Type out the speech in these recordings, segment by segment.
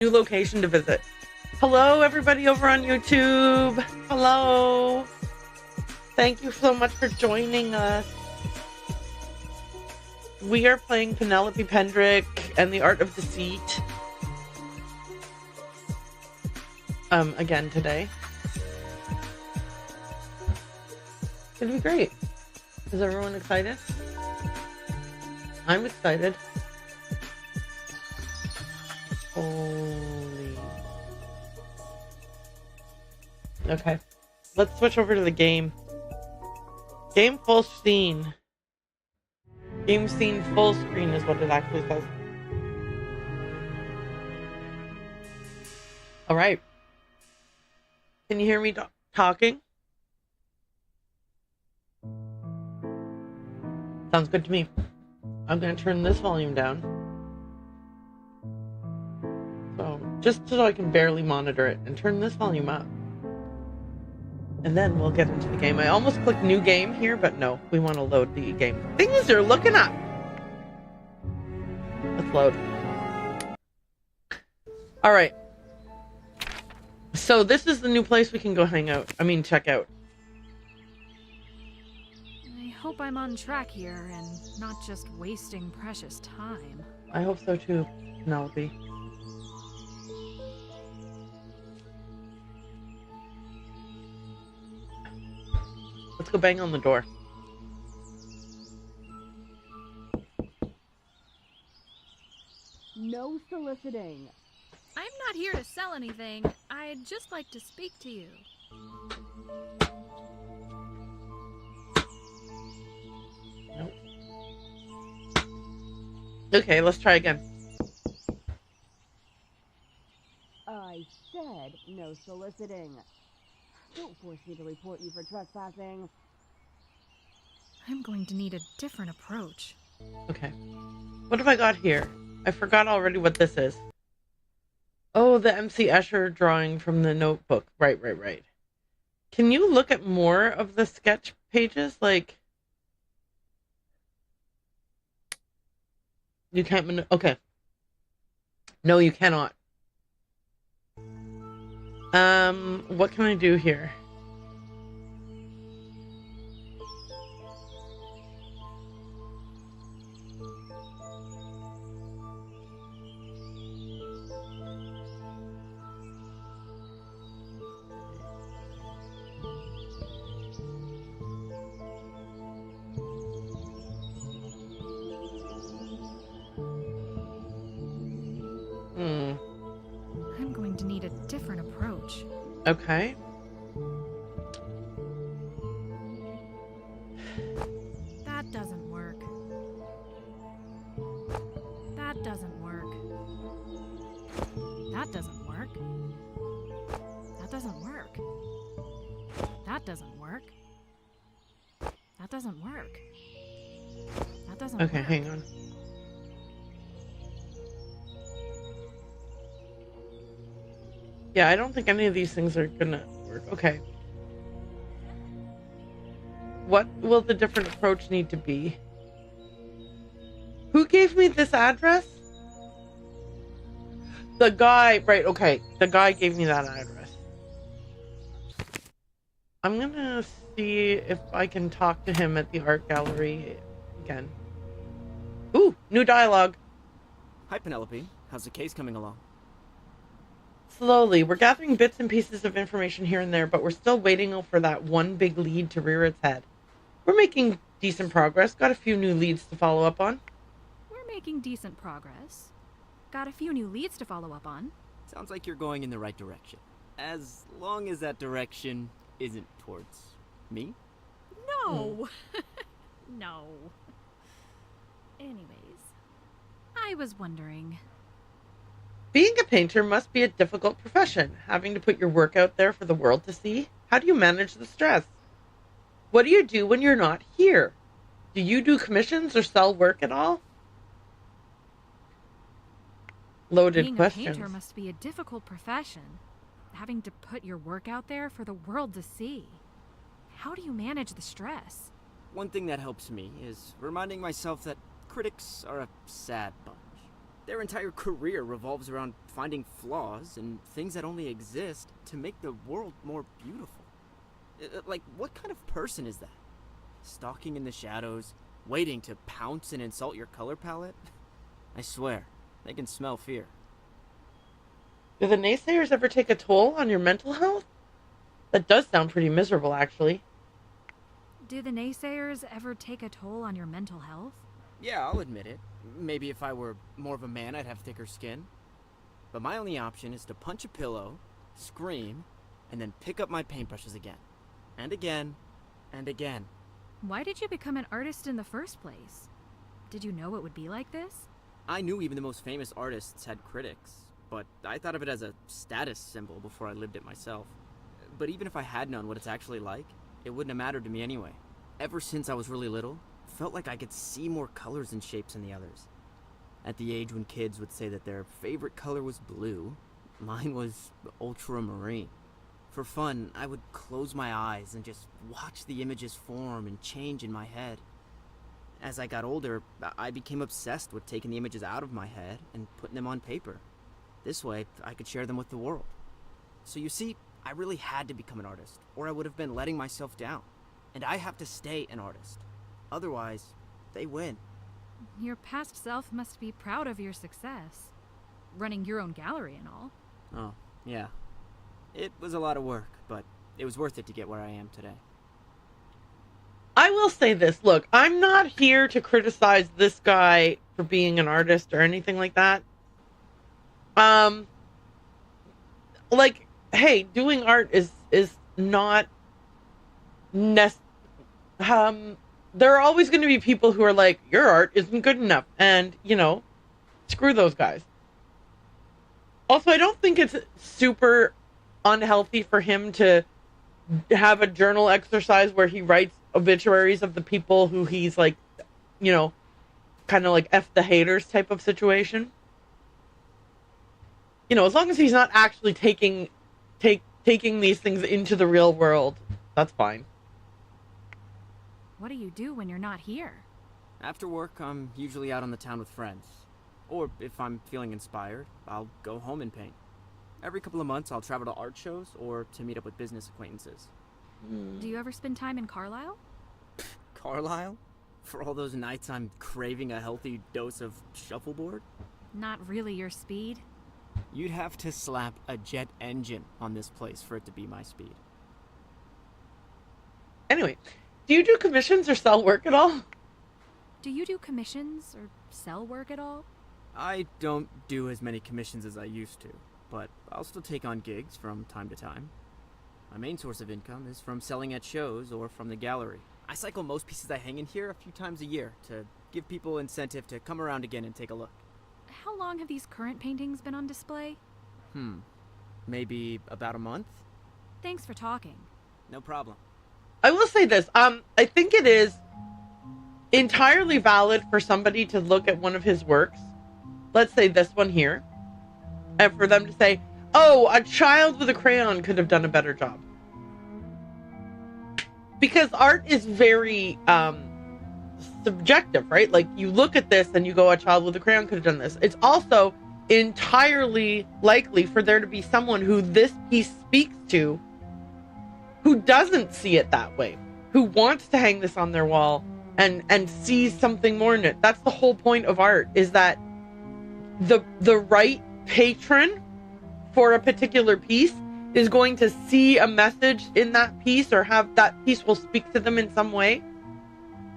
New location to visit. Hello, everybody over on YouTube. Hello. Thank you so much for joining us. We are playing Penelope Pendrick and the Art of Deceit. Again today. It's gonna be great. Is everyone excited? I'm excited. Holy. Okay. Let's switch over to the game. Game full scene. Game scene full screen is what it actually says. Alright. Can you hear me talking? Sounds good to me. I'm going to turn this volume down. Just so I can barely monitor it, and turn this volume up. And then we'll get into the game. I almost clicked new game here, but no, we want to load the game. Things are looking up. Let's load. All right. So this is the new place we can go hang out. I mean, check out. I hope I'm on track here and not just wasting precious time. I hope so too, Penelope. Let's go bang on the door. No soliciting. I'm not here to sell anything. I'd just like to speak to you. Nope. Okay, let's try again. I said no soliciting. Don't force me to report you for trespassing. I'm going to need a different approach. Okay. What have I got here? I forgot already what this is. Oh, the MC Escher drawing from the notebook. Right. Can you look at more of the sketch pages? Like... You can't... Okay. No, you cannot. What can I do here? I'm going to need a different approach. Okay. That doesn't work. That doesn't work. That doesn't work. That doesn't work. That doesn't work. That doesn't work. That doesn't Okay, work. hang on. Yeah, I don't think any of these things are gonna work. Okay. What will the different approach need to be? Who gave me this address? The guy, right, okay. The guy gave me that address. I'm gonna see if I can talk to him at the art gallery again. Ooh, new dialogue. Hi, Penelope. How's the case coming along? Slowly. We're gathering bits and pieces of information here and there, but we're still waiting for that one big lead to rear its head. We're making decent progress. Got a few new leads to follow up on. We're making decent progress. Got a few new leads to follow up on. Sounds like you're going in the right direction. As long as that direction isn't towards me. No. No. Anyways, I was wondering... Being a painter must be a difficult profession, having to put your work out there for the world to see. How do you manage the stress? What do you do when you're not here? Do you do commissions or sell work at all? Loaded Being questions. a painter must be a difficult profession, having to put your work out there for the world to see. How do you manage the stress? One thing that helps me is reminding myself that critics are a sad bunch. Their entire career revolves around finding flaws and things that only exist to make the world more beautiful. Like, what kind of person is that? Stalking in the shadows, waiting to pounce and insult your color palette? I swear, they can smell fear. Do the naysayers ever take a toll on your mental health? That does sound pretty miserable, actually. Do the naysayers ever take a toll on your mental health? Yeah, I'll admit it. Maybe if I were more of a man, I'd have thicker skin. But my only option is to punch a pillow, scream, and then pick up my paintbrushes again. And again, and again. Why did you become an artist in the first place? Did you know it would be like this? I knew even the most famous artists had critics, but I thought of it as a status symbol before I lived it myself. But even if I had known what it's actually like, it wouldn't have mattered to me anyway. Ever since I was really little, it felt like I could see more colors and shapes in the others. At the age when kids would say that their favorite color was blue, mine was ultramarine. For fun, I would close my eyes and just watch the images form and change in my head. As I got older, I became obsessed with taking the images out of my head and putting them on paper. This way, I could share them with the world. So you see, I really had to become an artist, or I would have been letting myself down. And I have to stay an artist. Otherwise, they win. Your past self must be proud of your success. Running your own gallery and all. Oh, yeah. It was a lot of work, but it was worth it to get where I am today. I will say this. Look, I'm not here to criticize this guy for being an artist or anything like that. Like, hey, doing art is not there are always going to be people who are like, your art isn't good enough, and screw those guys. Also, I don't think it's super unhealthy for him to have a journal exercise where he writes obituaries of the people who he's like, kind of like F the haters type of situation. As long as he's not actually taking these things into the real world, that's fine. What do you do when you're not here? After work, I'm usually out on the town with friends. Or if I'm feeling inspired, I'll go home and paint. Every couple of months, I'll travel to art shows or to meet up with business acquaintances. Do you ever spend time in Carlisle? Carlisle? For all those nights I'm craving a healthy dose of shuffleboard? Not really your speed. You'd have to slap a jet engine on this place for it to be my speed. Anyway, do you do commissions or sell work at all? Do you do commissions or sell work at all? I don't do as many commissions as I used to, but I'll still take on gigs from time to time. My main source of income is from selling at shows or from the gallery. I cycle most pieces I hang in here a few times a year to give people incentive to come around again and take a look. How long have these current paintings been on display? Maybe about a month? Thanks for talking. No problem. I will say this. I think it is entirely valid for somebody to look at one of his works, let's say this one here, and for them to say, oh, a child with a crayon could have done a better job. Because art is very subjective, right? Like, you look at this and you go, a child with a crayon could have done this. It's also entirely likely for there to be someone who this piece speaks to who doesn't see it that way, who wants to hang this on their wall and sees something more in it. That's the whole point of art, is that the right patron for a particular piece is going to see a message in that piece, or have that piece will speak to them in some way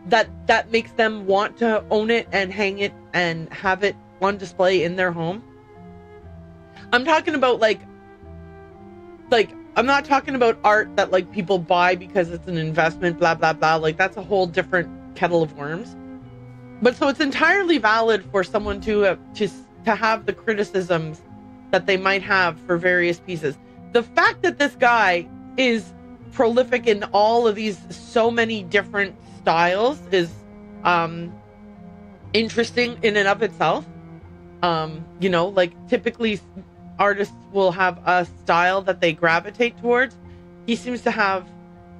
that makes them want to own it and hang it and have it on display in their home. I'm talking about like I'm not talking about art that like people buy because it's an investment, blah blah blah. Like, that's a whole different kettle of worms. But so it's entirely valid for someone to have the criticisms that they might have for various pieces. The fact that this guy is prolific in all of these so many different styles is interesting in and of itself. Like, typically artists will have a style that they gravitate towards. He seems to have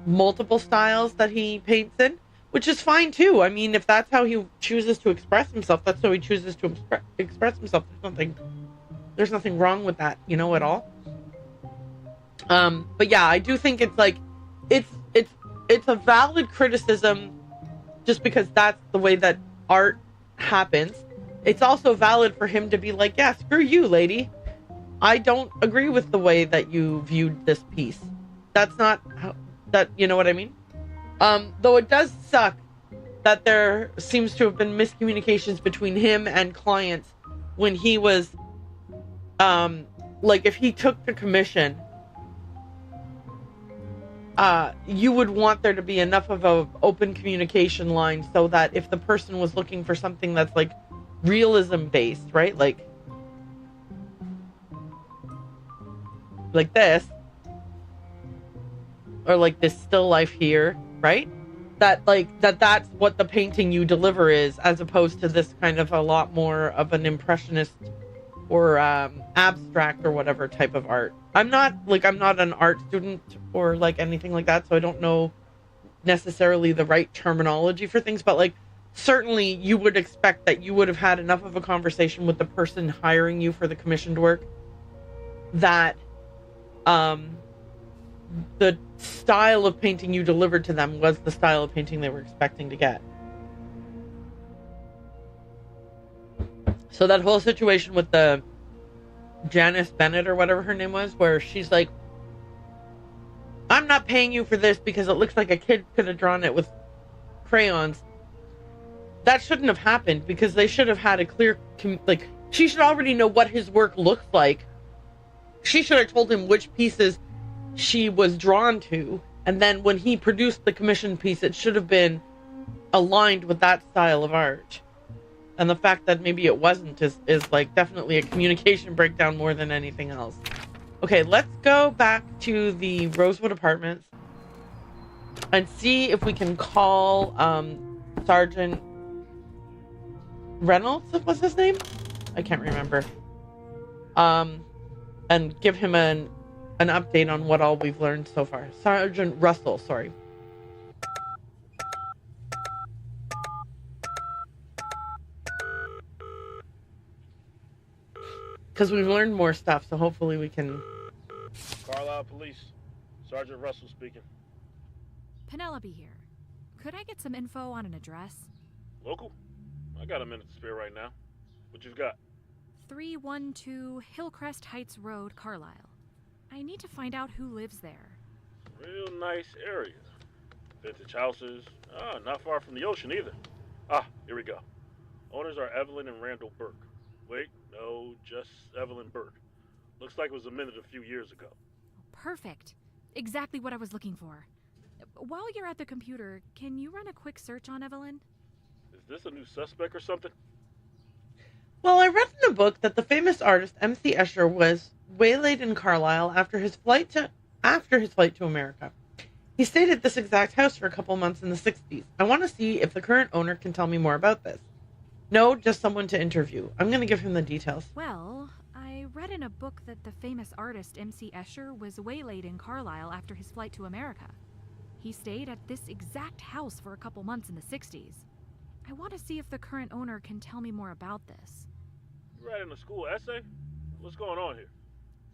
multiple styles that he paints in, which is fine too. I mean, if that's how he chooses to express himself, that's how he chooses to express himself. There's nothing wrong with that, at all. But yeah, I do think it's like, it's a valid criticism, just because that's the way that art happens. It's also valid for him to be like, yeah, screw you, lady. I don't agree with the way that you viewed this piece. That's not how, that, you know what I mean? Though it does suck that there seems to have been miscommunications between him and clients when he was, like, if he took the commission, you would want there to be enough of a open communication line so that if the person was looking for something that's like realism based, right? Like this, or like this still life here, right? That's what the painting you deliver is, as opposed to this kind of a lot more of an impressionist or abstract or whatever type of art. I'm not an art student or like anything like that, so I don't know necessarily the right terminology for things, but like certainly you would expect that you would have had enough of a conversation with the person hiring you for the commissioned work that the style of painting you delivered to them was the style of painting they were expecting to get. So that whole situation with the Janice Bennett or whatever her name was, where she's like, I'm not paying you for this because it looks like a kid could have drawn it with crayons. That shouldn't have happened, because they should have had a clear, like, she should already know what his work looks like. She should have told him which pieces she was drawn to, and then when he produced the commissioned piece, it should have been aligned with that style of art. And the fact that maybe it wasn't is like definitely a communication breakdown more than anything else. Okay, let's go back to the Rosewood Apartments and see if we can call Sergeant Reynolds, was his name? I can't remember. And give him an update on what all we've learned so far. Sergeant Russell, sorry. Because we've learned more stuff, so hopefully we can... Carlisle Police. Sergeant Russell speaking. Penelope here. Could I get some info on an address? Local? I got a minute to spare right now. What you've got? 312 Hillcrest Heights Road, Carlisle. I need to find out who lives there. Real nice area. Vintage houses. Not far from the ocean either. Here we go. Owners are Evelyn and Randall Burke. Wait, no, just Evelyn Burke. Looks like it was a minute a few years ago. Perfect. Exactly what I was looking for. While you're at the computer, can you run a quick search on Evelyn? Is this a new suspect or something? Well, I read in a book that the famous artist M.C. Escher was waylaid in Carlisle after his flight to America. He stayed at this exact house for a couple months in the 60s. I want to see if the current owner can tell me more about this. No, just someone to interview. I'm going to give him the details. Well, I read in a book that the famous artist M.C. Escher was waylaid in Carlisle after his flight to America. He stayed at this exact house for a couple months in the 60s. I want to see if the current owner can tell me more about this. You writing a school essay? What's going on here?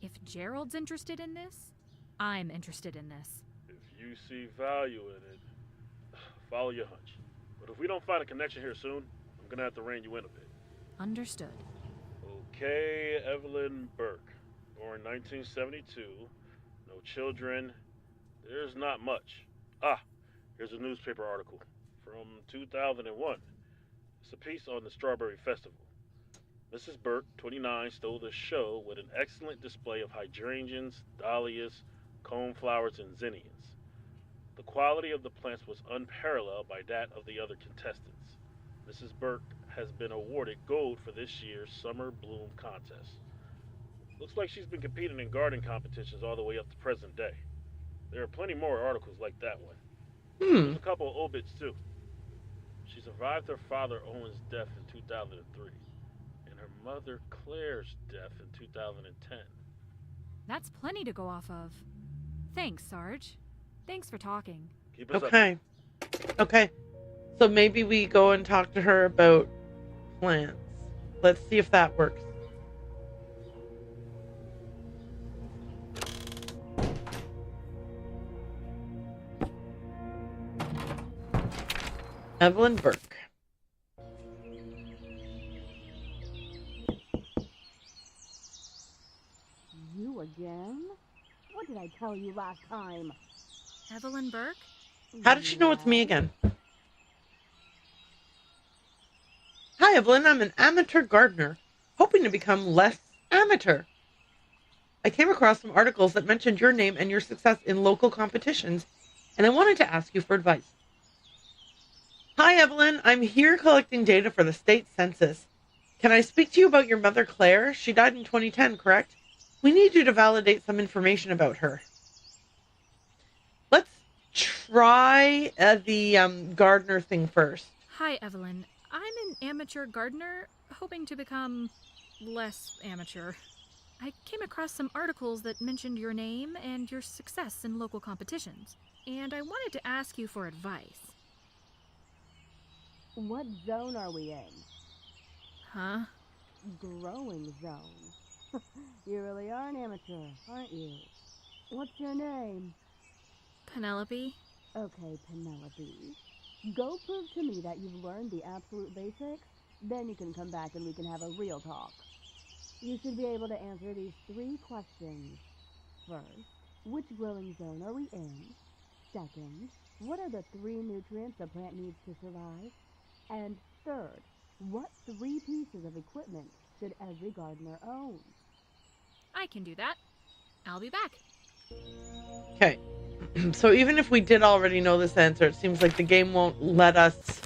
If Gerald's interested in this, I'm interested in this. If you see value in it, follow your hunch. But if we don't find a connection here soon, I'm gonna have to rein you in a bit. Understood. Okay, Evelyn Burke. Born 1972. No children. There's not much. Here's a newspaper article from 2001. It's a piece on the Strawberry Festival. Mrs. Burke, 29, stole the show with an excellent display of hydrangeas, dahlias, coneflowers, and zinnias. The quality of the plants was unparalleled by that of the other contestants. Mrs. Burke has been awarded gold for this year's Summer Bloom Contest. Looks like she's been competing in garden competitions all the way up to present day. There are plenty more articles like that one. There's a couple of obits too. She survived her father Owen's death in 2003 and her mother Claire's death in 2010. That's plenty to go off of. Thanks, Sarge. Thanks for talking. Keep us up. Okay. So maybe we go and talk to her about plants. Let's see if that works. Evelyn Burke. You again? What did I tell you last time? Evelyn Burke? How did she know it's me again? Hi, Evelyn. I'm an amateur gardener, hoping to become less amateur. I came across some articles that mentioned your name and your success in local competitions, and I wanted to ask you for advice. Hi, Evelyn. I'm here collecting data for the state census. Can I speak to you about your mother, Claire? She died in 2010, correct? We need you to validate some information about her. Let's try the gardener thing first. Hi, Evelyn. I'm an amateur gardener, hoping to become less amateur. I came across some articles that mentioned your name and your success in local competitions, and I wanted to ask you for advice. What zone are we in? Huh? Growing zone. You really are an amateur, aren't you? What's your name? Penelope? Okay, Penelope. Go prove to me that you've learned the absolute basics, then you can come back and we can have a real talk. You should be able to answer these 3 questions. First, which growing zone are we in? Second, what are the 3 nutrients a plant needs to survive? And third, what 3 pieces of equipment should every gardener own? I can do that. I'll be back. Okay. So even if we did already know this answer, it seems like the game won't let us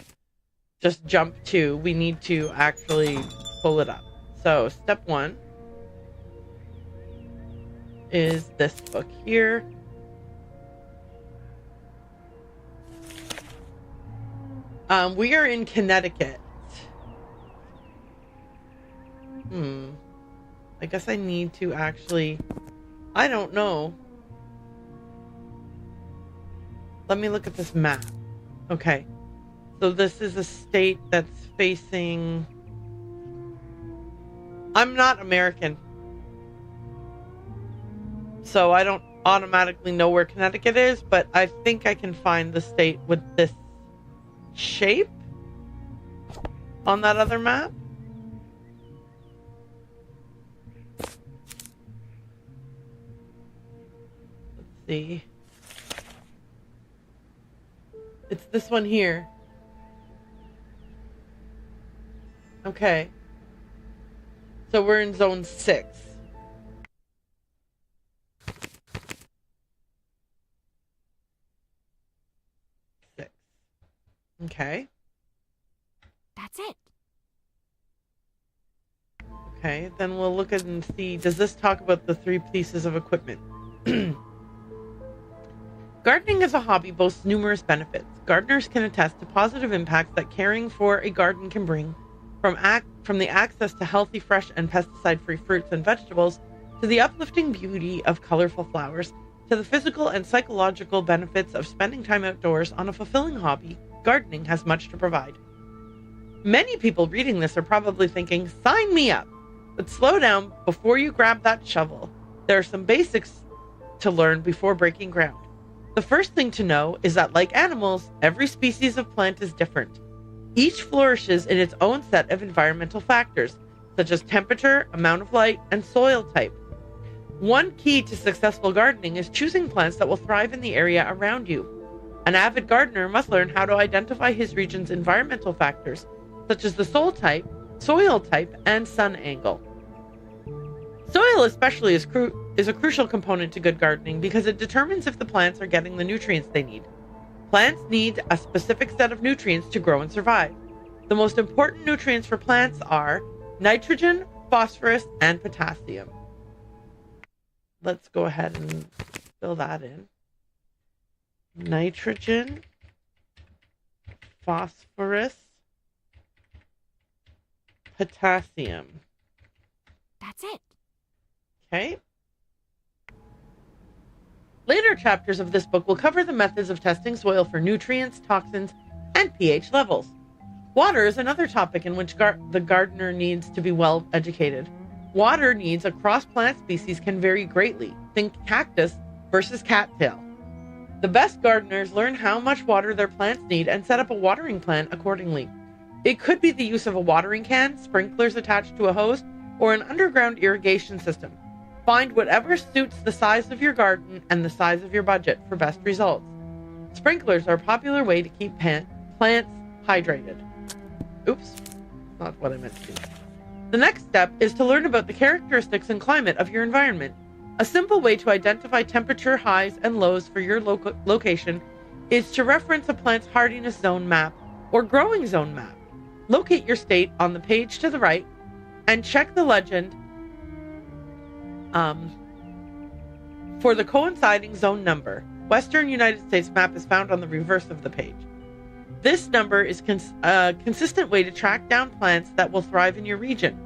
just jump to. We need to actually pull it up. So step 1 is this book here. We are in Connecticut. I guess I need to actually... I don't know. Let me look at this map. Okay. So this is a state that's facing... I'm not American. So I don't automatically know where Connecticut is, but I think I can find the state with this shape on that other map. Let's see. It's this one here. Okay. So we're in zone 6. Okay. That's it. Okay, then we'll look at and see, does this talk about the 3 pieces of equipment? Gardening as a hobby boasts numerous benefits. Gardeners can attest to positive impacts that caring for a garden can bring, from the access to healthy, fresh, and pesticide-free fruits and vegetables, to the uplifting beauty of colorful flowers, to the physical and psychological benefits of spending time outdoors on a fulfilling hobby. Gardening has much to provide. Many people reading this are probably thinking, sign me up! But slow down before you grab that shovel. There are some basics to learn before breaking ground. The first thing to know is that, like animals, every species of plant is different. Each flourishes in its own set of environmental factors, such as temperature, amount of light, and soil type. One key to successful gardening is choosing plants that will thrive in the area around you. An avid gardener must learn how to identify his region's environmental factors, such as the soil type, and sun angle. Soil especially is a crucial component to good gardening because it determines if the plants are getting the nutrients they need. Plants need a specific set of nutrients to grow and survive. The most important nutrients for plants are nitrogen, phosphorus, and potassium. Let's go ahead and fill that in. Nitrogen, phosphorus, potassium. That's it. Okay. Later chapters of this book will cover the methods of testing soil for nutrients, toxins, and pH levels. Water is another topic in which the gardener needs to be well educated. Water needs across plant species can vary greatly. Think cactus versus cattail. The best gardeners learn how much water their plants need and set up a watering plan accordingly. It could be the use of a watering can, sprinklers attached to a hose, or an underground irrigation system. Find whatever suits the size of your garden and the size of your budget for best results. Sprinklers are a popular way to keep plants hydrated. Oops, not what I meant to do. The next step is to learn about the characteristics and climate of your environment. A simple way to identify temperature highs and lows for your location is to reference a plant's hardiness zone map or growing zone map. Locate your state on the page to the right and check the legend for the coinciding zone number. Western United States map is found on the reverse of the page. This number is a consistent way to track down plants that will thrive in your region.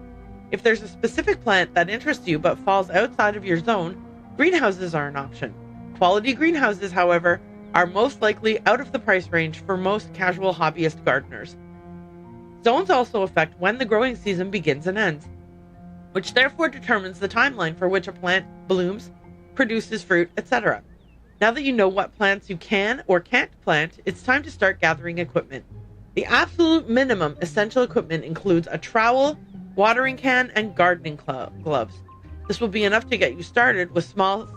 If there's a specific plant that interests you but falls outside of your zone, greenhouses are an option. Quality greenhouses, however, are most likely out of the price range for most casual hobbyist gardeners. Zones also affect when the growing season begins and ends, which therefore determines the timeline for which a plant blooms, produces fruit, etc. Now that you know what plants you can or can't plant, it's time to start gathering equipment. The absolute minimum essential equipment includes a trowel, watering can, and gardening gloves. This will be enough to get you started with small,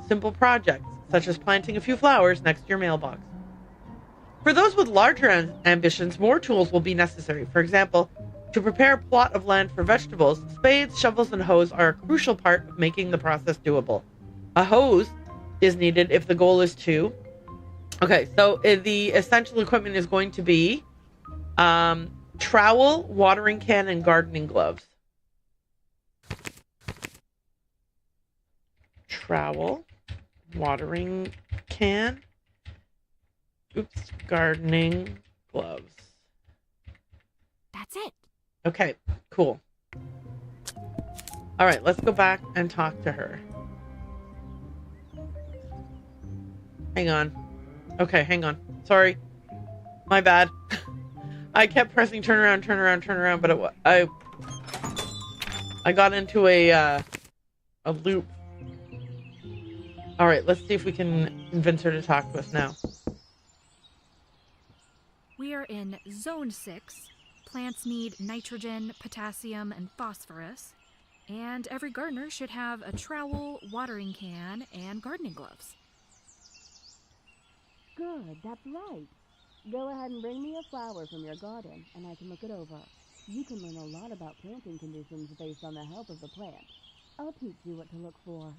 simple projects, such as planting a few flowers next to your mailbox. For those with larger ambitions, more tools will be necessary. For example, to prepare a plot of land for vegetables, spades, shovels, and hoes are a crucial part of making the process doable. A hose is needed if the goal is to... Okay, so the essential equipment is going to be trowel, watering can, and gardening gloves. Trowel, watering can, gardening gloves. That's it. Okay, cool. All right, let's go back and talk to her. Hang on. Okay, hang on. Sorry. My bad. I kept pressing turn around, but I got into a loop. All right, let's see if we can convince her to talk to us now. We are in Zone 6. Plants need nitrogen, potassium, and phosphorus. And every gardener should have a trowel, watering can, and gardening gloves. Good, that's right. Go ahead and bring me a flower from your garden, and I can look it over. You can learn a lot about planting conditions based on the health of the plant. I'll teach you what to look for.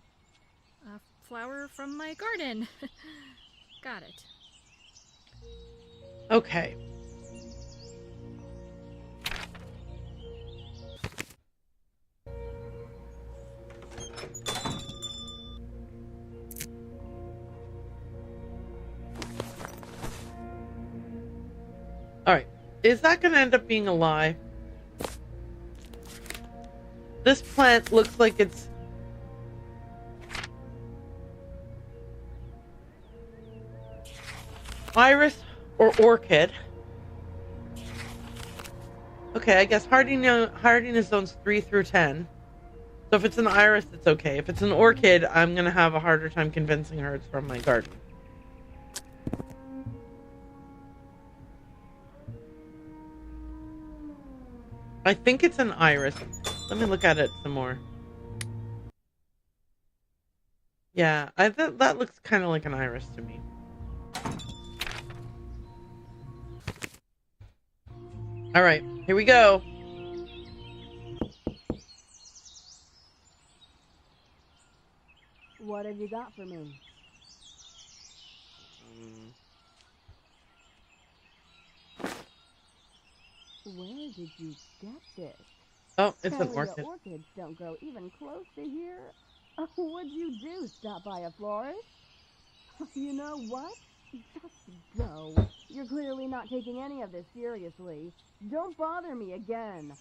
A flower from my garden. Got it. Okay. Alright, is that going to end up being a lie? This plant looks like it's... iris or orchid. Okay, I guess hardiness zones 3 through 10. So if it's an iris, it's okay. If it's an orchid, I'm going to have a harder time convincing her it's from my garden. I think it's an iris. Let me look at it some more. Yeah, that looks kind of like an iris to me. All right, here we go. What have you got for me? Where did you get this? Oh, it's an Apparently orchid. your orchids don't grow even close to here. What'd you do? Stop by a florist? You know what? Just go. You're clearly not taking any of this seriously. Don't bother me again.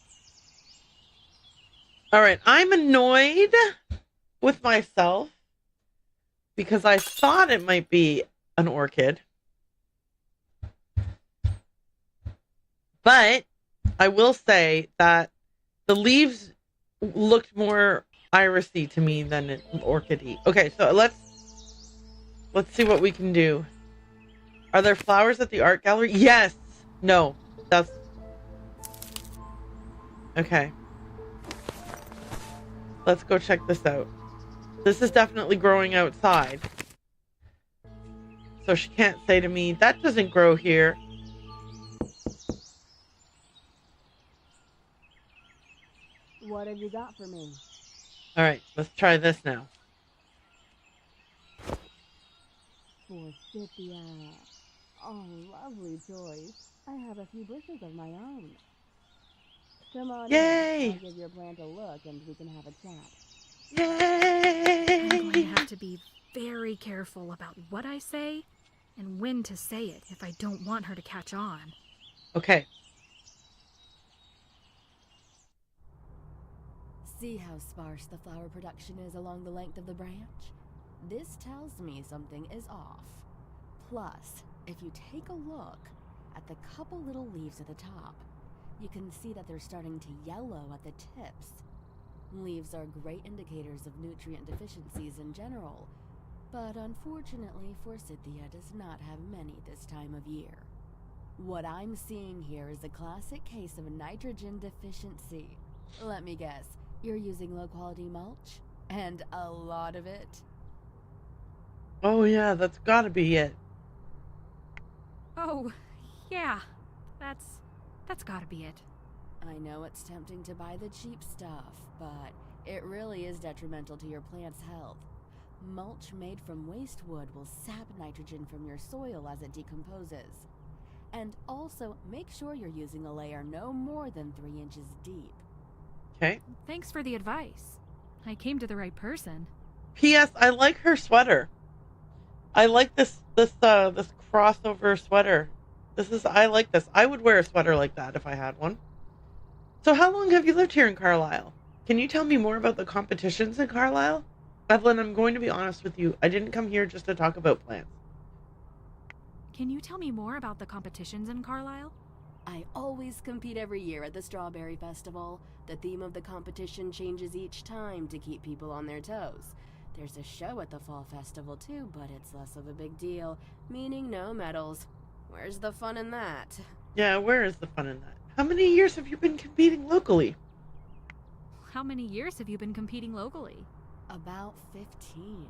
All right, I'm annoyed with myself because I thought it might be an orchid. But I will say that the leaves looked more irisy to me than orchidy. Okay, so let's see what we can do. Are there flowers at the art gallery? Yes. No. That's okay. Let's go check this out. This is definitely growing outside. So she can't say to me, that doesn't grow here. What have you got for me? All right, let's try this now. Forsythia. Oh, lovely choice. I have a few bushes of my own. Come on Yay! in. I'll give your plant a look and we can have a chat. Yay! I'm going to have to be very careful about what I say and when to say it if I don't want her to catch on. Okay. See how sparse the flower production is along the length of the branch? This tells me something is off. Plus, if you take a look at the couple little leaves at the top, you can see that they're starting to yellow at the tips. Leaves are great indicators of nutrient deficiencies in general, but unfortunately Forsythia does not have many this time of year. What I'm seeing here is a classic case of nitrogen deficiency. Let me guess, you're using low-quality mulch? And a lot of it? Oh yeah, that's gotta be it. Oh, yeah. That's gotta be it. I know it's tempting to buy the cheap stuff, but it really is detrimental to your plant's health. Mulch made from waste wood will sap nitrogen from your soil as it decomposes. And also, make sure you're using a layer no more than 3 inches deep. Okay. Thanks for the advice. I came to the right person. P.S. I like her sweater. I like this crossover sweater. I like this. I would wear a sweater like that if I had one. So how long have you lived here in Carlisle? Can you tell me more about the competitions in Carlisle? Evelyn, I'm going to be honest with you. I didn't come here just to talk about plants. Can you tell me more about the competitions in Carlisle? I always compete every year at the Strawberry Festival. The theme of the competition changes each time to keep people on their toes. There's a show at the Fall Festival too, but it's less of a big deal, meaning no medals. Where's the fun in that? Yeah, where is the fun in that? How many years have you been competing locally? How many years have you been competing locally? About 15.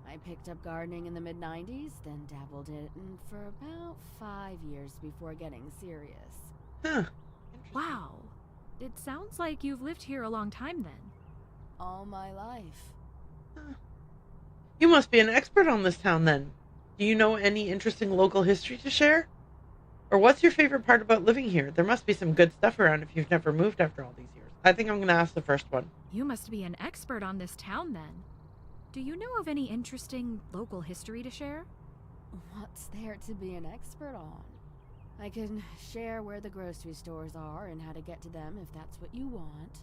I picked up gardening in the mid-90s, then dabbled in it for about 5 years before getting serious. Huh. Wow. It sounds like you've lived here a long time then. All my life. Huh. You must be an expert on this town then. Do you know any interesting local history to share? Or what's your favorite part about living here? There must be some good stuff around if you've never moved after all these years. I think I'm going to ask the first one. You must be an expert on this town then. Do you know of any interesting local history to share? What's there to be an expert on? I can share where the grocery stores are and how to get to them if that's what you want.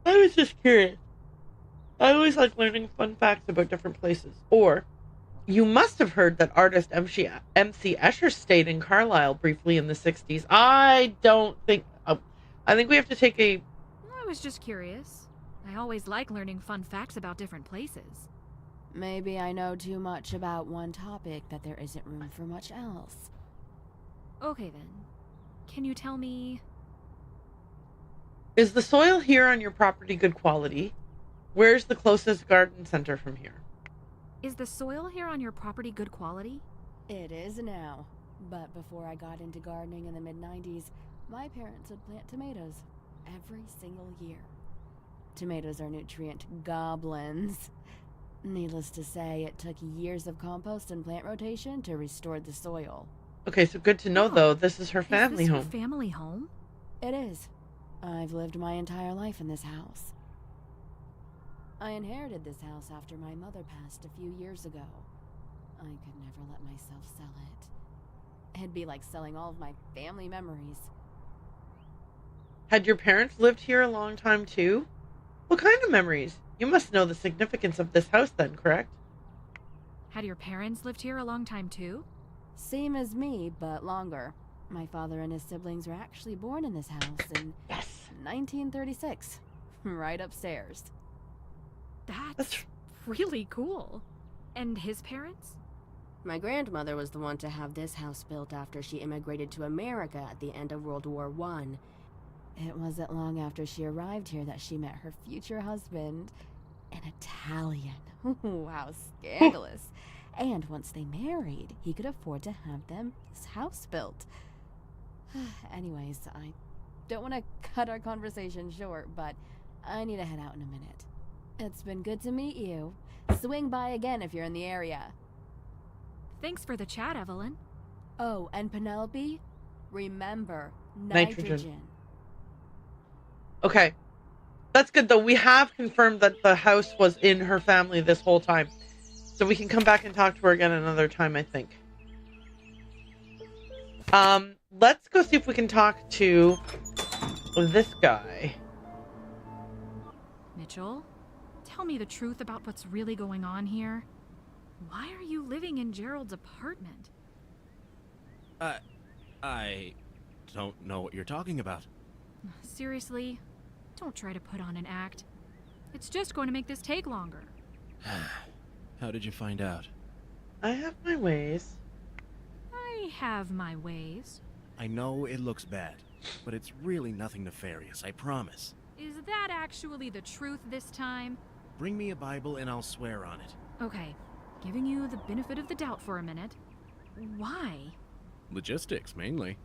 I was just curious. I always like learning fun facts about different places. Or, you must have heard that artist MC Escher stayed in Carlisle briefly in the 60s. I think we have to take a... I was just curious. I always like learning fun facts about different places. Maybe I know too much about one topic that there isn't room for much else. Okay then. Can you tell me... Is the soil here on your property good quality? Where's the closest garden center from here? Is the soil here on your property good quality? It is now. But before I got into gardening in the mid-90s, my parents would plant tomatoes every single year. Tomatoes are nutrient goblins. Needless to say, it took years of compost and plant rotation to restore the soil. Okay, so good to know Oh, though. This is her family Is this home. your family home? It is. I've lived my entire life in this house. I inherited this house after my mother passed a few years ago. I could never let myself sell it. It'd be like selling all of my family memories. Had your parents lived here a long time too? What kind of memories? You must know the significance of this house then, correct? Had your parents lived here a long time too? Same as me, but longer. My father and his siblings were actually born in this house in Yes. 1936. Right upstairs. That's really cool. And his parents? My grandmother was the one to have this house built after she immigrated to America at the end of World War I. It wasn't long after she arrived here that she met her future husband, an Italian. Wow, scandalous. And once they married, he could afford to have them this house built. Anyways, I don't want to cut our conversation short, but I need to head out in a minute. It's been good to meet you. Swing by again if you're in the area. Thanks for the chat, Evelyn. Oh, and Penelope, remember, Nitrogen. Okay. That's good, though. We have confirmed that the house was in her family this whole time. So we can come back and talk to her again another time, I think. Let's go see if we can talk to this guy. Mitchell, tell me the truth about what's really going on here. Why are you living in Gerald's apartment? I don't know what you're talking about. Seriously? Don't try to put on an act. It's just going to make this take longer. How did you find out? I have my ways. I have my ways. I know it looks bad, but it's really nothing nefarious, I promise. Is that actually the truth this time? Bring me a Bible and I'll swear on it. Okay, giving you the benefit of the doubt for a minute. Why? Logistics, mainly.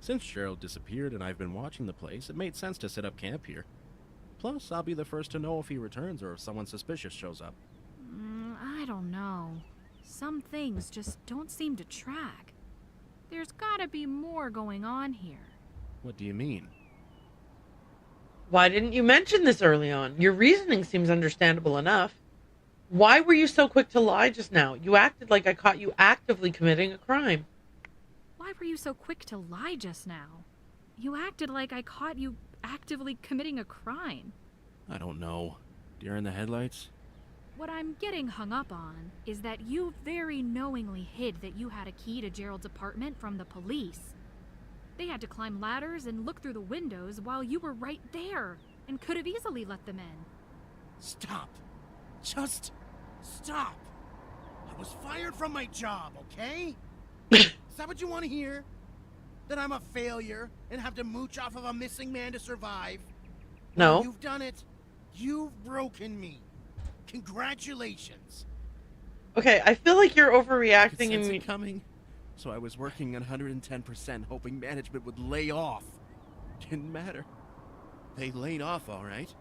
Since Gerald disappeared and I've been watching the place, it made sense to set up camp here. Plus, I'll be the first to know if he returns or if someone suspicious shows up. I don't know. Some things just don't seem to track. There's gotta be more going on here. What do you mean? Why didn't you mention this early on? Your reasoning seems understandable enough. Why were you so quick to lie just now? You acted like I caught you actively committing a crime. Why were you so quick to lie just now? You acted like I caught you actively committing a crime. I don't know. Deer in the headlights? What I'm getting hung up on is that you very knowingly hid that you had a key to Gerald's apartment from the police. They had to climb ladders and look through the windows while you were right there and could have easily let them in. Stop. Just stop. I was fired from my job, okay? Is that what you want to hear? That I'm a failure and have to mooch off of a missing man to survive? No. Well, you've done it. You've broken me. Congratulations. Okay, I feel like you're I could overreacting sense and it coming, so I was working at 110%, hoping management would lay off. Didn't matter. They laid off, all right.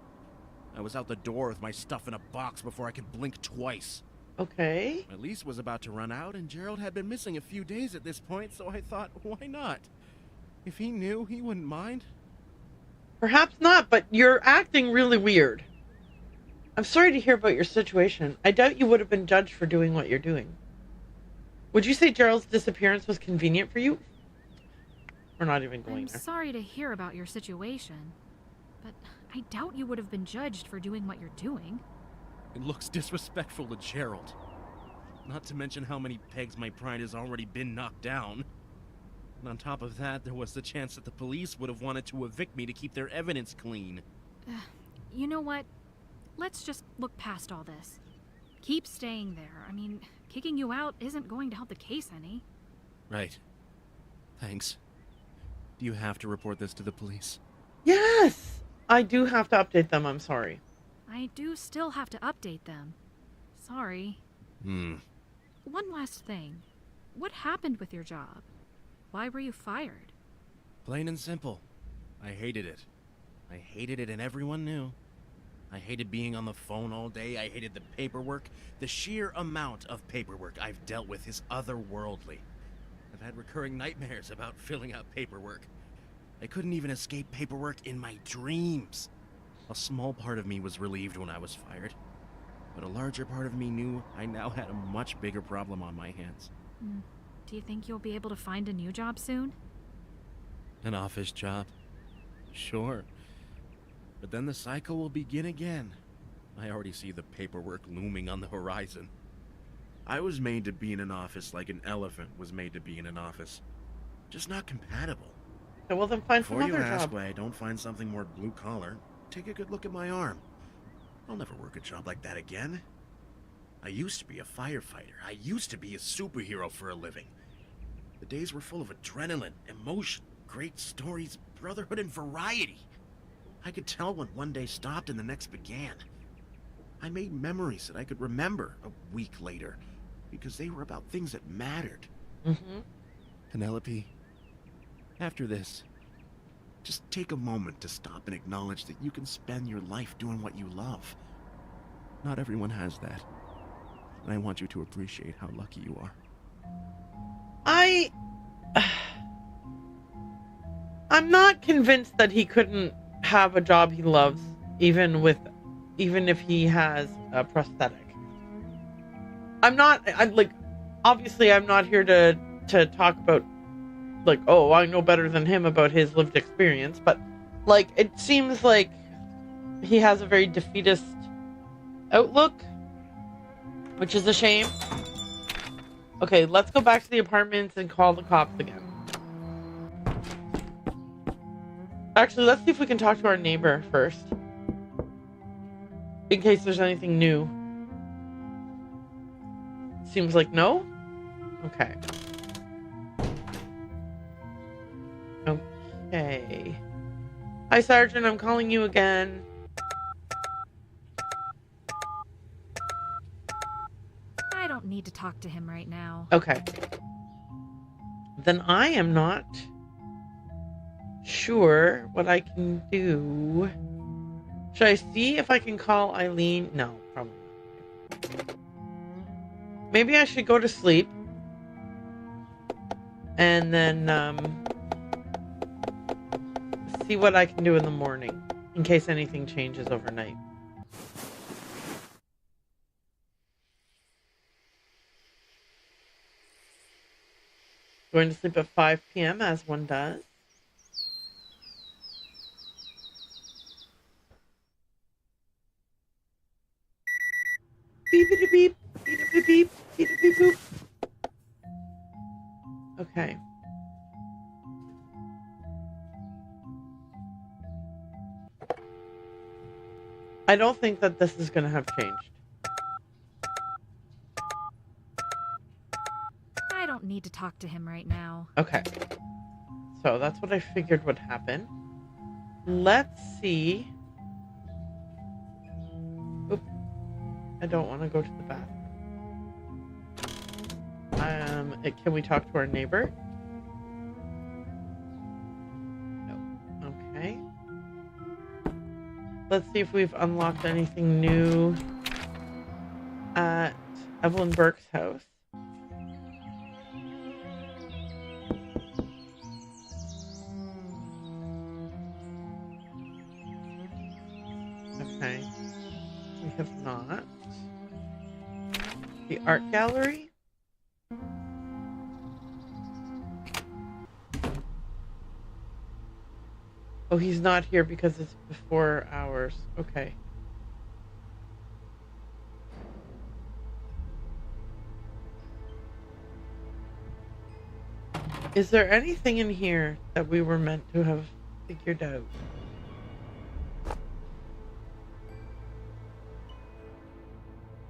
I was out the door with my stuff in a box before I could blink twice. okay. My lease was about to run out, and Gerald had been missing a few days at this point, so I thought, why not? If he knew, he wouldn't mind. Perhaps not, but you're acting really weird. I'm sorry to hear about your situation. I doubt you would have been judged for doing what you're doing. Would you say Gerald's disappearance was convenient for you? We're not even going I'm there. sorry to hear about your situation, but I doubt you would have been judged for doing what you're doing. It looks disrespectful to Gerald. Not to mention how many pegs my pride has already been knocked down. And on top of that, there was the chance that the police would have wanted to evict me to keep their evidence clean. You know what? Let's just look past all this. Keep staying there. I mean, kicking you out isn't going to help the case any. Right. Thanks. Do you have to report this to the police? Yes! I do have to update them, I'm sorry. I do still have to update them. Sorry. One last thing. What happened with your job? Why were you fired? Plain and simple. I hated it. I hated it and everyone knew. I hated being on the phone all day. I hated the paperwork. The sheer amount of paperwork I've dealt with is otherworldly. I've had recurring nightmares about filling out paperwork. I couldn't even escape paperwork in my dreams. A small part of me was relieved when I was fired, but a larger part of me knew I now had a much bigger problem on my hands. Do you think you'll be able to find a new job soon? An office job? Sure. But then the cycle will begin again. I already see the paperwork looming on the horizon. I was made to be in an office like an elephant was made to be in an office. Just not compatible. Okay, well then find some Before you other ask job. why I don't find something more blue-collar, take a good look at my arm. I'll never work a job like that again. I used to be a firefighter. I used to be a superhero for a living. The days were full of adrenaline, emotion, great stories, brotherhood, and variety. I could tell when one day stopped and the next began. I made memories that I could remember a week later, because they were about things that mattered. Mm-hmm. Penelope, after this, just take a moment to stop and acknowledge that you can spend your life doing what you love. Not everyone has that. And I want you to appreciate how lucky you are. I'm not convinced that he couldn't have a job he loves, even if he has a prosthetic. I'm like, obviously I'm not here to talk about, like, oh, I know better than him about his lived experience, but, like, it seems like he has a very defeatist outlook, which is a shame. Okay, let's go back to the apartments and call the cops again. Actually, let's see if we can talk to our neighbor first, in case there's anything new. Seems like no? Okay. Okay. Hi, Sergeant, I'm calling you again. I don't need to talk to him right now. Okay. Then I am not sure what I can do. Should I see if I can call Eileen? No, probably not. Maybe I should go to sleep and then see what I can do in the morning in case anything changes overnight. Going to sleep at 5 p.m. as one does. Beep beep beep beep beep beep beep boop. Okay. I don't think that this is going to have changed. I don't need to talk to him right now. Okay. So that's what I figured would happen. Let's see. Oop. I don't want to go to the bathroom. Can we talk to our neighbor? No. Okay. Let's see if we've unlocked anything new at Evelyn Burke's house. Okay. We have not. The art gallery? Oh, he's not here because it's before hours. Okay. Is there anything in here that we were meant to have figured out?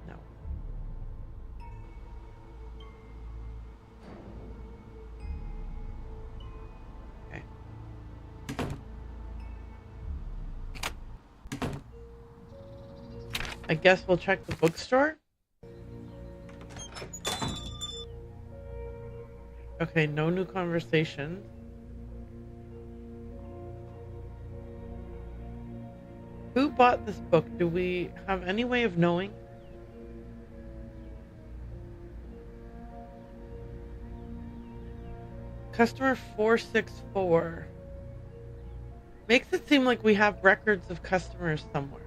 No. Okay. I guess we'll check the bookstore. Okay, no new conversations. Who bought this book? Do we have any way of knowing? Customer 464. Makes it seem like we have records of customers somewhere.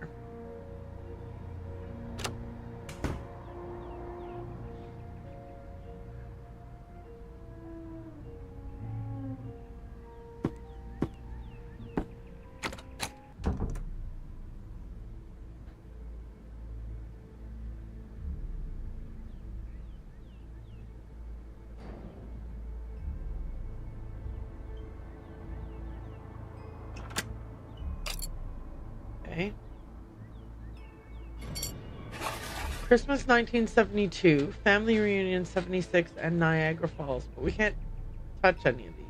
Christmas 1972, Family Reunion 76, and Niagara Falls. But we can't touch any of these.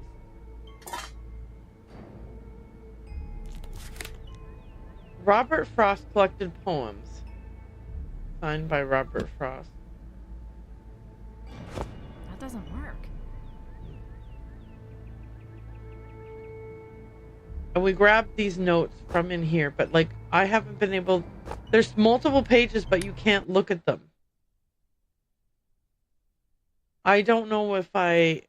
Robert Frost collected poems. Signed by Robert Frost. That doesn't work. And we grabbed these notes from in here, but like I haven't been able. There's multiple pages, but you can't look at them. I don't know if I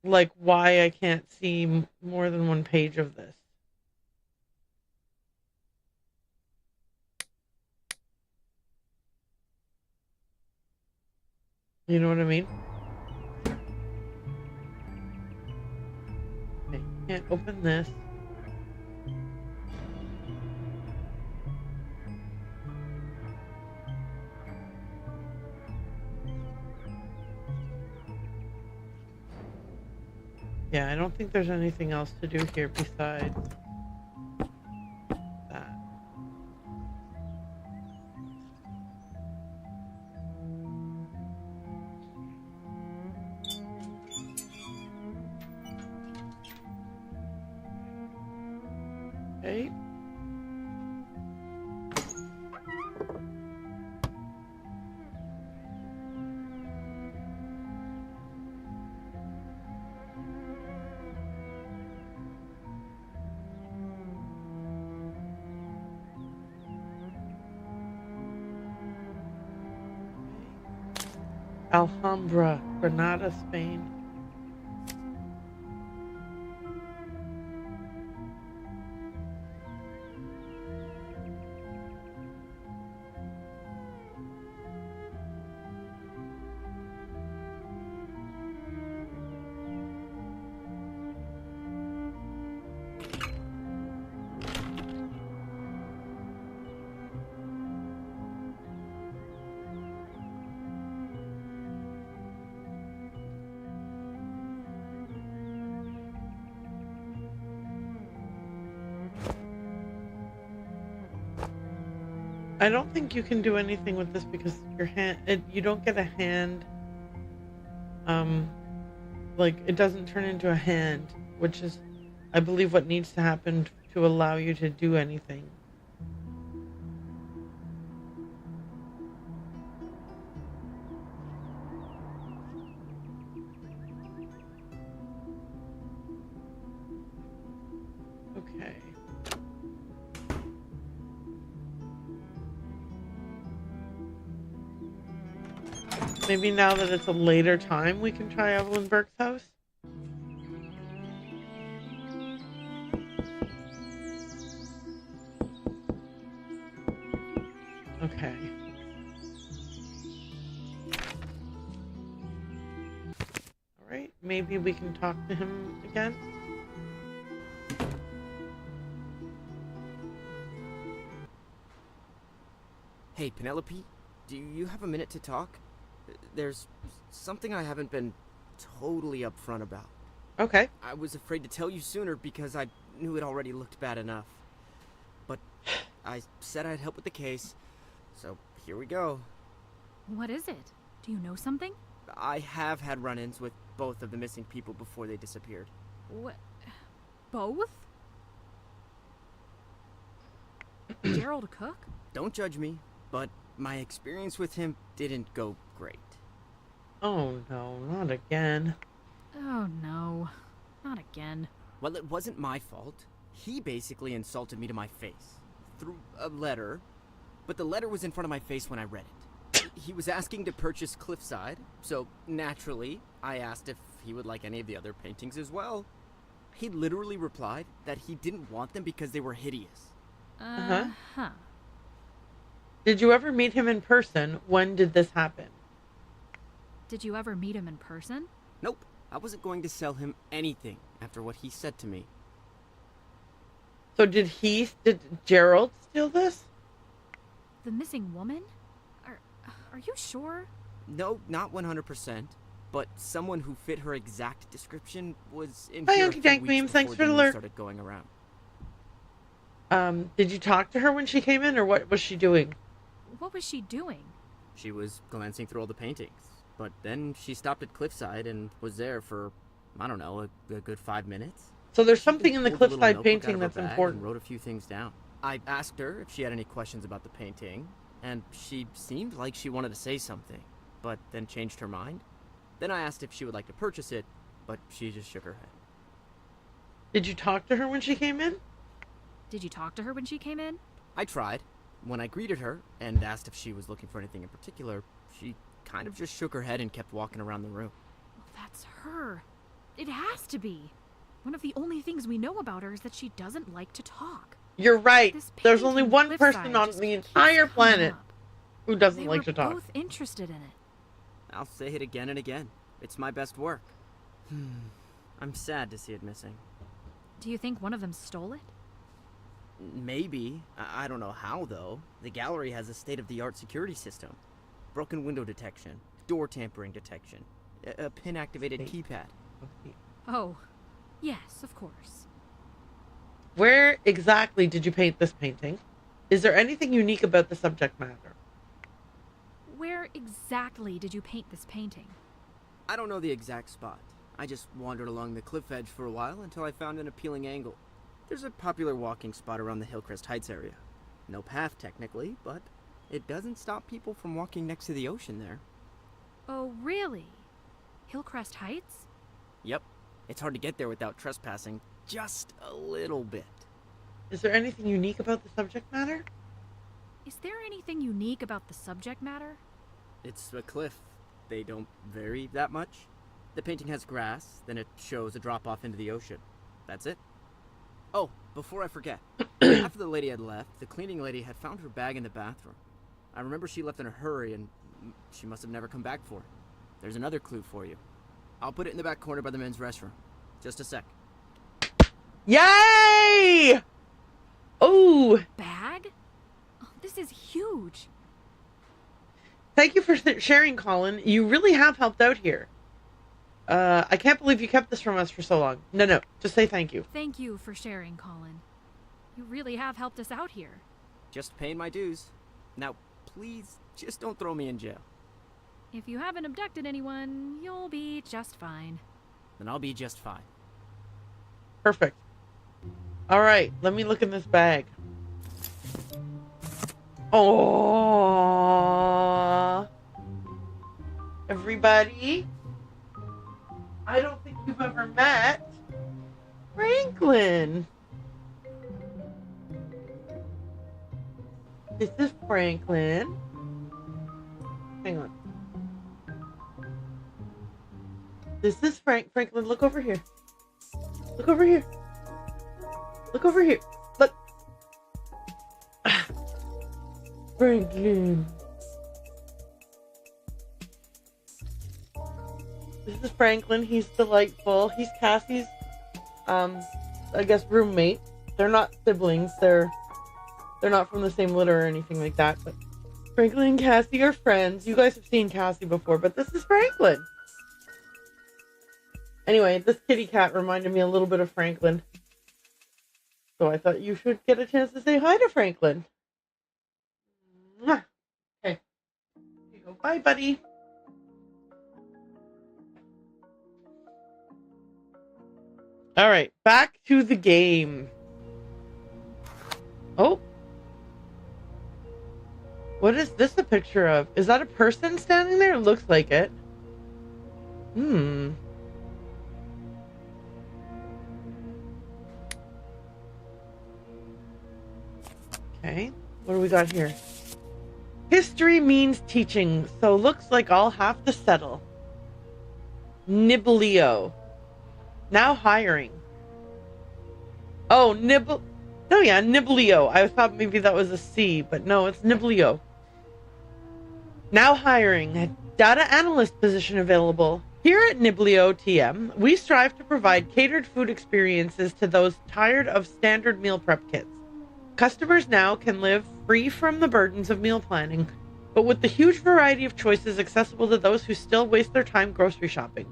like why I can't see more than one page of this. You know what I mean? Okay, can't open this. Yeah, I don't think there's anything else to do here besides that. Okay. Alhambra, Granada, Spain. I don't think you can do anything with this because your hand, you don't get a hand, like it doesn't turn into a hand, which is, I believe, what needs to happen to allow you to do anything. Okay. Maybe now that it's a later time, we can try Evelyn Burke's house? Okay. Alright, maybe we can talk to him again? Hey, Penelope, do you have a minute to talk? There's something I haven't been totally upfront about. Okay. I was afraid to tell you sooner because I knew it already looked bad enough. But I said I'd help with the case, so here we go. What is it? Do you know something? I have had run-ins with both of the missing people before they disappeared. What? Both? Gerald Cook? Don't judge me, but my experience with him didn't go great. Oh no, not again. Oh no, not again. Well, it wasn't my fault. He basically insulted me to my face through a letter, but the letter was in front of my face when I read it. He was asking to purchase Cliffside, so naturally, I asked if he would like any of the other paintings as well. He literally replied that he didn't want them because they were hideous. Huh. Did you ever meet him in person? When did this happen? Did you ever meet him in person? Nope, I wasn't going to sell him anything after what he said to me. So did Gerald steal this? The missing woman? Are you sure? No, not 100%, but someone who fit her exact description was in Hi, here Unky a few Dank weeks Memes, thanks before for the the news alert. started going around. Did you talk to her when she came in, or what was she doing? What was she doing? She was glancing through all the paintings, but then she stopped at Cliffside and was there for, I don't know, a good 5 minutes. So there's She something in the pulled a little cliffside notebook painting out of her that's bag important. and wrote a few things down. I asked her if she had any questions about the painting, and she seemed like she wanted to say something, but then changed her mind. Then I asked if she would like to purchase it, but she just shook her head. Did you talk to her when she came in? Did you talk to her when she came in? I tried. When I greeted her and asked if she was looking for anything in particular, she kind of just shook her head and kept walking around the room. Oh, that's her. It has to be. One of the only things we know about her is that she doesn't like to talk. You're right. This There's only painting one Cliffside person on just the keeps entire coming planet up. who doesn't They like were to talk. both interested in it. I'll say it again and again. It's my best work. I'm sad to see it missing. Do you think one of them stole it? Maybe. I don't know how, though. The gallery has a state-of-the-art security system. Broken window detection, door tampering detection, a pin-activated keypad. Oh, yes, of course. Where exactly did you paint this painting? Is there anything unique about the subject matter? Where exactly did you paint this painting? I don't know the exact spot. I just wandered along the cliff edge for a while until I found an appealing angle. There's a popular walking spot around the Hillcrest Heights area. No path, technically, but it doesn't stop people from walking next to the ocean there. Oh, really? Hillcrest Heights? Yep. It's hard to get there without trespassing just a little bit. Is there anything unique about the subject matter? Is there anything unique about the subject matter? It's a cliff. They don't vary that much. The painting has grass, then it shows a drop-off into the ocean. That's it. Oh, before I forget, after the lady had left, the cleaning lady had found her bag in the bathroom. I remember she left in a hurry, and she must have never come back for it. There's another clue for you. I'll put it in the back corner by the men's restroom. Just a sec. Yay! Oh, Bag? Oh, this is huge. thank you for sharing, Colin. You really have helped out here. I can't believe you kept this from us for so long. No, just say thank you. Thank you for sharing, Colin. You really have helped us out here. Just paying my dues. Now, please, just don't throw me in jail. If you haven't abducted anyone, you'll be just fine. Then I'll be just fine. Perfect. All right, let me look in this bag. Oh, everybody. I don't think you've ever met Franklin. This is Franklin. Hang on. This is Franklin, look over here. Look over here. Look over here. Look. Franklin. This is Franklin. He's delightful. He's Cassie's, I guess, roommate. They're not siblings. They're not from the same litter or anything like that. But Franklin and Cassie are friends. You guys have seen Cassie before, but this is Franklin. Anyway, this kitty cat reminded me a little bit of Franklin. So I thought you should get a chance to say hi to Franklin. Mwah. Okay. Here you go. Bye, buddy. All right, back to the game. Oh. What is this a picture of? Is that a person standing there? It looks like it. Okay, what do we got here? History means teaching, so looks like I'll have to settle. Niblio. Now hiring. Oh, Oh yeah, Niblio. I thought maybe that was a C, but no, it's Niblio. Now hiring. A data analyst position available. Here at Niblio TM, we strive to provide catered food experiences to those tired of standard meal prep kits. Customers now can live free from the burdens of meal planning, but with the huge variety of choices accessible to those who still waste their time grocery shopping.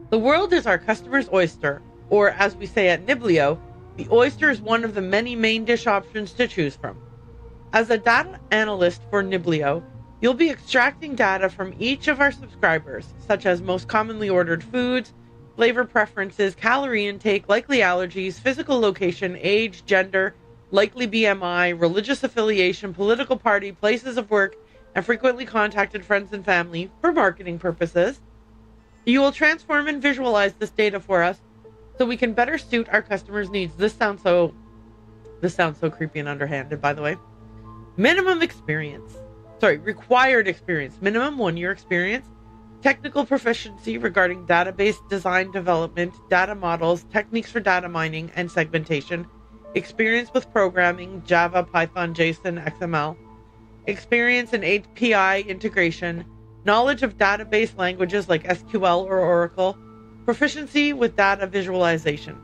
The world is our customer's oyster, or as we say at Niblio, the oyster is one of the many main dish options to choose from. As a data analyst for Niblio, you'll be extracting data from each of our subscribers, such as most commonly ordered foods, flavor preferences, calorie intake, likely allergies, physical location, age, gender, likely BMI, religious affiliation, political party, places of work, and frequently contacted friends and family for marketing purposes. You will transform and visualize this data for us so we can better suit our customers' needs. This sounds so creepy and underhanded, by the way. Minimum experience. Required experience. Minimum 1 year experience. Technical proficiency regarding database design development, data models, techniques for data mining and segmentation. Experience with programming, Java, Python, JSON, XML. Experience in API integration. Knowledge of database languages like SQL or Oracle. Proficiency with data visualization.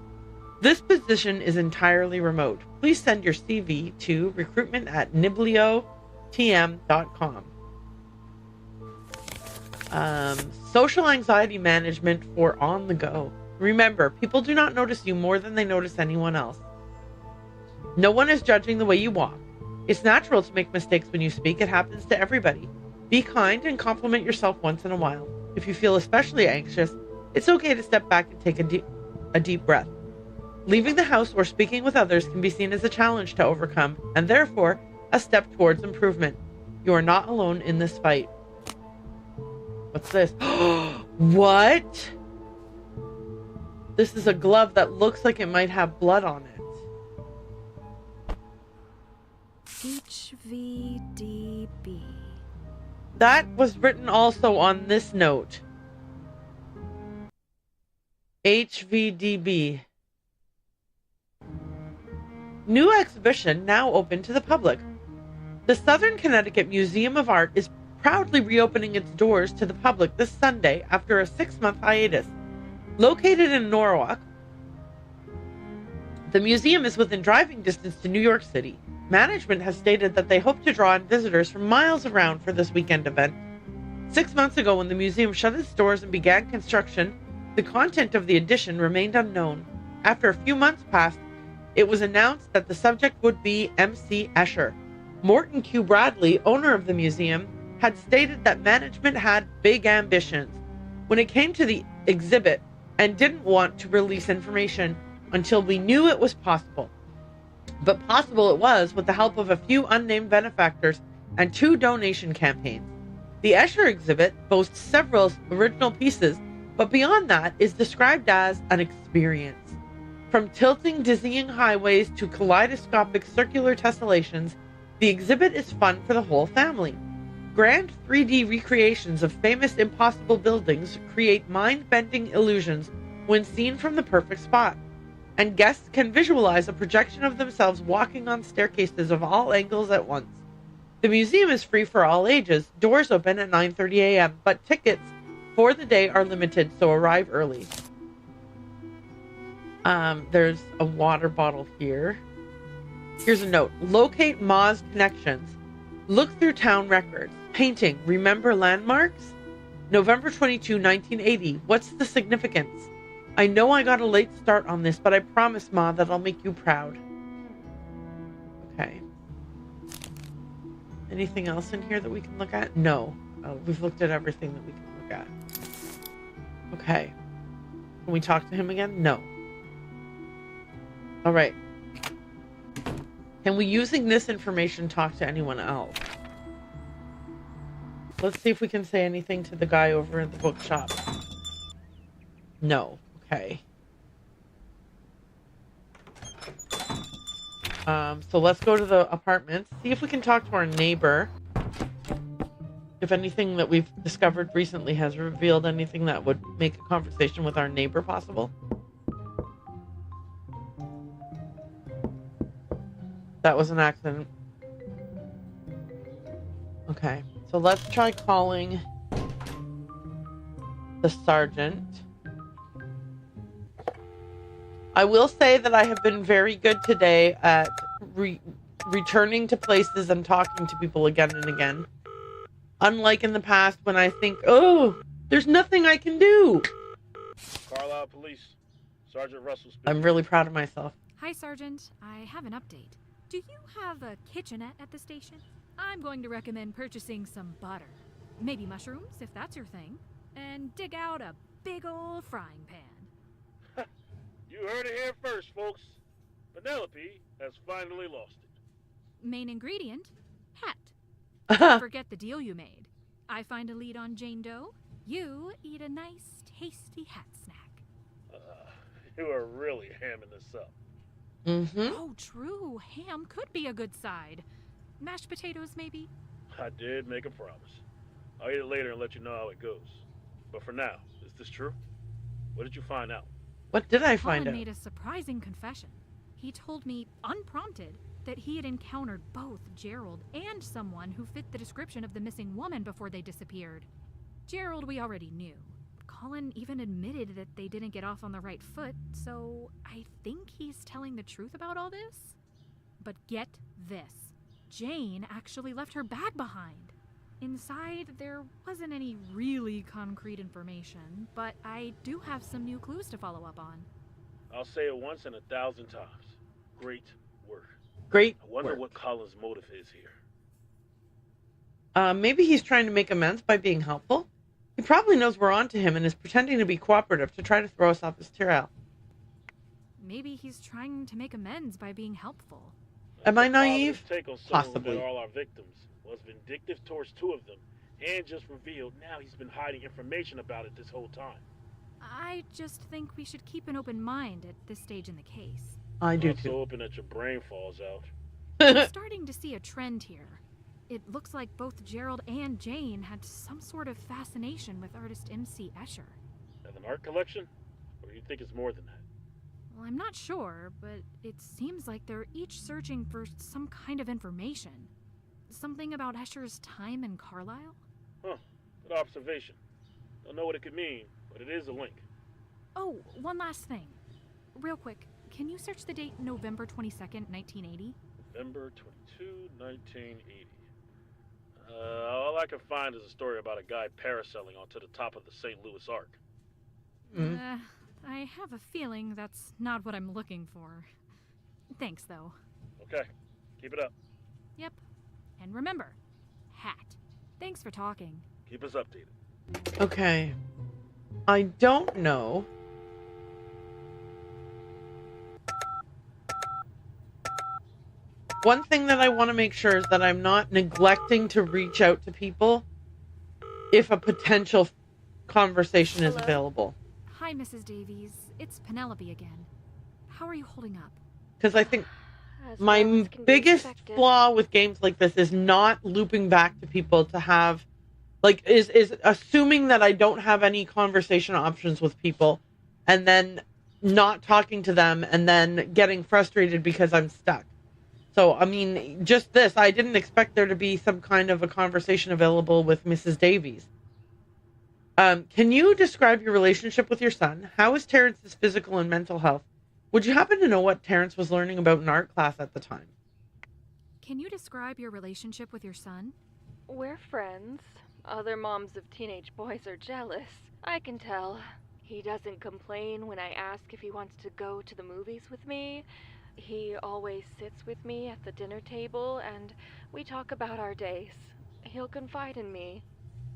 This position is entirely remote. Please send your CV to recruitment@nibliotm.com. Social anxiety management for on the go. Remember, people do not notice you more than they notice anyone else. No one is judging the way you walk. It's natural to make mistakes when you speak. It happens to everybody. Be kind and compliment yourself once in a while. If you feel especially anxious, it's okay to step back and take a deep breath. Leaving the house or speaking with others can be seen as a challenge to overcome, and therefore a step towards improvement. You are not alone in this fight. What's this? What? This is a glove that looks like it might have blood on it. HVDB. That was written also on this note. HVDB. New exhibition now open to the public. The Southern Connecticut Museum of Art is proudly reopening its doors to the public this Sunday after a 6-month hiatus. Located in Norwalk, the museum is within driving distance to New York City. Management has stated that they hope to draw in visitors from miles around for this weekend event. 6 months ago, when the museum shut its doors and began construction, the content of the addition remained unknown. After a few months passed, it was announced that the subject would be M.C. Escher. Morton Q. Bradley, owner of the museum, had stated that management had big ambitions when it came to the exhibit and didn't want to release information until we knew it was possible. But possible it was with the help of a few unnamed benefactors and 2 donation campaigns. The Escher exhibit boasts several original pieces, but beyond that is described as an experience. From tilting, dizzying highways to kaleidoscopic circular tessellations, the exhibit is fun for the whole family. Grand 3D recreations of famous impossible buildings create mind-bending illusions when seen from the perfect spot, and guests can visualize a projection of themselves walking on staircases of all angles at once. The museum is free for all ages. Doors open at 9:30 a.m., but tickets for the day are limited, so arrive early. There's a water bottle here. Here's a note. Locate Ma's connections. Look through town records. Painting. Remember landmarks? November 22, 1980. What's the significance? I know I got a late start on this, but I promise, Ma, that I'll make you proud. Okay. Anything else in here that we can look at? No. We've looked at everything that we can look at. Okay. Can we talk to him again? No. All right. Can we, using this information, talk to anyone else? Let's see if we can say anything to the guy over at the bookshop. No. Okay. So let's go to the apartment. See if we can talk to our neighbor. If anything that we've discovered recently has revealed anything that would make a conversation with our neighbor possible. That was an accident. Okay, so let's try calling the sergeant. I will say that I have been very good today at returning to places and talking to people again and again. Unlike in the past when I think, oh, there's nothing I can do. Carlisle Police. Sergeant Russell speaking. I'm really proud of myself. Hi, Sergeant. I have an update. Do you have a kitchenette at the station? I'm going to recommend purchasing some butter. Maybe mushrooms, if that's your thing. And dig out a big old frying pan. You heard it here first, folks. Penelope has finally lost it. Main ingredient, hat. Forget the deal you made. I find a lead on Jane Doe. You eat a nice, tasty hat snack. You are really hamming this up. Mm-hmm. Oh, true. Ham could be a good side. Mashed potatoes, maybe? I did make a promise. I'll eat it later and let you know how it goes. But for now, is this true? What did you find out? What did I find Colin out? made a surprising confession. He told me, unprompted, that he had encountered both Gerald and someone who fit the description of the missing woman before they disappeared. Gerald we already knew. Colin even admitted that they didn't get off on the right foot, so I think he's telling the truth about all this. But get this. Jane actually left her bag behind. Inside, there wasn't any really concrete information, but I do have some new clues to follow up on. I'll say it once and 1,000 times. Great work. Great I wonder work. what Colin's motive is here. Maybe he's trying to make amends by being helpful. He probably knows we're on to him and is pretending to be cooperative to try to throw us off his trail. Maybe he's trying to make amends by being helpful. Am I That's a naive? positive take on someone who Possibly. met all our victims was vindictive towards 2 of them, and just revealed now he's been hiding information about it this whole time. I just think we should keep an open mind at this stage in the case. I do I'm so too. hoping that your brain falls out. I'm starting to see a trend here. It looks like both Gerald and Jane had some sort of fascination with artist M.C. Escher. Have an art collection? Or do you think it's more than that? Well, I'm not sure, but it seems like they're each searching for some kind of information. Something about Escher's time in Carlisle? Huh. Good observation. Don't know what it could mean, but it is a link. Oh, one last thing. Real quick, can you search the date November 22nd, 1980? November 22, 1980. All I can find is a story about a guy parasailing onto the top of the St. Louis Arc. Mm. I have a feeling that's not what I'm looking for. Thanks, though. Okay, keep it up. Yep. And remember, hat. Thanks for talking. Keep us updated. Okay. I don't know. One thing that I want to make sure is that I'm not neglecting to reach out to people if a potential conversation is Hello? available. Hi, Mrs. Davies. It's Penelope again. How are you holding up? Because I think As my well as can be biggest expected. flaw with games like this is not looping back to people to have, like, is assuming that I don't have any conversation options with people and then not talking to them and then getting frustrated because I'm stuck. So, I mean, just this, I didn't expect there to be some kind of a conversation available with Mrs. Davies. Can you describe your relationship with your son? How is Terrence's physical and mental health? Would you happen to know what Terrence was learning about in art class at the time? Can you describe your relationship with your son? We're friends. Other moms of teenage boys are jealous. I can tell. He doesn't complain when I ask if he wants to go to the movies with me. He always sits with me at the dinner table and we talk about our days. He'll confide in me.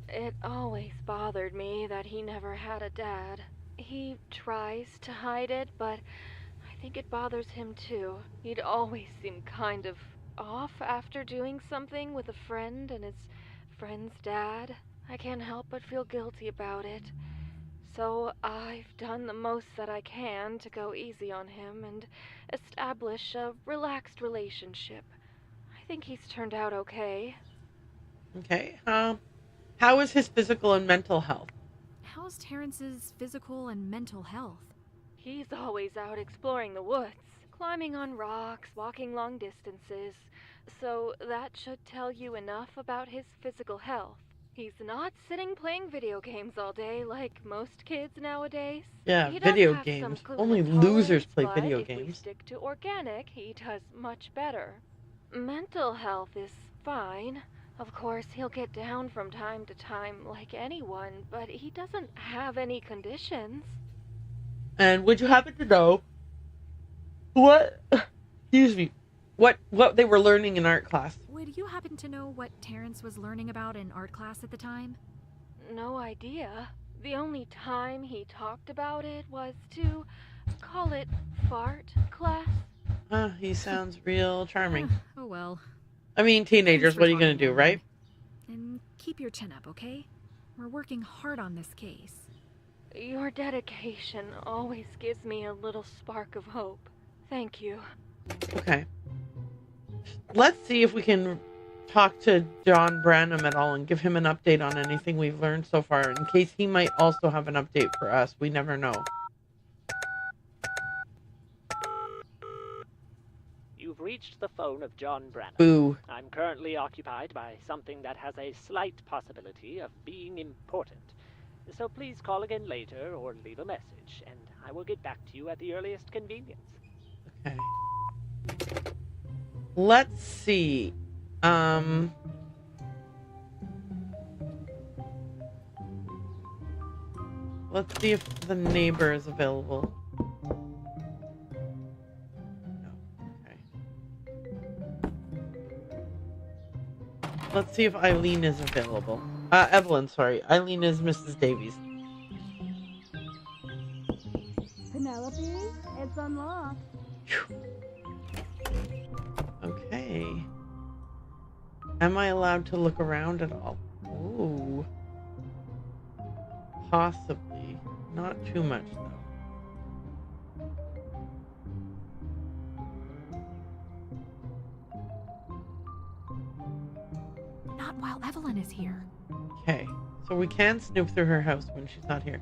It always bothered me that he never had a dad. He tries to hide it, but I think it bothers him too. He'd always seem kind of off after doing something with a friend and his friend's dad. I can't help but feel guilty about it. So I've done the most that I can to go easy on him and establish a relaxed relationship. I think he's turned out okay. Okay. How is his physical and mental health? How's Terrence's physical and mental health? He's always out exploring the woods, climbing on rocks, walking long distances. So that should tell you enough about his physical health. He's not sitting playing video games all day like most kids nowadays. Yeah, He does video have some games. gluten Only intolerance, losers play but video if we games. stick to organic, he does much better. Mental health is fine. Of course, he'll get down from time to time like anyone, but he doesn't have any conditions. And would you happen to know excuse me, what they were learning in art class. Would you happen to know what Terrence was learning about in art class at the time? No idea. The only time he talked about it was to call it fart class. He sounds real charming. Oh well. I mean, teenagers, what are you going to do, right? And keep your chin up, okay? We're working hard on this case. Your dedication always gives me a little spark of hope. Thank you. Okay. Let's see if we can talk to John Branham at all and give him an update on anything we've learned so far, in case he might also have an update for us. We never know. You've reached the phone of John Branham. Boo. I'm currently occupied by something that has a slight possibility of being important. So please call again later or leave a message, and I will get back to you at the earliest convenience. Okay. Let's see. Let's see if the neighbor is available. No. Okay. Let's see if Eileen is available. Evelyn, sorry. Eileen is Mrs. Davies. Penelope, it's unlocked. Okay. Am I allowed to look around at all? Ooh. Possibly. Not too much, though. Not while Evelyn is here. Okay. So we can snoop through her house when she's not here.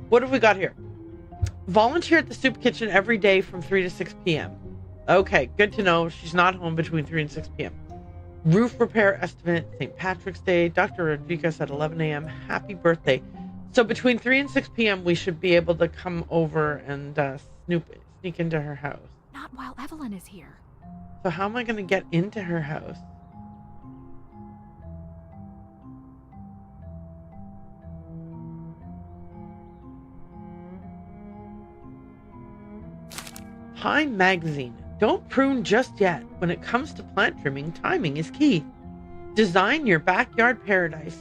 What have we got here? Volunteer at the soup kitchen every day from 3 to 6 p.m. Okay, good to know. She's not home between 3 and 6 p.m. Roof repair estimate, St. Patrick's Day, Dr. Rodriguez at 11 a.m. Happy birthday. So between 3 and 6 p.m. we should be able to come over and sneak into her house. Not while Evelyn is here. So how am I going to get into her house? Time Magazine. Don't prune just yet. When it comes to plant trimming, timing is key. Design your backyard paradise.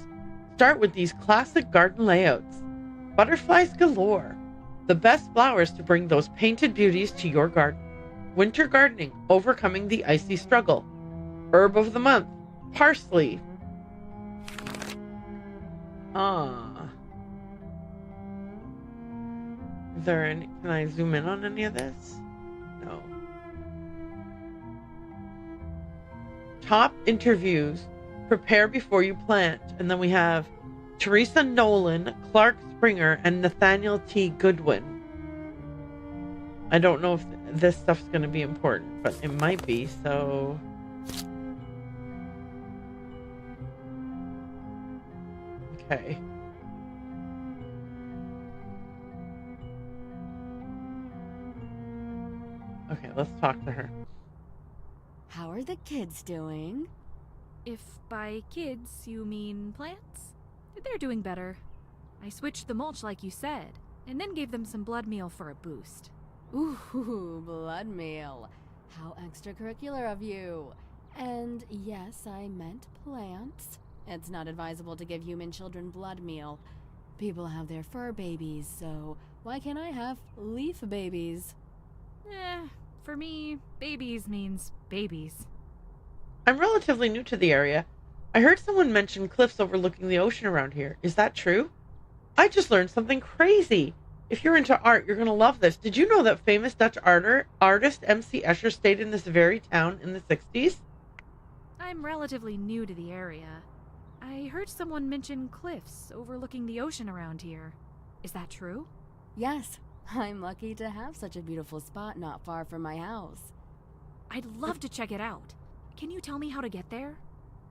Start with these classic garden layouts. Butterflies galore. The best flowers to bring those painted beauties to your garden. Winter gardening, overcoming the icy struggle. Herb of the month, parsley. Is there any, can I zoom in on any of this? No. Top interviews. Prepare before you plant. And then we have Teresa Nolan, Clark Springer, and Nathaniel T. Goodwin. I don't know if this stuff's going to be important, but it might be, so... Okay. Okay, let's talk to her. How are the kids doing? If by kids you mean plants, they're doing better. I switched the mulch like you said, and then gave them some blood meal for a boost. Ooh, blood meal. How extracurricular of you. And yes, I meant plants. It's not advisable to give human children blood meal. People have their fur babies, so why can't I have leaf babies? For me, babies means babies. I'm relatively new to the area. I heard someone mention cliffs overlooking the ocean around here. Is that true? I just learned something crazy. If you're into art, you're going to love this. Did you know that famous Dutch artist M.C. Escher stayed in this very town in the 60s? I'm relatively new to the area. I heard someone mention cliffs overlooking the ocean around here. Is that true? Yes, I'm lucky to have such a beautiful spot not far from my house. I'd love to check it out. Can you tell me how to get there?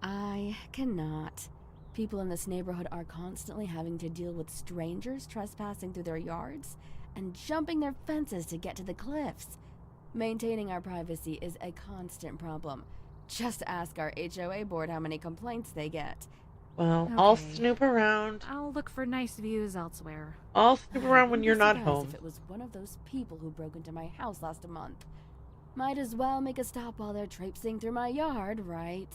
I cannot. People in this neighborhood are constantly having to deal with strangers trespassing through their yards and jumping their fences to get to the cliffs. Maintaining our privacy is a constant problem. Just ask our HOA board how many complaints they get. Well, Okay. I'll snoop around. I'll look for nice views elsewhere. I'll snoop around when I'd be you're not surprised home. If it was one of those people who broke into my house last month. Might as well make a stop while they're traipsing through my yard, right?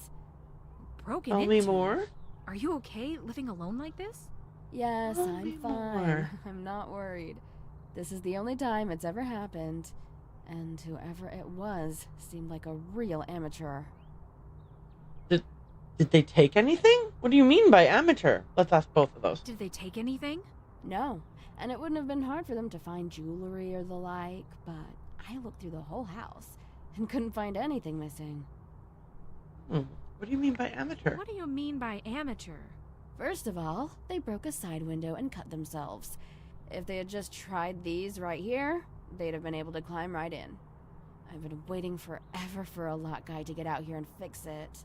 Broken Tell into? me more. Are you okay living alone like this? Yes, Tell me I'm fine. more. I'm not worried. This is the only time it's ever happened. And whoever it was seemed like a real amateur. Did they take anything? What do you mean by amateur? Let's ask both of those. Did they take anything? No, and it wouldn't have been hard for them to find jewelry or the like, but I looked through the whole house and couldn't find anything missing. What do you mean by amateur? What do you mean by amateur? First of all, they broke a side window and cut themselves. If they had just tried these right here, they'd have been able to climb right in. I've been waiting forever for a lot guy to get out here and fix it.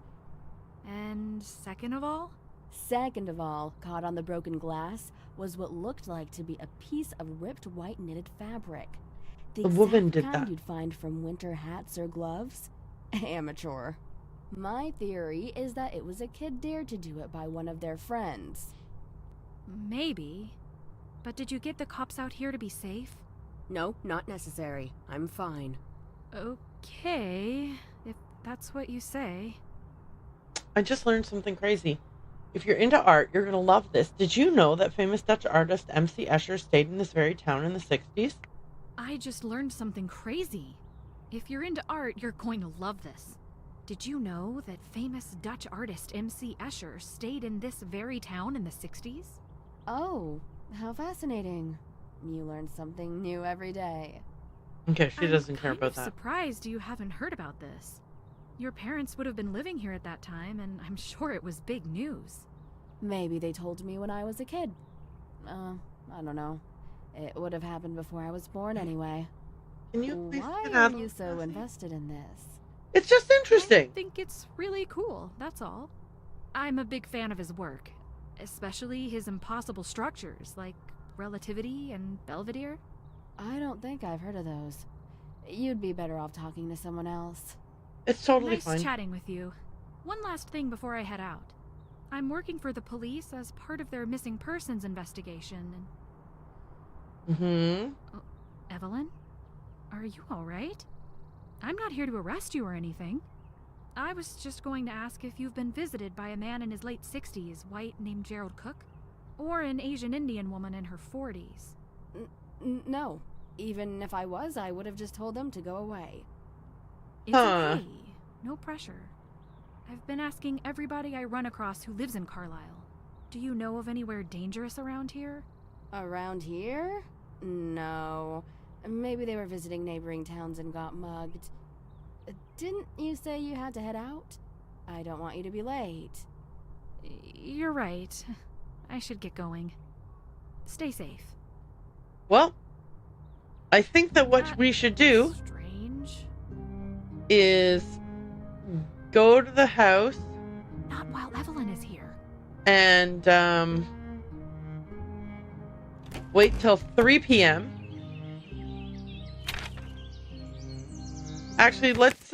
And second of all? Second of all, caught on the broken glass was what looked like to be a piece of ripped white knitted fabric. The woman exact did kind that. you'd find from winter hats or gloves. Amateur. My theory is that it was a kid dared to do it by one of their friends. Maybe. But did you get the cops out here to be safe? No, not necessary. I'm fine. Okay, if that's what you say. I just learned something crazy. If you're into art, you're going to love this. Did you know that famous Dutch artist M.C. Escher stayed in this very town in the 60s? I just learned something crazy. If you're into art, you're going to love this. Did you know that famous Dutch artist M.C. Escher stayed in this very town in the 60s? Oh, how fascinating. You learn something new every day. Okay, she doesn't care I'm about kind of that. surprised you haven't heard about this. Your parents would have been living here at that time, and I'm sure it was big news. Maybe they told me when I was a kid. I don't know. It would have happened before I was born anyway. Can you please Why get are out you of so this? invested in this? It's just interesting. I think it's really cool, that's all. I'm a big fan of his work, especially his impossible structures, like Relativity and Belvedere. I don't think I've heard of those. You'd be better off talking to someone else. It's totally Nice fine. chatting with you. One last thing before I head out. I'm working for the police as part of their missing persons investigation. Evelyn? Are you alright? I'm not here to arrest you or anything. I was just going to ask if you've been visited by a man in his late 60s, white, named Gerald Cook? Or an Asian Indian woman in her 40s? No. Even if I was, I would have just told them to go away. It's Huh. okay. No pressure. I've been asking everybody I run across who lives in Carlisle. Do you know of anywhere dangerous around here? Around here? No. Maybe they were visiting neighboring towns and got mugged. Didn't you say you had to head out? I don't want you to be late. You're right. I should get going. Stay safe. Well, I think that what That we should was do strange. is go to the house Not while Evelyn is here. and wait till 3 p.m. Actually, let's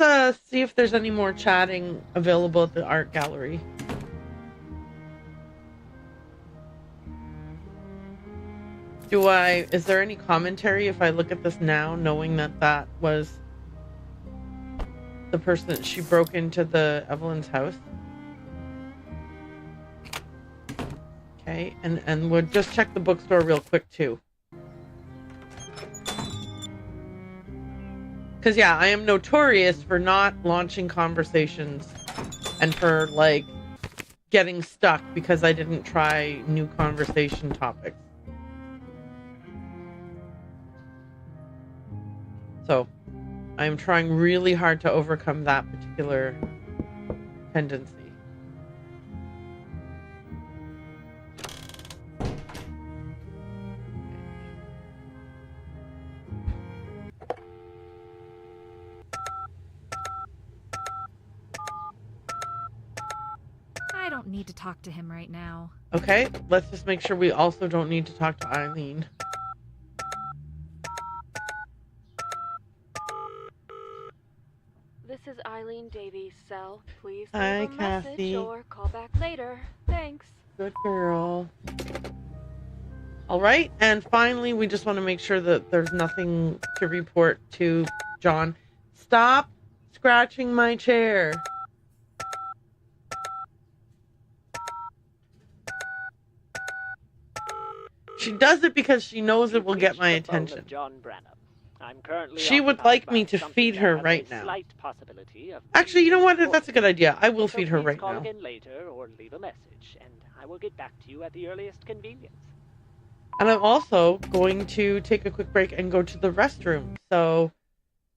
see if there's any more chatting available at the art gallery. Is there any commentary if I look at this now, knowing that that was the person that she broke into the Evelyn's house? Okay, and we'll just check the bookstore real quick too. Because yeah, I am notorious for not launching conversations and for like getting stuck because I didn't try new conversation topics. So I'm trying really hard to overcome that particular tendency. I don't need to talk to him right now. Okay, let's just make sure we also don't need to talk to Eileen. This is Eileen Davies' cell. Please Hi, leave a message Cassie. or call back later. Thanks. Good girl. All right, and finally, we just want to make sure that there's nothing to report to John. Stop Stop scratching my chair. She does it because she knows it will get my attention. John Branham. I'm currently She would occupied like by me to something feed that her has right a now. Slight possibility of Actually, you know what? being That's a good idea. I will so feed her please right call now. again later or leave a message, and I will get back to you at the earliest convenience. And I'm also going to take a quick break and go to the restroom. So,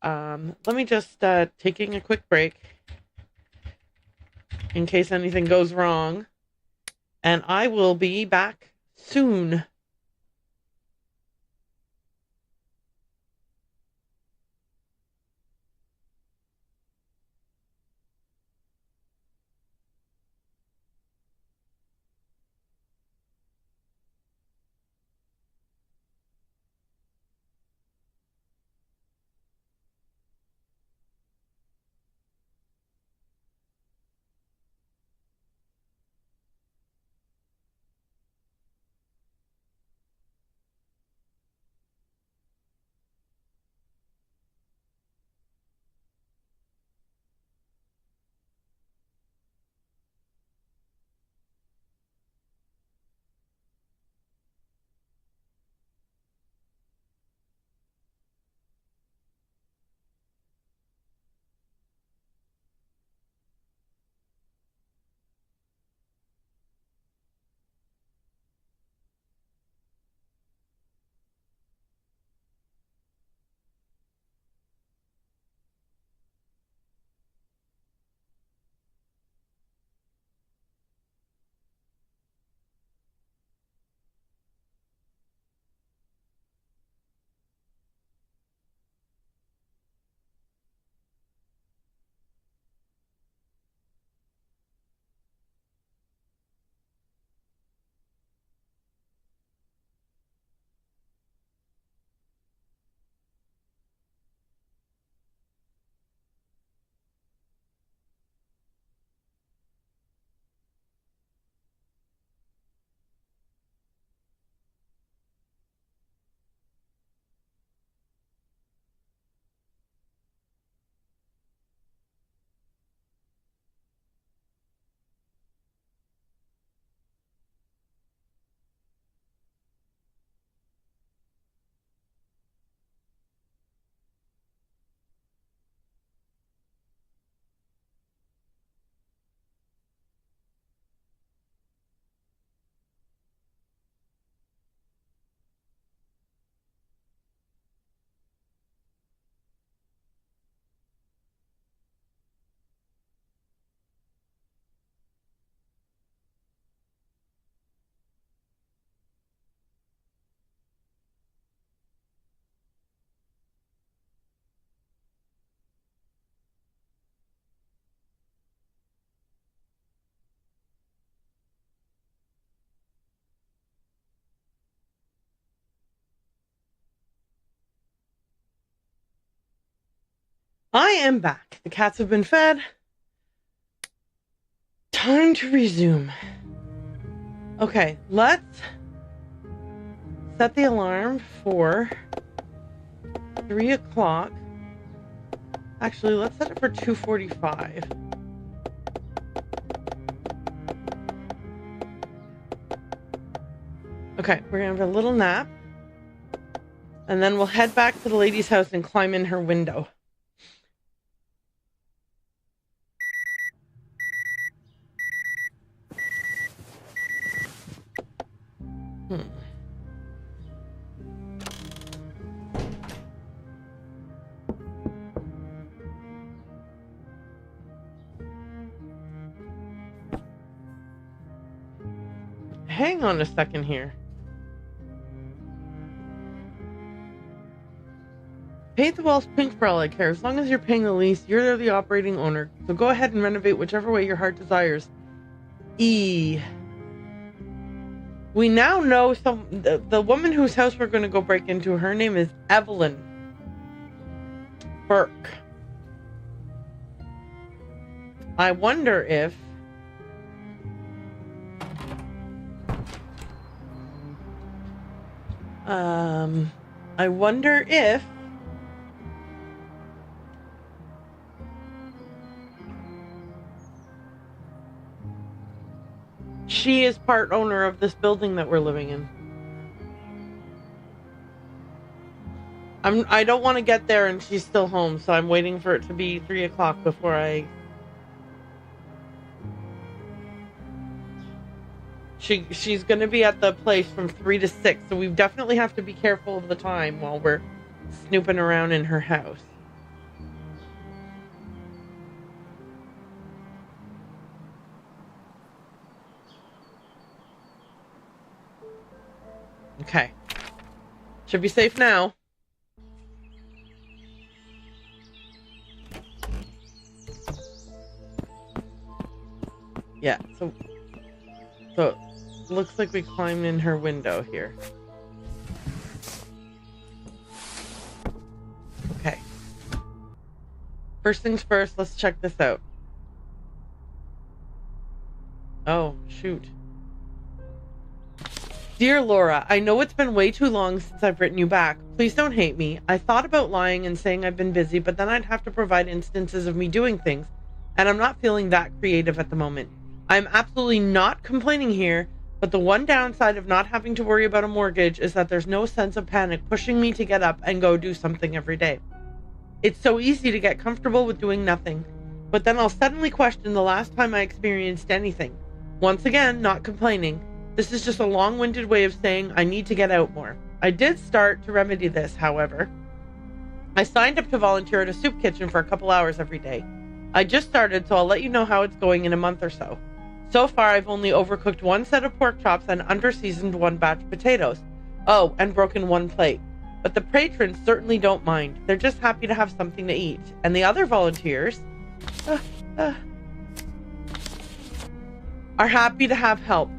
let me just, taking a quick break in case anything goes wrong. And I will be back soon. I am back. The cats have been fed. Time to resume. Okay, let's set the alarm for 3 o'clock. Actually, let's set it for 2:45. Okay, we're gonna have a little nap. And then we'll head back to the lady's house and climb in her window. Hang on a second here. Paint the walls pink for all I care. As long as you're paying the lease, you're the operating owner. So go ahead and renovate whichever way your heart desires. E. We now know the woman whose house we're going to go break into, her name is Evelyn Burke. I wonder if She is part owner of this building that we're living in. I don't want to get there and she's still home, so I'm waiting for it to be 3 o'clock before I... She's going to be at the place from 3 to 6, so we definitely have to be careful of the time while we're snooping around in her house. Okay. Should be safe now. Yeah, so looks like we climbed in her window here. Okay. First things first, let's check this out. Oh, shoot. Dear Laura, I know it's been way too long since I've written you back. Please don't hate me. I thought about lying and saying I've been busy, but then I'd have to provide instances of me doing things, and I'm not feeling that creative at the moment. I'm absolutely not complaining here, but the one downside of not having to worry about a mortgage is that there's no sense of panic pushing me to get up and go do something every day. It's so easy to get comfortable with doing nothing, but then I'll suddenly question the last time I experienced anything. Once again, not complaining. This is just a long-winded way of saying I need to get out more. I did start to remedy this, however. I signed up to volunteer at a soup kitchen for a couple hours every day. I just started, so I'll let you know how it's going in a month or so. So far, I've only overcooked 1 set of pork chops and underseasoned 1 batch of potatoes. Oh, and broken 1 plate. But the patrons certainly don't mind. They're just happy to have something to eat. And the other volunteers are happy to have help.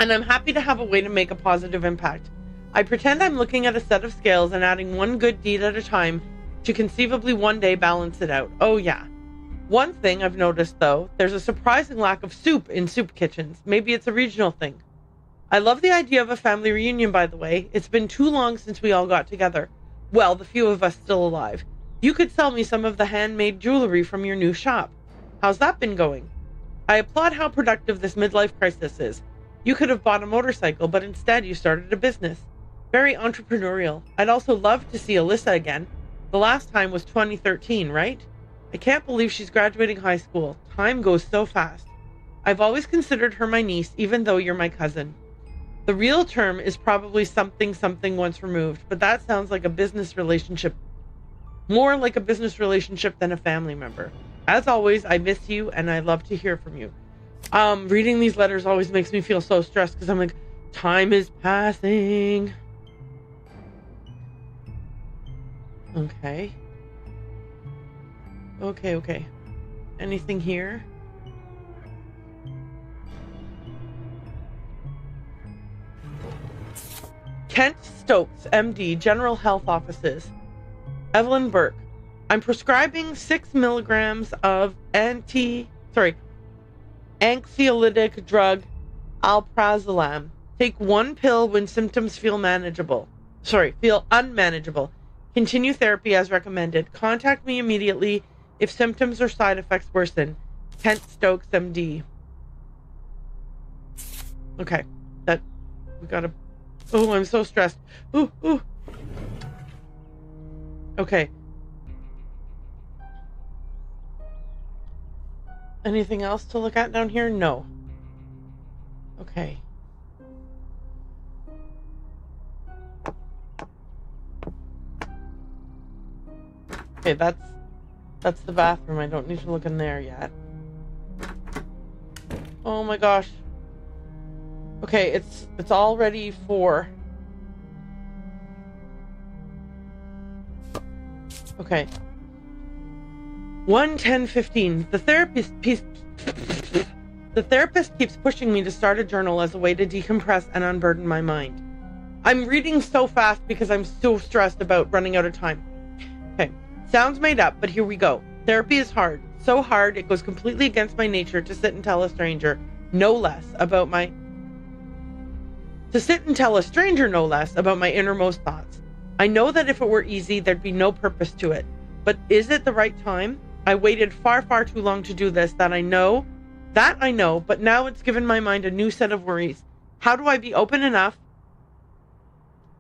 And I'm happy to have a way to make a positive impact. I pretend I'm looking at a set of scales and adding one good deed at a time to conceivably one day balance it out. Oh yeah. One thing I've noticed, though, there's a surprising lack of soup in soup kitchens. Maybe it's a regional thing. I love the idea of a family reunion, by the way. It's been too long since we all got together. Well, the few of us still alive. You could sell me some of the handmade jewelry from your new shop. How's that been going? I applaud how productive this midlife crisis is. You could have bought a motorcycle, but instead you started a business. Very entrepreneurial. I'd also love to see Alyssa again. The last time was 2013, right? I can't believe she's graduating high school. Time goes so fast. I've always considered her my niece, even though you're my cousin. The real term is probably something once removed, but that sounds like a business relationship. More like a business relationship than a family member. As always, I miss you and I love to hear from you. Reading these letters always makes me feel so stressed because I'm like, time is passing. Okay. Okay. Anything here? Kent Stokes, MD, General Health Offices. Evelyn Burke. I'm prescribing 6 milligrams of anxiolytic drug alprazolam. Take 1 pill when symptoms feel unmanageable. Continue therapy as recommended. Contact me immediately if symptoms or side effects worsen. Kent Stokes, MD. Okay. We gotta... Oh, I'm so stressed. Ooh. Okay. Anything else to look at down here? No. Okay. Okay, that's the bathroom. I don't need to look in there yet. Oh my gosh. Okay, it's already 4. Okay. 1:10:15. The therapist keeps pushing me to start a journal as a way to decompress and unburden my mind. I'm reading so fast because I'm so stressed about running out of time. Okay. Sounds made up, but here we go. Therapy is hard. So hard, it goes completely against my nature to sit and tell a stranger, no less, about my innermost thoughts. I know that if it were easy, there'd be no purpose to it. But is it the right time? I waited far too long to do this, that I know That I know, but now it's given my mind a new set of worries. How do I be open enough?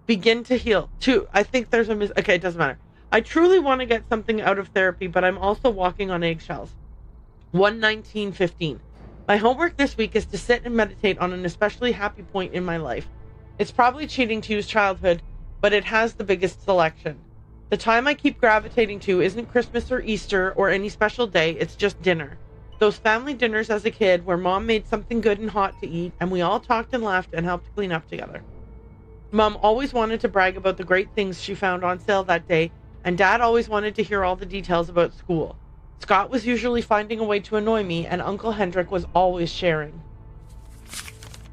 Begin to heal. I think there's okay, it doesn't matter. I truly want to get something out of therapy, but I'm also walking on eggshells. 1:19:15. My homework this week is to sit and meditate on an especially happy point in my life. It's probably cheating to use childhood, but it has the biggest selection. The time I keep gravitating to isn't Christmas or Easter or any special day, it's just dinner. Those family dinners as a kid where Mom made something good and hot to eat, and we all talked and laughed and helped clean up together. Mom always wanted to brag about the great things she found on sale that day, and Dad always wanted to hear all the details about school. Scott was usually finding a way to annoy me, and Uncle Hendrik was always sharing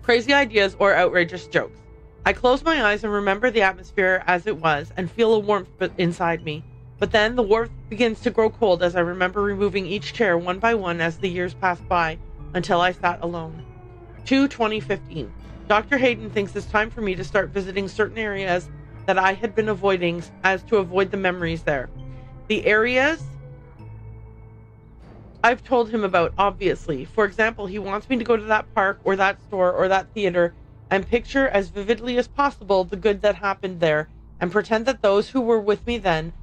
crazy ideas or outrageous jokes. I close my eyes and remember the atmosphere as it was and feel a warmth inside me. But then the warmth begins to grow cold as I remember removing each chair one by one as the years passed by until I sat alone. 2/20:15. Dr. Hayden thinks it's time for me to start visiting certain areas that I had been avoiding as to avoid the memories there. The areas I've told him about, obviously. For example, he wants me to go to that park or that store or that theater and picture as vividly as possible the good that happened there and pretend that those who were with me then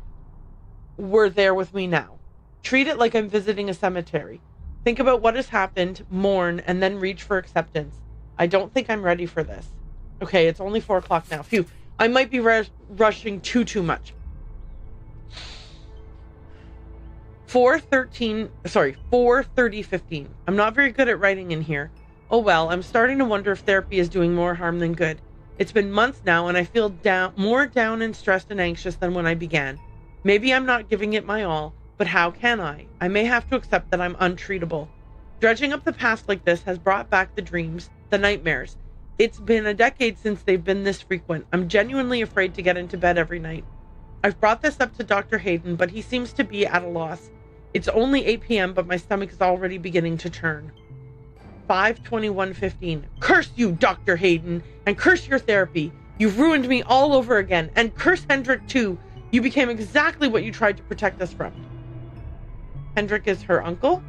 were there with me now. Treat it like I'm visiting a cemetery. Think about what has happened, mourn, and then reach for acceptance. I don't think I'm ready for this. Okay, it's only 4 o'clock now. Phew. I might be rushing too much. 4:30:15. I'm not very good at writing in here. Oh well, I'm starting to wonder if therapy is doing more harm than good. It's been months now and I feel more down and stressed and anxious than when I began. Maybe I'm not giving it my all, but how can I? I may have to accept that I'm untreatable. Dredging up the past like this has brought back the dreams, the nightmares. It's been a decade since they've been this frequent. I'm genuinely afraid to get into bed every night. I've brought this up to Dr. Hayden, but he seems to be at a loss. It's only 8 p.m., but my stomach is already beginning to churn. 5:21:15. Curse you, Dr. Hayden, and curse your therapy. You've ruined me all over again, and curse Hendrik too. You became exactly what you tried to protect us from. Hendrik is her uncle?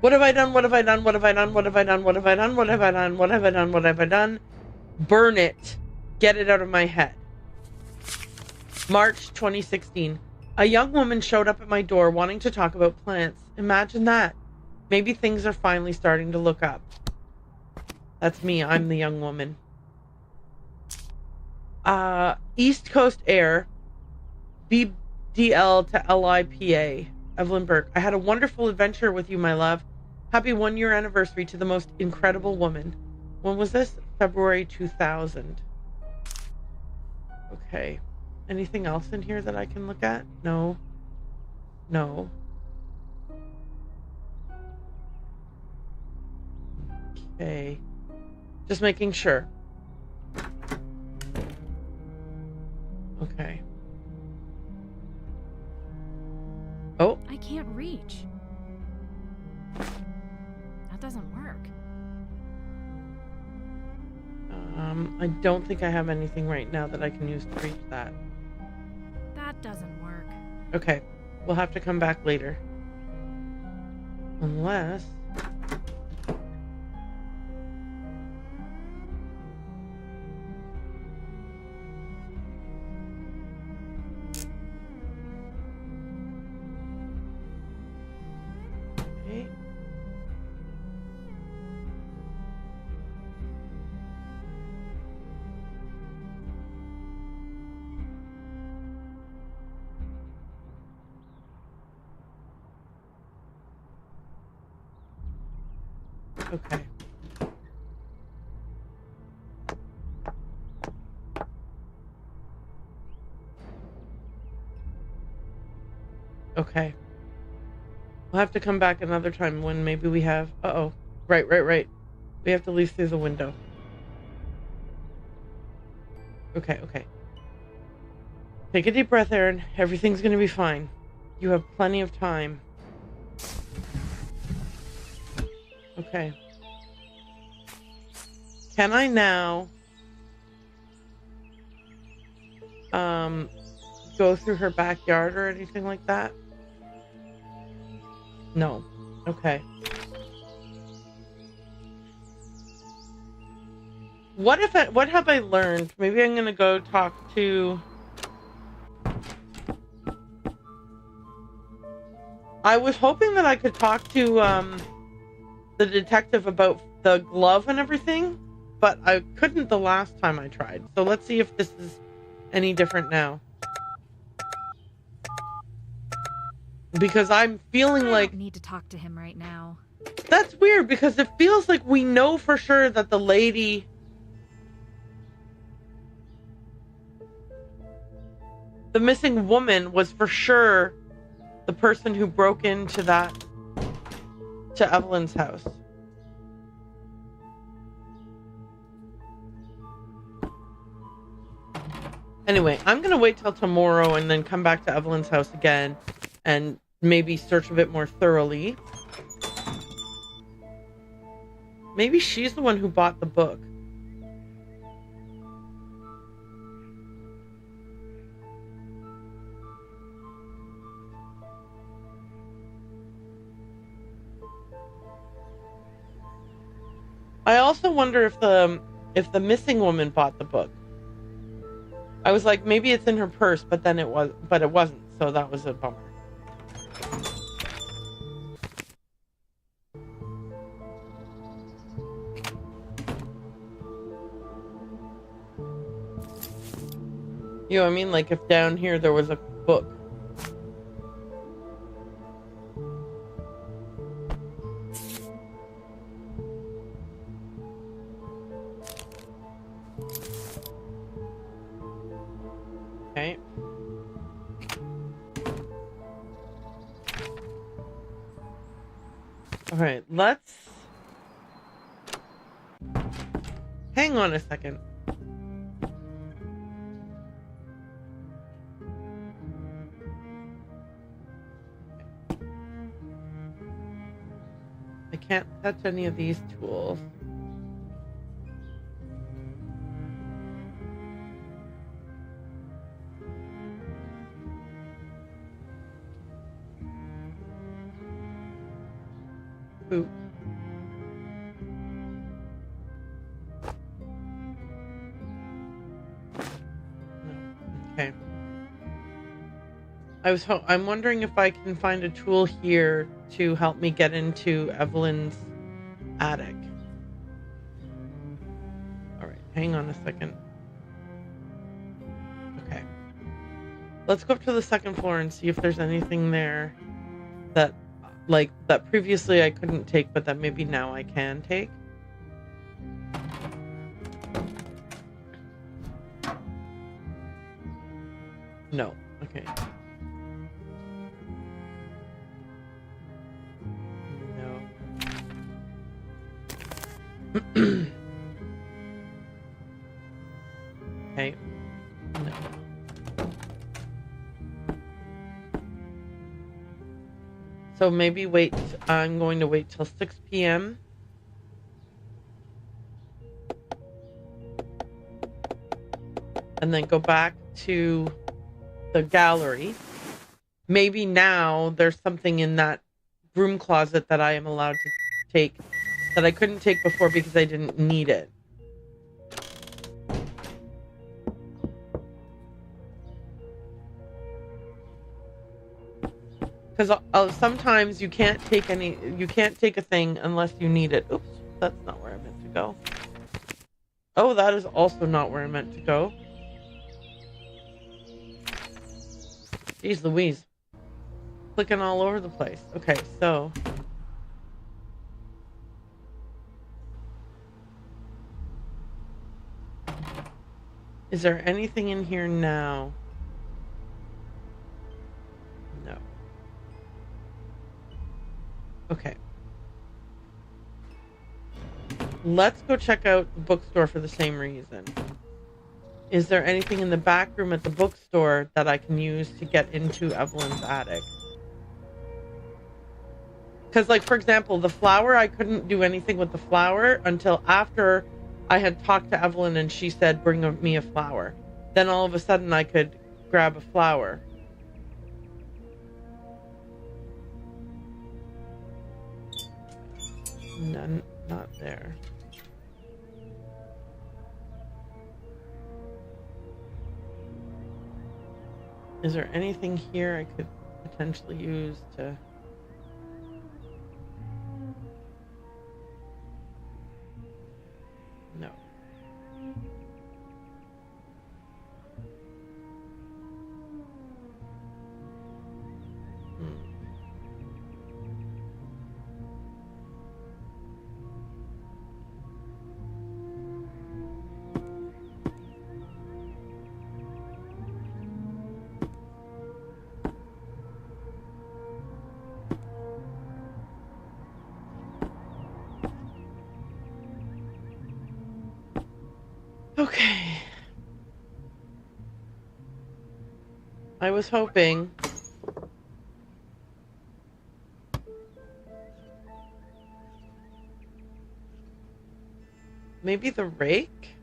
What have I done? What have I done? What have I done? What have I done? What have I done? What have I done? What have I done? What have I done? Burn it. Get it out of my head. March 2016. A young woman showed up at my door wanting to talk about plants. Imagine that. Maybe things are finally starting to look up. That's me. I'm the young woman. East Coast Air. BDL to LIPA. Evelyn Burke. I had a wonderful adventure with you, my love. Happy 1-year anniversary to the most incredible woman. When was this? February 2000. Okay. Anything else in here that I can look at? No. No. Okay. Just making sure. Okay. Oh. I can't reach. That doesn't work. I don't think I have anything right now that I can use to reach that. That doesn't work. Okay. We'll have to come back later. Unless... Okay. Okay. Okay. We'll have to come back another time when maybe we have... Uh-oh. Right. We have to leave through the window. Okay. Take a deep breath, Aaron. Everything's gonna be fine. You have plenty of time. Okay. Can I now go through her backyard or anything like that? No. Okay. What have I learned? Maybe I'm gonna go talk to... I was hoping that I could talk to the detective about the glove and everything, but I couldn't the last time I tried. So let's see if this is any different now. Because I'm feeling like... I don't need to talk to him right now. That's weird, because it feels like we know for sure that the lady... The missing woman was for sure the person who broke into to Evelyn's house. Anyway, I'm gonna wait till tomorrow and then come back to Evelyn's house again and maybe search a bit more thoroughly. Maybe she's the one who bought the book. I also wonder if the missing woman bought the book. I was like, maybe it's in her purse, but then it wasn't, so that was a bummer. You know what I mean? Like if down here there was a book. Okay. All right, let's... Hang on a second. I can't touch any of these tools. Ooh. No. Okay. I'm wondering if I can find a tool here to help me get into Evelyn's attic. All right, hang on a second. Okay. Let's go up to the second floor and see if there's anything there that previously I couldn't take, but that maybe now I can take. No. Okay. No. Okay. No. So maybe wait. I'm going to wait till 6 p.m. and then go back to the gallery. Maybe now there's something in that broom closet that I am allowed to take that I couldn't take before because I didn't need it. Because sometimes you can't take a thing unless you need it. Oops, that's not where I meant to go. Oh, that is also not where I meant to go. Jeez Louise. Clicking all over the place. Okay, so... Is there anything in here now? No. Okay. Let's go check out the bookstore for the same reason. Is there anything in the back room at the bookstore that I can use to get into Evelyn's attic? Because, like, for example, the flower, I couldn't do anything with the flower until after I had talked to Evelyn and she said, bring me a flower. Then all of a sudden I could grab a flower. None, not there. Is there anything here I could potentially use to... No. Okay. I was hoping... Maybe the rake?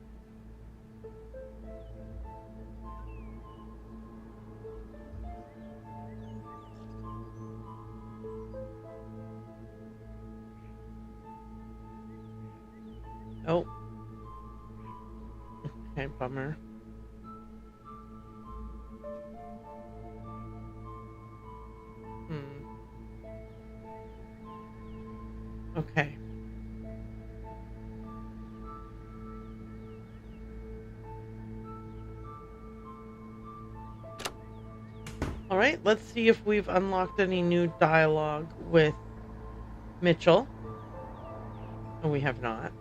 Oh. Okay, bummer. Okay. Alright, let's see if we've unlocked any new dialogue with Mitchell. No, we have not.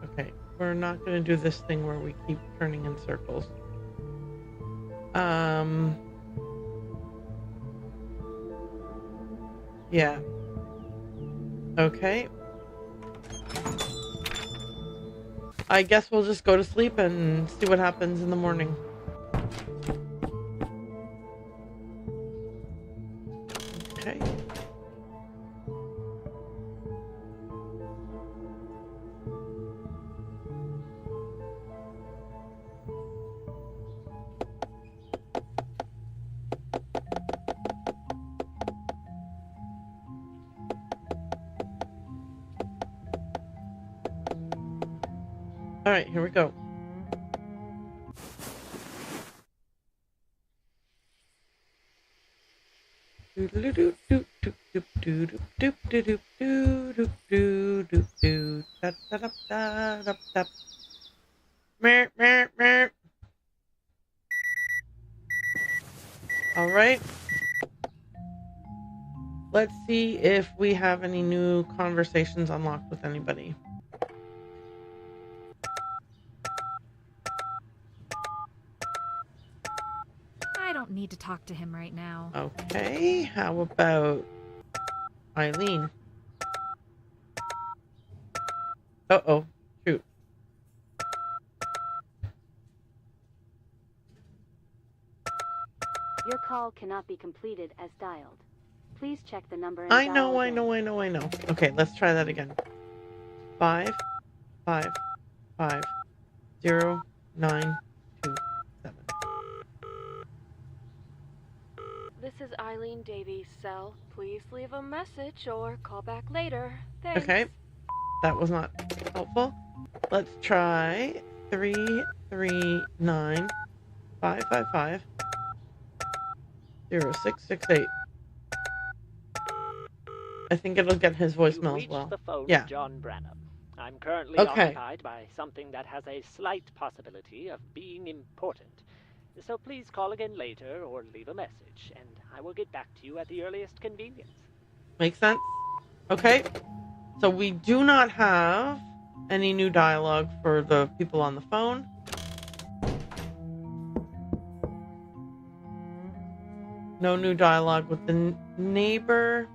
Okay, we're not going to do this thing where we keep turning in circles. Yeah. Okay. I guess we'll just go to sleep and see what happens in the morning. Okay. All right, here we go. All right. Let's see if we have any new conversations unlocked with anybody. I don't need to talk to him right now. Okay, how about Eileen? Uh-oh, shoot. Your call cannot be completed as dialed. Please check the number and I dial know. again. Okay, let's try that again. 5 5 5 0 9 2 7. This is Eileen Davies' cell. Please leave a message or call back later. Thanks. Okay, that was not helpful. Let's try 3 3 9 5 5 5 0 6 6 8. I think it'll get his voicemail as You've well. reached the phone Yeah. of John Branham. I'm currently Okay. occupied by something that has a slight possibility of being important. So please call again later or leave a message, and I will get back to you at the earliest convenience. Makes sense? Okay. So we do not have any new dialogue for the people on the phone. No new dialogue with the neighbor.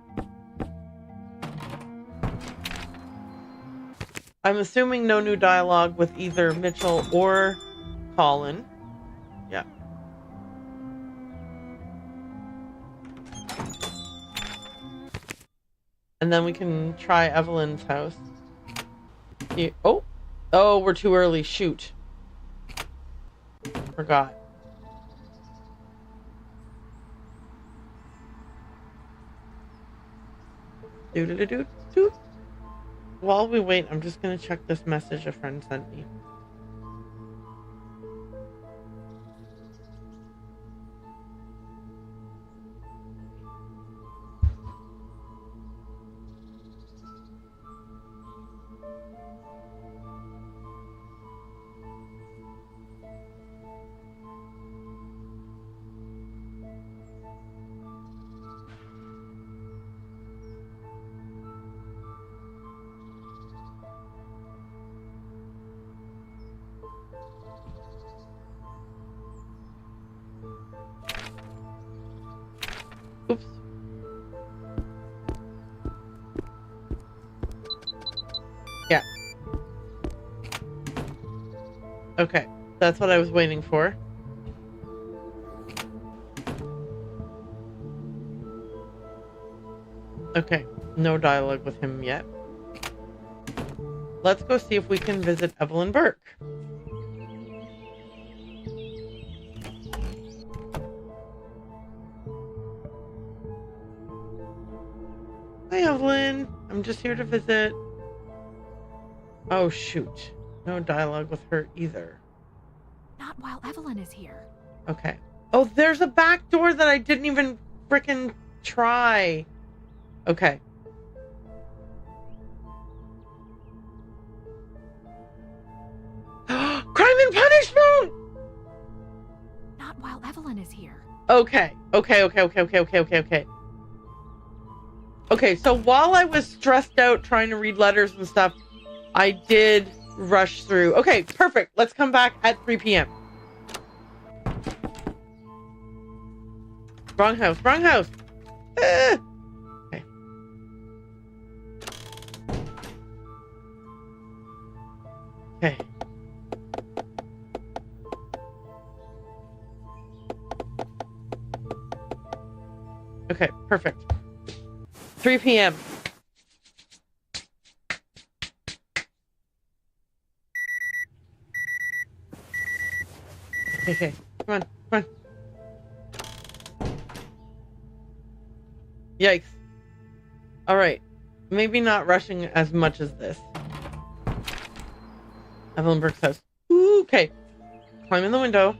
I'm assuming no new dialogue with either Mitchell or Colin. Yeah. And then we can try Evelyn's house. Oh, we're too early. Shoot. Forgot. Do. While we wait, I'm just gonna check this message a friend sent me. Yeah. Okay. That's what I was waiting for. Okay. No dialogue with him yet. Let's go see if we can visit Evelyn Burke. Hi, Evelyn. I'm just here to visit. Oh, shoot. No dialogue with her either. Not while Evelyn is here. Okay. Oh, there's a back door that I didn't even frickin' try. Okay. Crime and punishment! Not while Evelyn is here. Okay. Okay, so while I was stressed out trying to read letters and stuff, I did rush through. Okay, perfect. Let's come back at 3 p.m. Wrong house. Ah! Okay. Okay. Okay, perfect. 3 p.m. Okay, come on. Yikes. Alright. Maybe not rushing as much as this. Evelyn Burke's house. Ooh, okay. Climb in the window.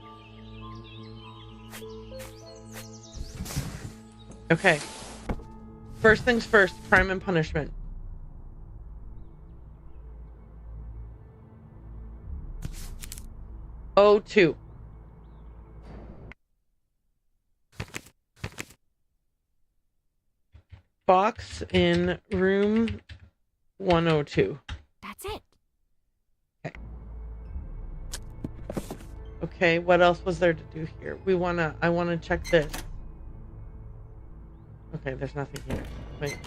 Okay. First things first, crime and punishment. Oh, 2. Box in room 102. That's it. Okay. Okay, what else was there to do here? I wanna check this. Okay, there's nothing here. Wait.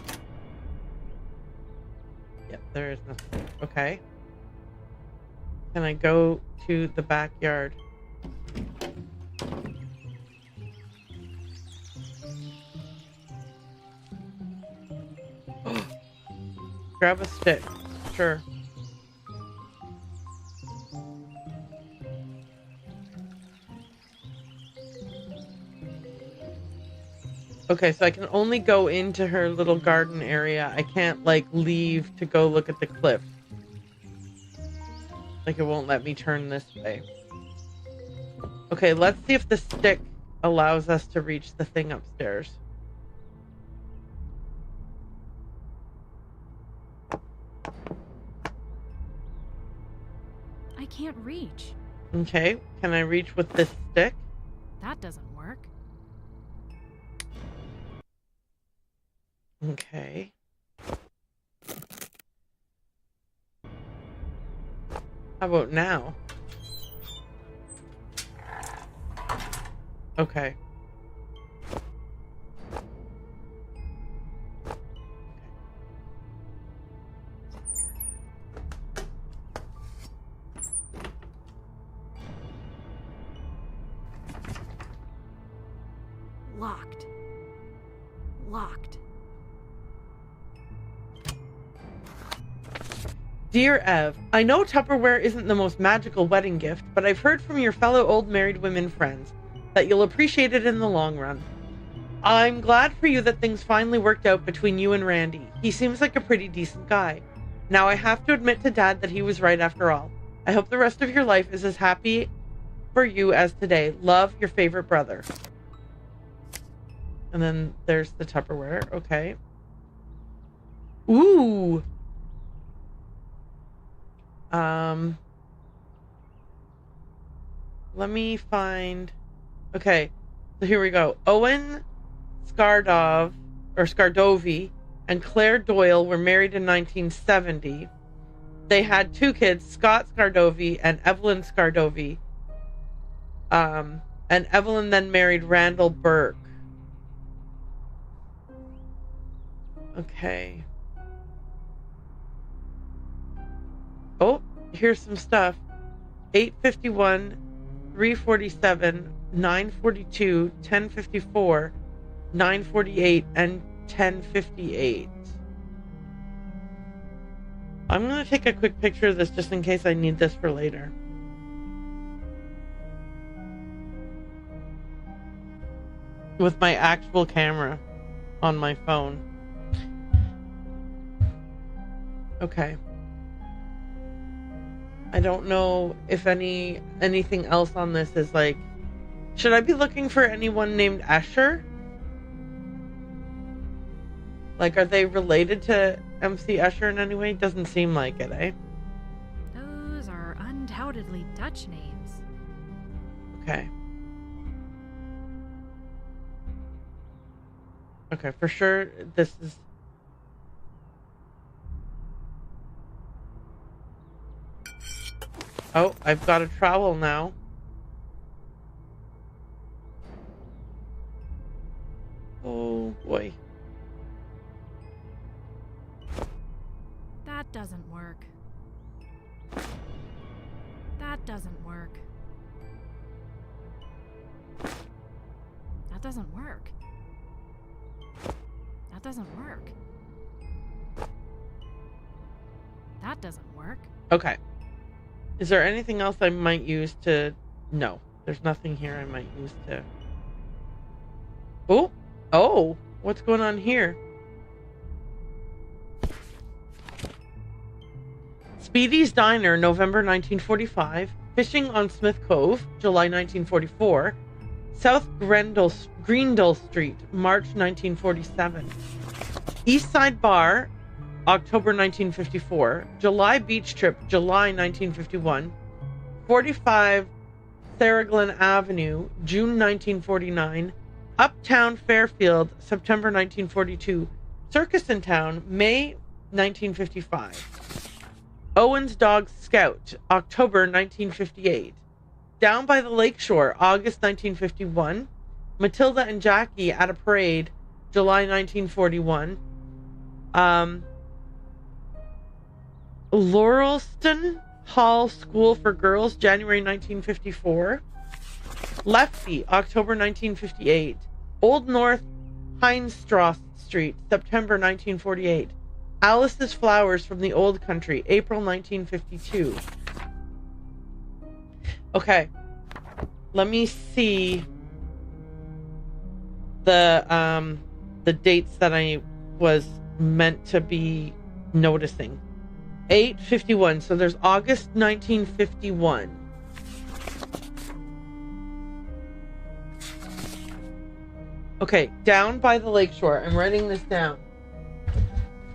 Yep, there is nothing. Okay. Can I go to the backyard? Grab a stick. Sure. Okay, so I can only go into her little garden area. I can't, like, leave to go look at the cliff. Like, it won't let me turn this way. Okay, let's see if the stick allows us to reach the thing upstairs. I can't reach. Okay, can I reach with this stick? That doesn't work. Okay. How about now? Okay. Locked. Locked. Dear Ev, I know Tupperware isn't the most magical wedding gift, but I've heard from your fellow old married women friends that you'll appreciate it in the long run. I'm glad for you that things finally worked out between you and Randy. He seems like a pretty decent guy. Now I have to admit to Dad that he was right after all. I hope the rest of your life is as happy for you as today. Love, your favorite brother. And then there's the Tupperware. Okay. Ooh. Let me find... Okay, so here we go. Owen Skardovi and Claire Doyle were married in 1970. They had 2 kids, Scott Skardovi and Evelyn Skardovi. And Evelyn then married Randall Burke. Okay. here's some stuff. 8:51, 3:47, 9:42, 10:54, 9:48, and 10:58. I'm going to take a quick picture of this just in case I need this for later. With my actual camera on my phone. Okay. I don't know if anything else on this is like... Should I be looking for anyone named Escher? Like, are they related to MC Escher in any way? Doesn't seem like it, eh? Those are undoubtedly Dutch names. Okay. Okay, for sure, this is... Oh, I've got a trowel now. Oh, boy. That doesn't work. That doesn't work. That doesn't work. That doesn't work. That doesn't work. Okay. Is there anything else I might use to... No. There's nothing here I might use to... Oh! Oh! What's going on here? Speedy's Diner, November 1945. Fishing on Smith Cove, July 1944. South Greendale Street, March 1947. East Side Bar, October 1954. July Beach Trip, July 1951. 45 Tharaglin Avenue, June 1949. Uptown Fairfield, September 1942. Circus in Town, May 1955. Owen's Dog Scout, October 1958. Down by the Lakeshore, August 1951. Matilda and Jackie at a Parade, July 1941. Laurelston Hall School for Girls, January 1954. Lefty, October 1958. Old North Heinstross Street, September 1948. Alice's Flowers from the Old Country, April 1952. Okay. Let me see the dates that I was meant to be noticing. 8:51. So there's August 1951. Okay, down by the lakeshore. I'm writing this down.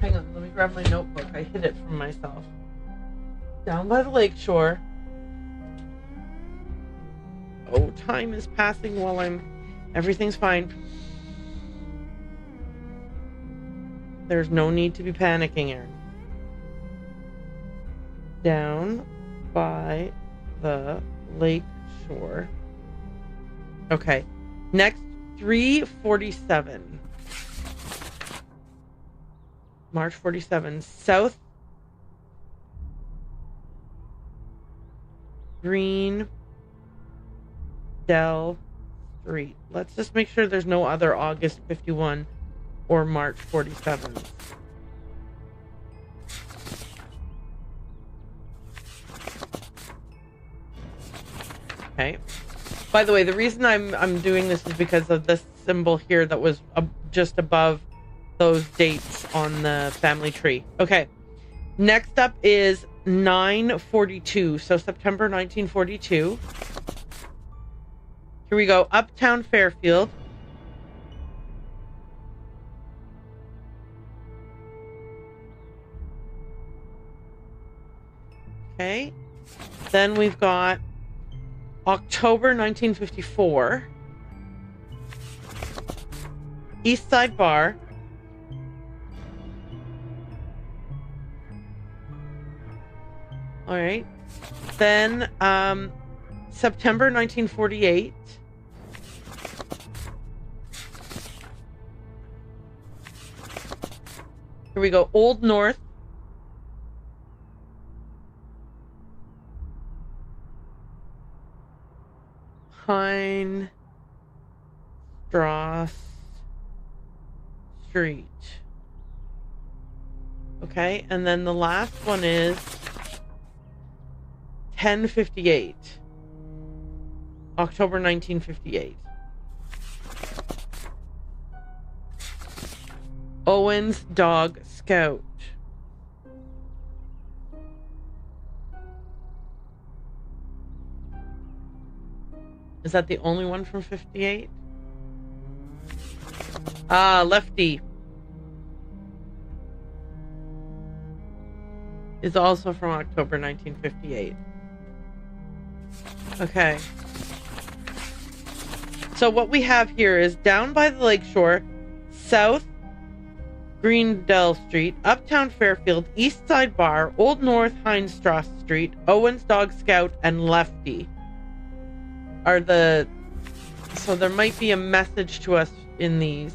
Hang on, let me grab my notebook. I hid it from myself. Down by the lakeshore. Oh, time is passing while everything's fine. There's no need to be panicking, Aaron. Down by the lakeshore. Okay. Next, 3:47. March 47. South Greendale Street. Let's just make sure there's no other August 51 or March 47. Okay. By the way, the reason I'm doing this is because of this symbol here that was just above those dates on the family tree. Okay. Next up is 9/42. So September 1942. Here we go. Uptown Fairfield. Okay. Then we've got October 1954. East Side Bar. All right. Then September 1948. Here we go. Old North. Pine Strass Street. Okay, and then the last one is 1058. October 1958. Owen's Dog Scout. Is that the only one from 58? Ah, Lefty is also from October 1958. Okay. So what we have here is down by the lakeshore, South Greendale Street, Uptown Fairfield, East Side Bar, Old North Heinstrasse Street, Owen's Dog Scout, and Lefty are the... So there might be a message to us in these.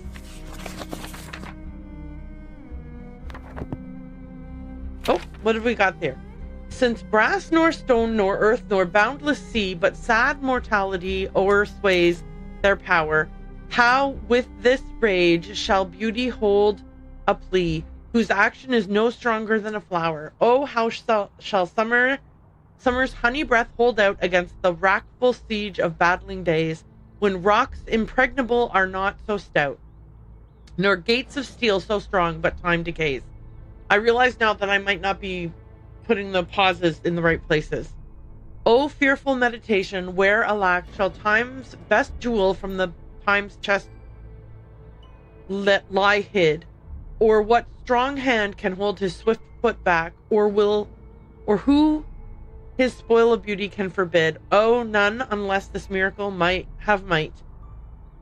Oh, what have we got there? Since brass nor stone nor earth nor boundless sea, but sad mortality o'ersways their power, how with this rage shall beauty hold a plea, whose action is no stronger than a flower? Oh, how shall summer's honey breath hold out against the wrackful siege of battling days, when rocks impregnable are not so stout, nor gates of steel so strong, but time decays. I realize now that I might not be putting the pauses in the right places. Oh, fearful meditation, where, alack, shall time's best jewel from the time's chest lie hid? Or what strong hand can hold his swift foot back? Or who his spoil of beauty can forbid? Oh, none, unless this miracle might,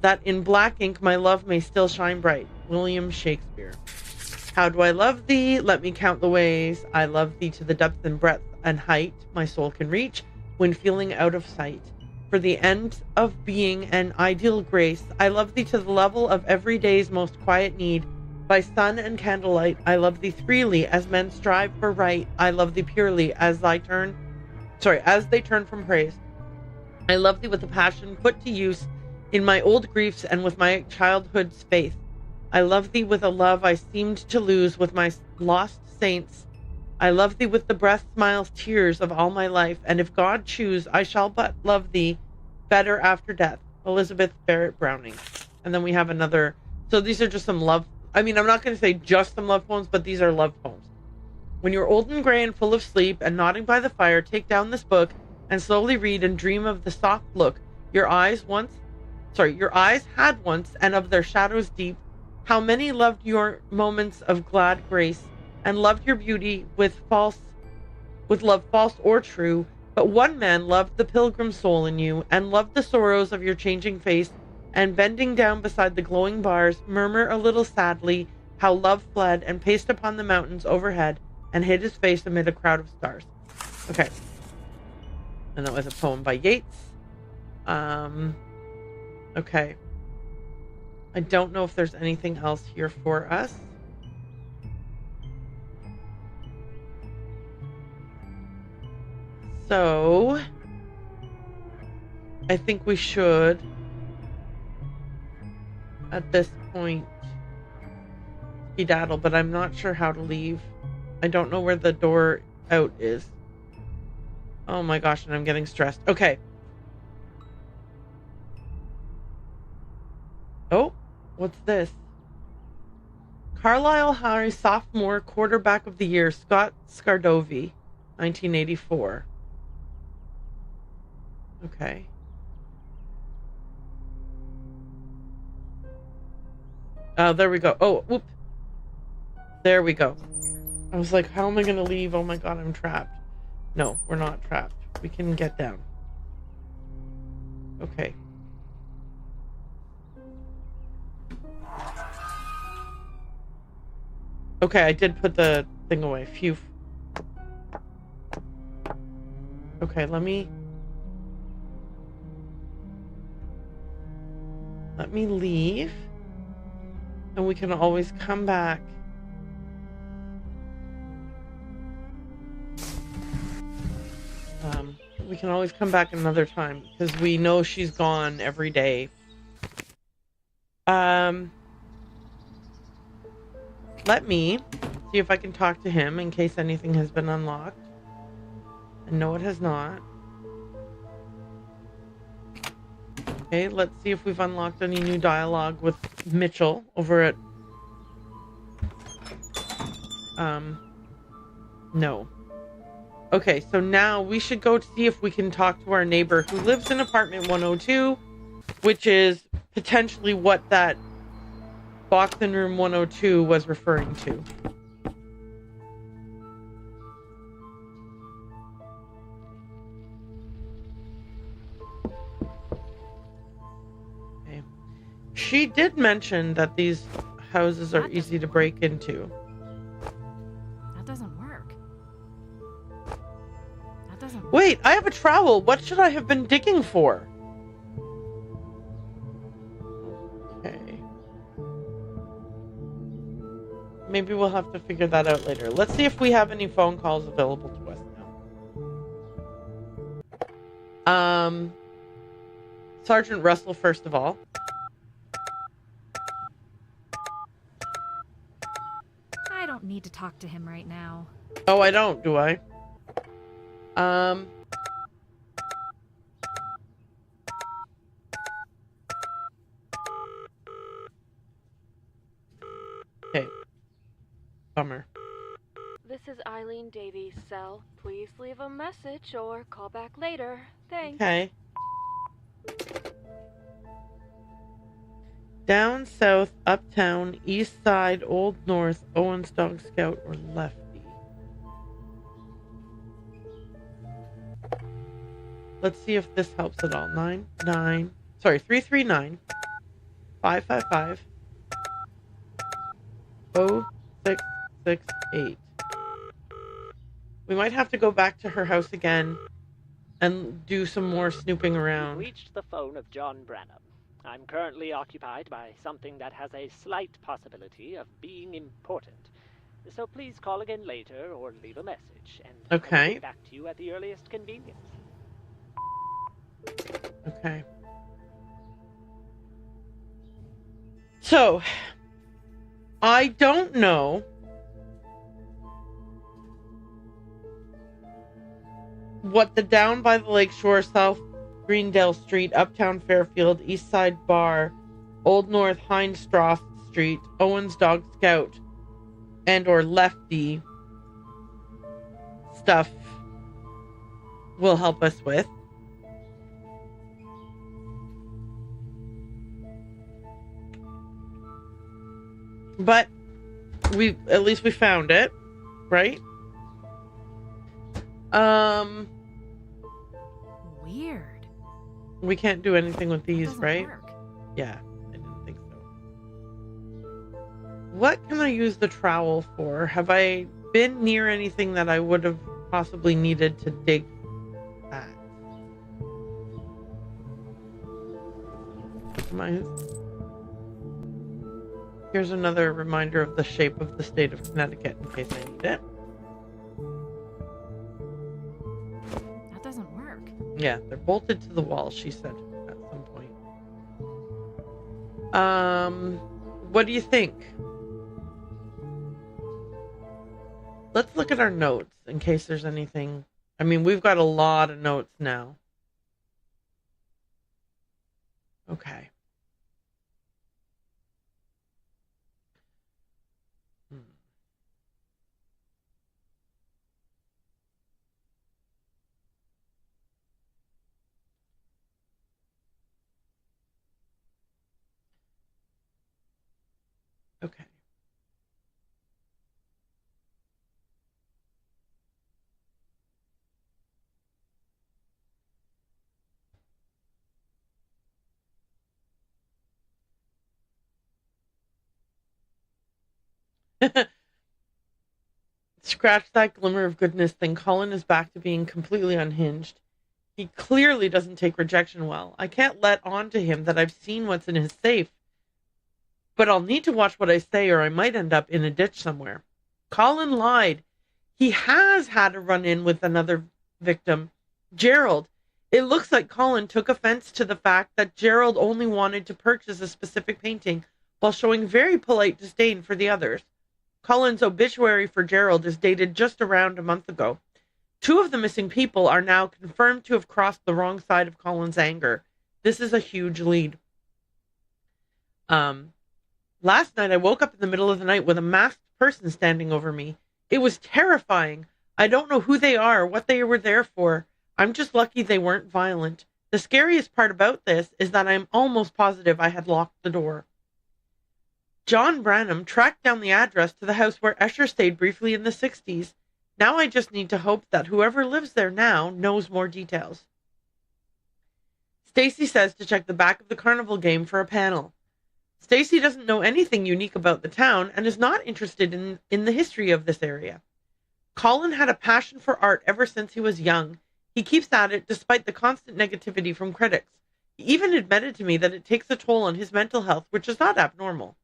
that in black ink my love may still shine bright. William Shakespeare. How do I love thee? Let me count the ways. I love thee to the depth and breadth and height my soul can reach when feeling out of sight. For the end of being an ideal grace, I love thee to the level of every day's most quiet need. By sun and candlelight, I love thee freely as men strive for right. I love thee purely as they turn from praise. I love thee with a passion put to use in my old griefs and with my childhood's faith. I love thee with a love I seemed to lose with my lost saints. I love thee with the breath, smiles, tears of all my life, and if God choose, I shall but love thee better after death. Elizabeth Barrett Browning. And then we have another. So these are just some love. I mean, I'm not going to say just some love poems, but these are love poems. When you're old and gray and full of sleep and nodding by the fire, take down this book and slowly read and dream of the soft look your eyes had once, and of their shadows deep. How many loved your moments of glad grace, and loved your beauty with love false or true. But one man loved the pilgrim soul in you, and loved the sorrows of your changing face, and bending down beside the glowing bars, murmur a little sadly how love fled and paced upon the mountains overhead, and hid his face amid a crowd of stars. Okay. And that was a poem by Yeats. Okay. I don't know if there's anything else here for us. So, I think we should, at this point, skedaddle, but I'm not sure how to leave. I don't know where the door out is. Oh my gosh, and I'm getting stressed. Okay. Oh. What's this? Carlisle High Sophomore Quarterback of the Year, Scott Scardovi, 1984. Okay. Oh, there we go. Oh, whoop. There we go. I was like, how am I going to leave? Oh my god, I'm trapped. No, we're not trapped. We can get down. Okay. Okay, I did put the thing away. Phew. Okay, let me leave. And we can always come back. we can always come back another time because we know she's gone every day. Let me see if I can talk to him in case anything has been unlocked. And no, it has not. Okay, let's see if we've unlocked any new dialogue with Mitchell over at... No. Okay, so now we should go to see if we can talk to our neighbor who lives in apartment 102, which is potentially what that box in room 102 was referring to. Okay. She did mention that these houses are easy to break into. That doesn't work. That doesn't work. Wait, I have a trowel. What should I have been digging for? Okay. Maybe we'll have to figure that out later. Let's see if we have any phone calls available to us now. Sergeant Russell, first of all. I don't need to talk to him right now. Oh, I don't, do I? Okay. Bummer. This is Eileen Davies' cell. Please leave a message or call back later. Thanks. Okay. Down south, uptown, east side, old north, Owen's Dog Scout, or Lefty. Let's see if this helps at all. 339 555 0668. We might have to go back to her house again and do some more snooping around. You've reached the phone of John Branham. I'm currently occupied by something that has a slight possibility of being important. So please call again later or leave a message, and I will get back to you at the earliest convenience. Okay. So, I don't know what the down by the lakeshore, South Greendale Street, Uptown Fairfield, East Side Bar, Old North Heinstroth Street, Owen's Dog Scout, and or Lefty stuff will help us with. But at least we found it, right? Weird. We can't do anything with these, right? Work. Yeah, I didn't think so. What can I use the trowel for? Have I been near anything that I would have possibly needed to dig at? Here's another reminder of the shape of the state of Connecticut in case I need it. That doesn't work. Yeah, they're bolted to the wall, she said at some point. What do you think? Let's look at our notes in case there's anything. I mean, we've got a lot of notes now. Okay. Okay. Scratch that glimmer of goodness thing. Colin is back to being completely unhinged. He clearly doesn't take rejection well. I can't let on to him that I've seen what's in his safe. But I'll need to watch what I say or I might end up in a ditch somewhere. Colin lied. He has had a run-in with another victim. Gerald. It looks like Colin took offense to the fact that Gerald only wanted to purchase a specific painting while showing very polite disdain for the others. Colin's obituary for Gerald is dated just around a month ago. 2 of the missing people are now confirmed to have crossed the wrong side of Colin's anger. This is a huge lead. Last night I woke up in the middle of the night with a masked person standing over me. It was terrifying. I don't know who they are, what they were there for. I'm just lucky they weren't violent. The scariest part about this is that I'm almost positive I had locked the door. John Branham tracked down the address to the house where Escher stayed briefly in the 60s. Now I just need to hope that whoever lives there now knows more details. Stacy says to check the back of the carnival game for a panel. Stacy doesn't know anything unique about the town and is not interested in the history of this area. Colin had a passion for art ever since he was young. He keeps at it despite the constant negativity from critics. He even admitted to me that it takes a toll on his mental health, which is not abnormal.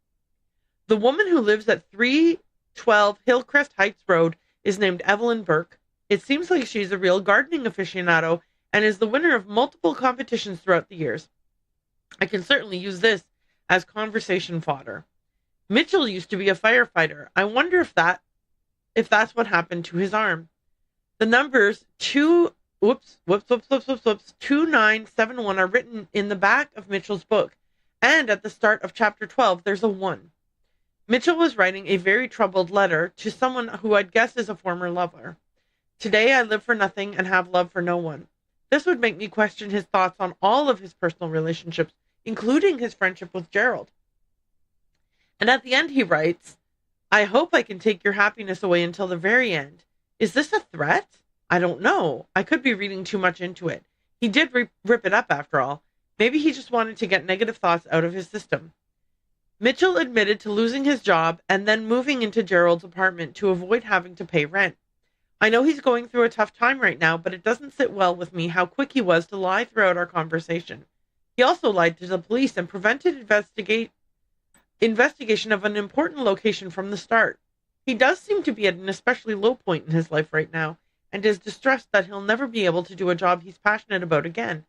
The woman who lives at 312 Hillcrest Heights Road is named Evelyn Burke. It seems like she's a real gardening aficionado and is the winner of multiple competitions throughout the years. I can certainly use this as conversation fodder. Mitchell used to be a firefighter. I wonder if that's what happened to his arm. The numbers 2971 are written in the back of Mitchell's book, and at the start of chapter 12 there's a 1. Mitchell was writing a very troubled letter to someone who I'd guess is a former lover. Today I live for nothing and have love for no one. This would make me question his thoughts on all of his personal relationships, including his friendship with Gerald. And at the end he writes, I hope I can take your happiness away until the very end. Is this a threat? I don't know. I could be reading too much into it. He did rip it up after all. Maybe he just wanted to get negative thoughts out of his system. Mitchell admitted to losing his job and then moving into Gerald's apartment to avoid having to pay rent. I know he's going through a tough time right now, but it doesn't sit well with me how quick he was to lie throughout our conversation. He also lied to the police and prevented investigation of an important location from the start. He does seem to be at an especially low point in his life right now, and is distressed that he'll never be able to do a job he's passionate about again.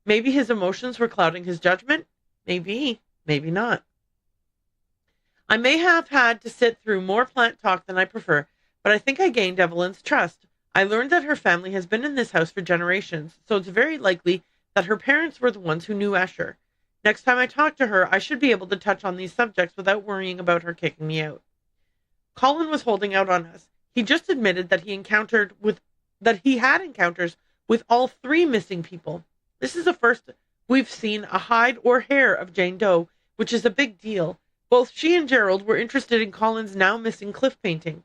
Maybe his emotions were clouding his judgment? Maybe, maybe not. I may have had to sit through more plant talk than I prefer, but I think I gained Evelyn's trust. I learned that her family has been in this house for generations, so it's very likely that her parents were the ones who knew Escher. Next time I talk to her, I should be able to touch on these subjects without worrying about her kicking me out. Colin was holding out on us. He just admitted that he had encounters with all 3 missing people. This is the first we've seen a hide or hair of Jane Doe, which is a big deal. Both she and Gerald were interested in Colin's now missing cliff painting.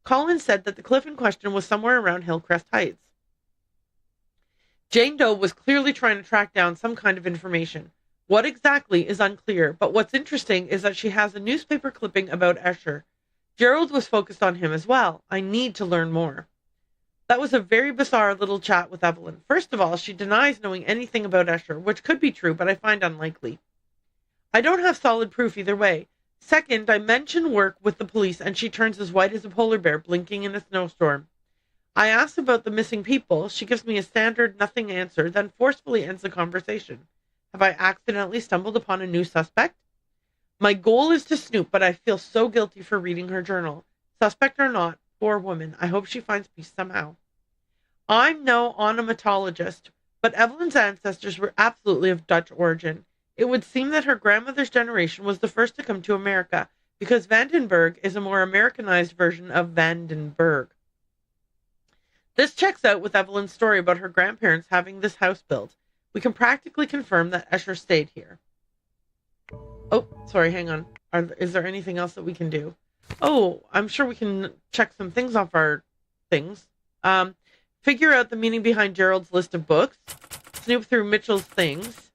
Colin said that the cliff in question was somewhere around Hillcrest Heights. Jane Doe was clearly trying to track down some kind of information. What exactly is unclear, but what's interesting is that she has a newspaper clipping about Escher. Gerald was focused on him as well. I need to learn more. That was a very bizarre little chat with Evelyn. First of all, she denies knowing anything about Escher, which could be true, but I find unlikely. I don't have solid proof either way. Second, I mention work with the police and she turns as white as a polar bear blinking in a snowstorm. I ask about the missing people. She gives me a standard nothing answer, then forcefully ends the conversation. Have I accidentally stumbled upon a new suspect? My goal is to snoop, but I feel so guilty for reading her journal. Suspect or not, poor woman. I hope she finds peace somehow. I'm no onomatologist, but Evelyn's ancestors were absolutely of Dutch origin. It would seem that her grandmother's generation was the first to come to America, because Vandenberg is a more Americanized version of Vandenberg. This checks out with Evelyn's story about her grandparents having this house built. We can practically confirm that Escher stayed here. Oh, sorry, hang on. Is there anything else that we can do? Oh, I'm sure we can check some things off our things. Figure out the meaning behind Gerald's list of books. Snoop through Mitchell's things.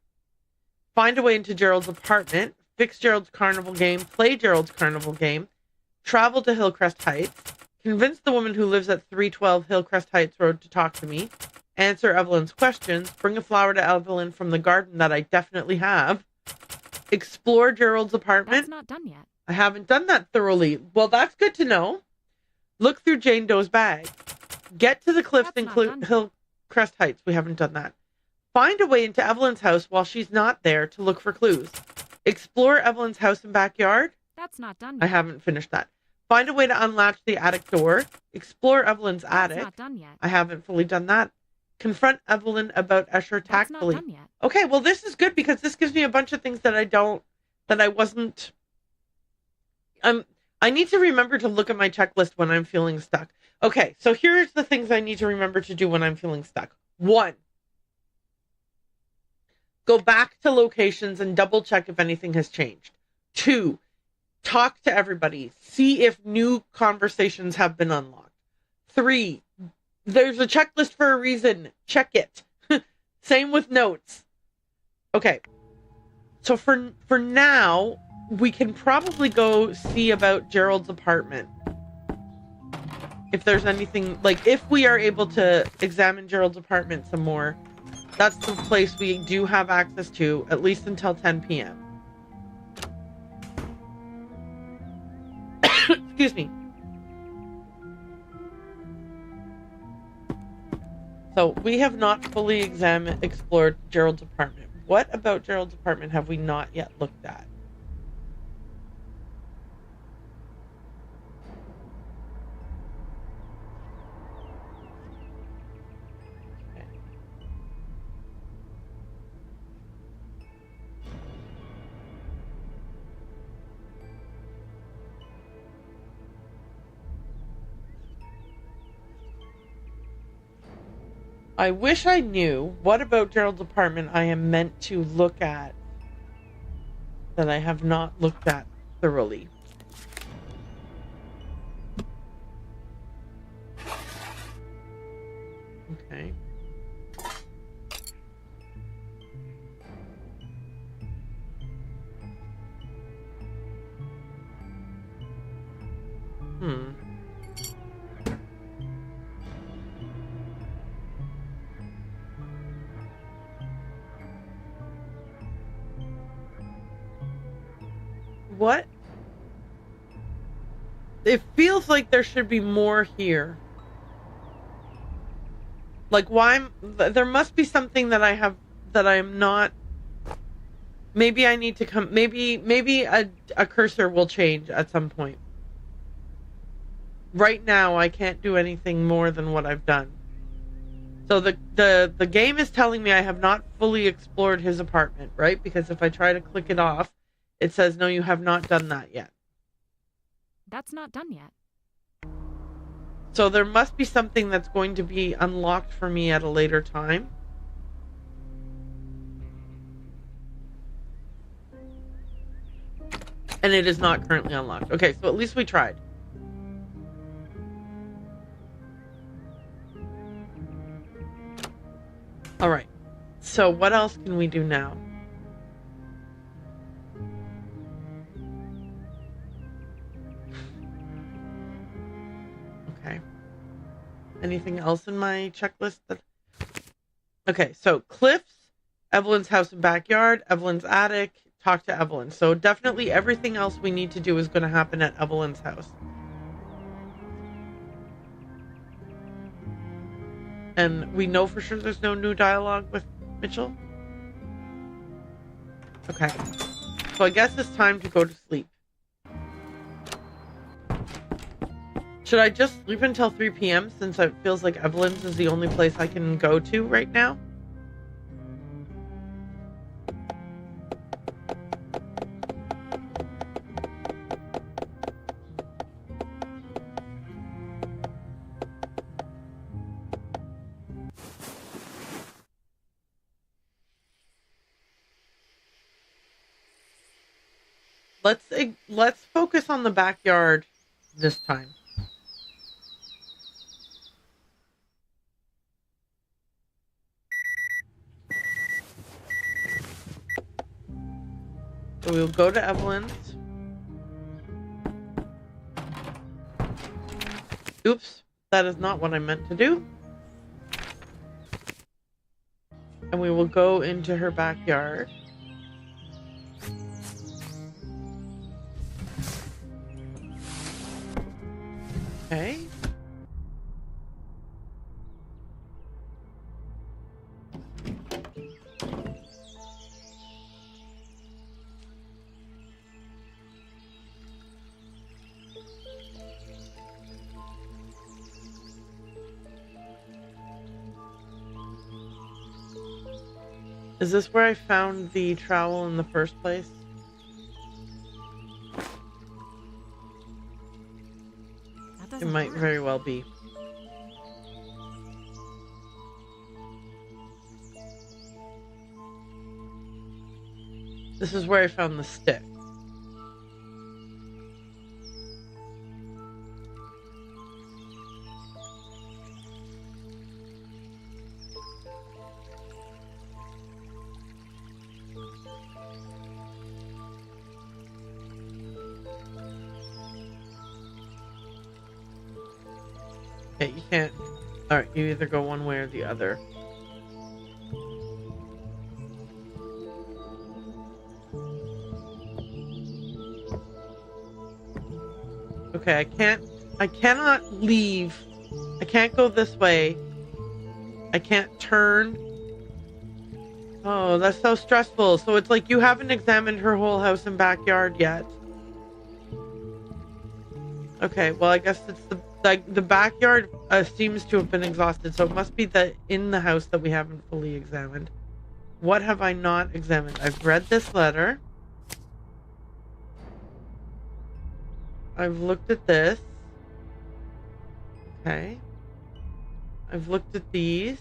Find a way into Gerald's apartment. Fix Gerald's carnival game. Play Gerald's carnival game. Travel to Hillcrest Heights. Convince the woman who lives at 312 Hillcrest Heights Road to talk to me. Answer Evelyn's questions. Bring a flower to Evelyn from the garden that I definitely have. Explore Gerald's apartment. That's not done yet. I haven't done that thoroughly. Well, that's good to know. Look through Jane Doe's bag. Get to the cliffs in Crest Heights. We haven't done that. Find a way into Evelyn's house while she's not there to look for clues. Explore Evelyn's house and backyard. That's not done yet. I haven't finished that. Find a way to unlatch the attic door. Explore Evelyn's attic. That's not done yet. I haven't fully done that. Confront Evelyn about Escher tactfully. That's not done yet. Okay, well, this is good because this gives me a bunch of things that I wasn't. I need to remember to look at my checklist when I'm feeling stuck. Okay, so here's the things I need to remember to do when I'm feeling stuck. 1, go back to locations and double check if anything has changed. 2, talk to everybody. See if new conversations have been unlocked. 3, there's a checklist for a reason. Check it. Same with notes. Okay. So for now, we can probably go see about Gerald's apartment. If there's anything, like if we are able to examine Gerald's apartment some more, that's the place we do have access to, at least until 10 p.m. Excuse me. So we have not fully explored Gerald's apartment. What about Gerald's apartment have we not yet looked at? Okay. I wish I knew what about Gerald's apartment I am meant to look at that I have not looked at thoroughly. Okay. What? It feels like there should be more here. Like, why? There must be something that I have that I am not. Maybe I need to come. Maybe a cursor will change at some point. Right now, I can't do anything more than what I've done. So the game is telling me I have not fully explored his apartment, right? Because if I try to click it off, it says, no, you have not done that yet. That's not done yet. So there must be something that's going to be unlocked for me at a later time. And it is not currently unlocked. Okay, so at least we tried. All right. So what else can we do now? Okay. Anything else in my checklist that... Okay, so Cliff's, Evelyn's house and backyard, Evelyn's attic, talk to Evelyn. So definitely everything else we need to do is going to happen at Evelyn's house. And we know for sure there's no new dialogue with Mitchell? Okay. So I guess it's time to go to sleep. Should I just sleep until 3 p.m. since it feels like Evelyn's is the only place I can go to right now? Let's focus on the backyard this time. So we'll go to Evelyn's. Oops, that is not what I meant to do. And we will go into her backyard. Okay. Is this where I found the trowel in the first place? It might very well be. This is where I found the stick. Okay, you can't. Alright, you either go one way or the other. Okay, I cannot leave. I can't go this way. I can't turn. Oh, that's so stressful. So it's like you haven't examined her whole house and backyard yet. Okay, well, I guess it's the backyard seems to have been exhausted, so it must be in the house that we haven't fully examined. What have I not examined? I've read this letter. I've looked at this. Okay. I've looked at these.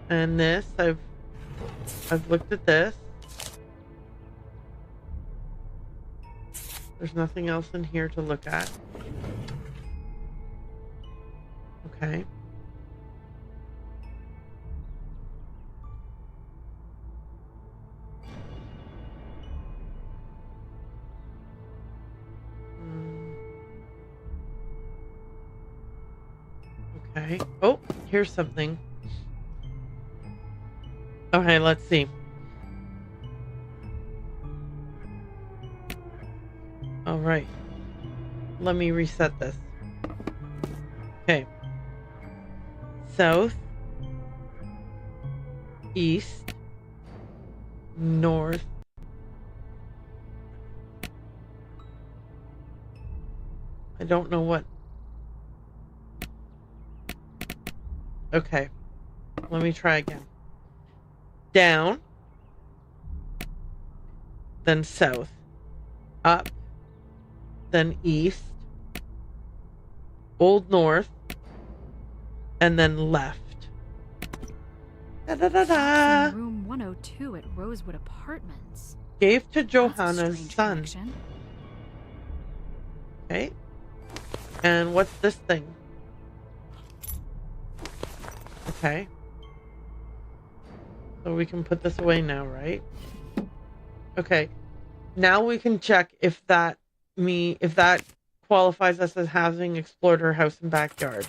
And this. I've looked at this. There's nothing else in here to look at. Okay. Okay. Oh, here's something. Okay, let's see. All right. Let me reset this. Okay. South, east, north, I don't know what. Okay. Let me try again. Down, then south, up, then east, old north, and then left. Da, da, da, da. In room 102 at Rosewood Apartments. Gave to That's a Johanna's strange son. connection. Okay. And what's this thing? Okay. So we can put this away now, right? Okay. Now we can check if that qualifies us as having explored her house and backyard.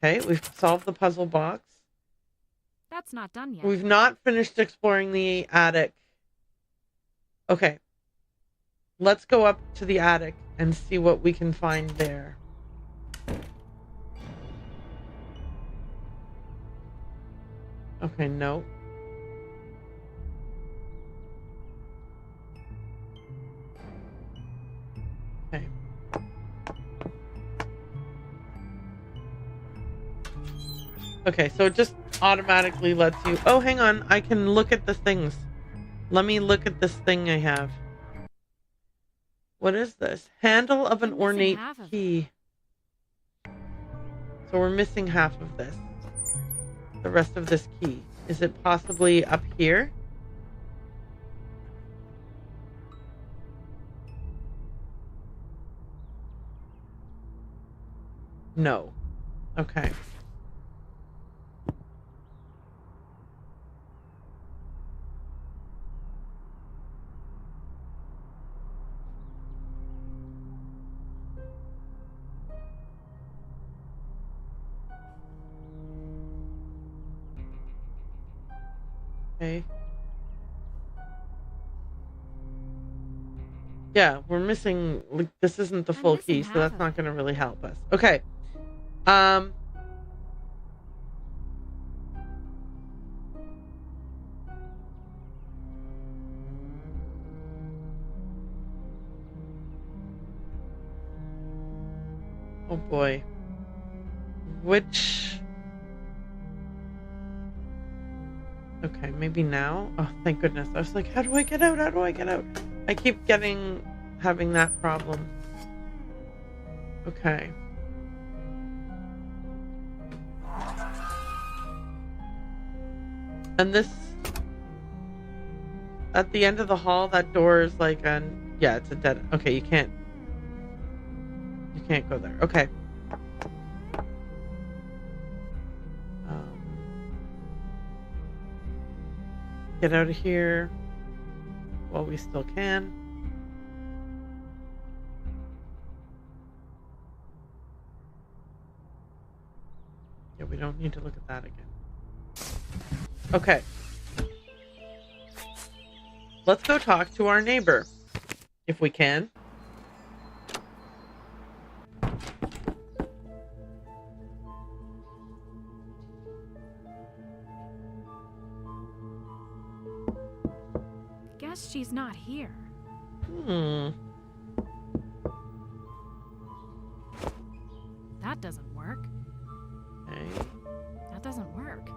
Okay, we've solved the puzzle box. That's not done yet. We've not finished exploring the attic. Okay. Let's go up to the attic and see what we can find there. Okay, no. Okay. Okay, so it just automatically lets you... Oh, hang on. I can look at the things. Let me look at this thing I have. What is this? Handle of an ornate key. So we're missing half of this. The rest of this key. Is it possibly up here? No. Okay. Okay. Yeah, we're missing, like, this isn't the full key, so that's not going to really help us. Okay. Oh boy. Which... Okay, maybe now. Oh, thank goodness. I was like, how do I get out? How do I get out? I keep having that problem. Okay. And this, at the end of the hall, that door is like yeah, it's a dead, okay, you can't go there. Okay. Get out of here while we still can. Yeah, we don't need to look at that again. Okay. Let's go talk to our neighbor, if we can. Guess she's not here. That doesn't work. Okay. That doesn't work.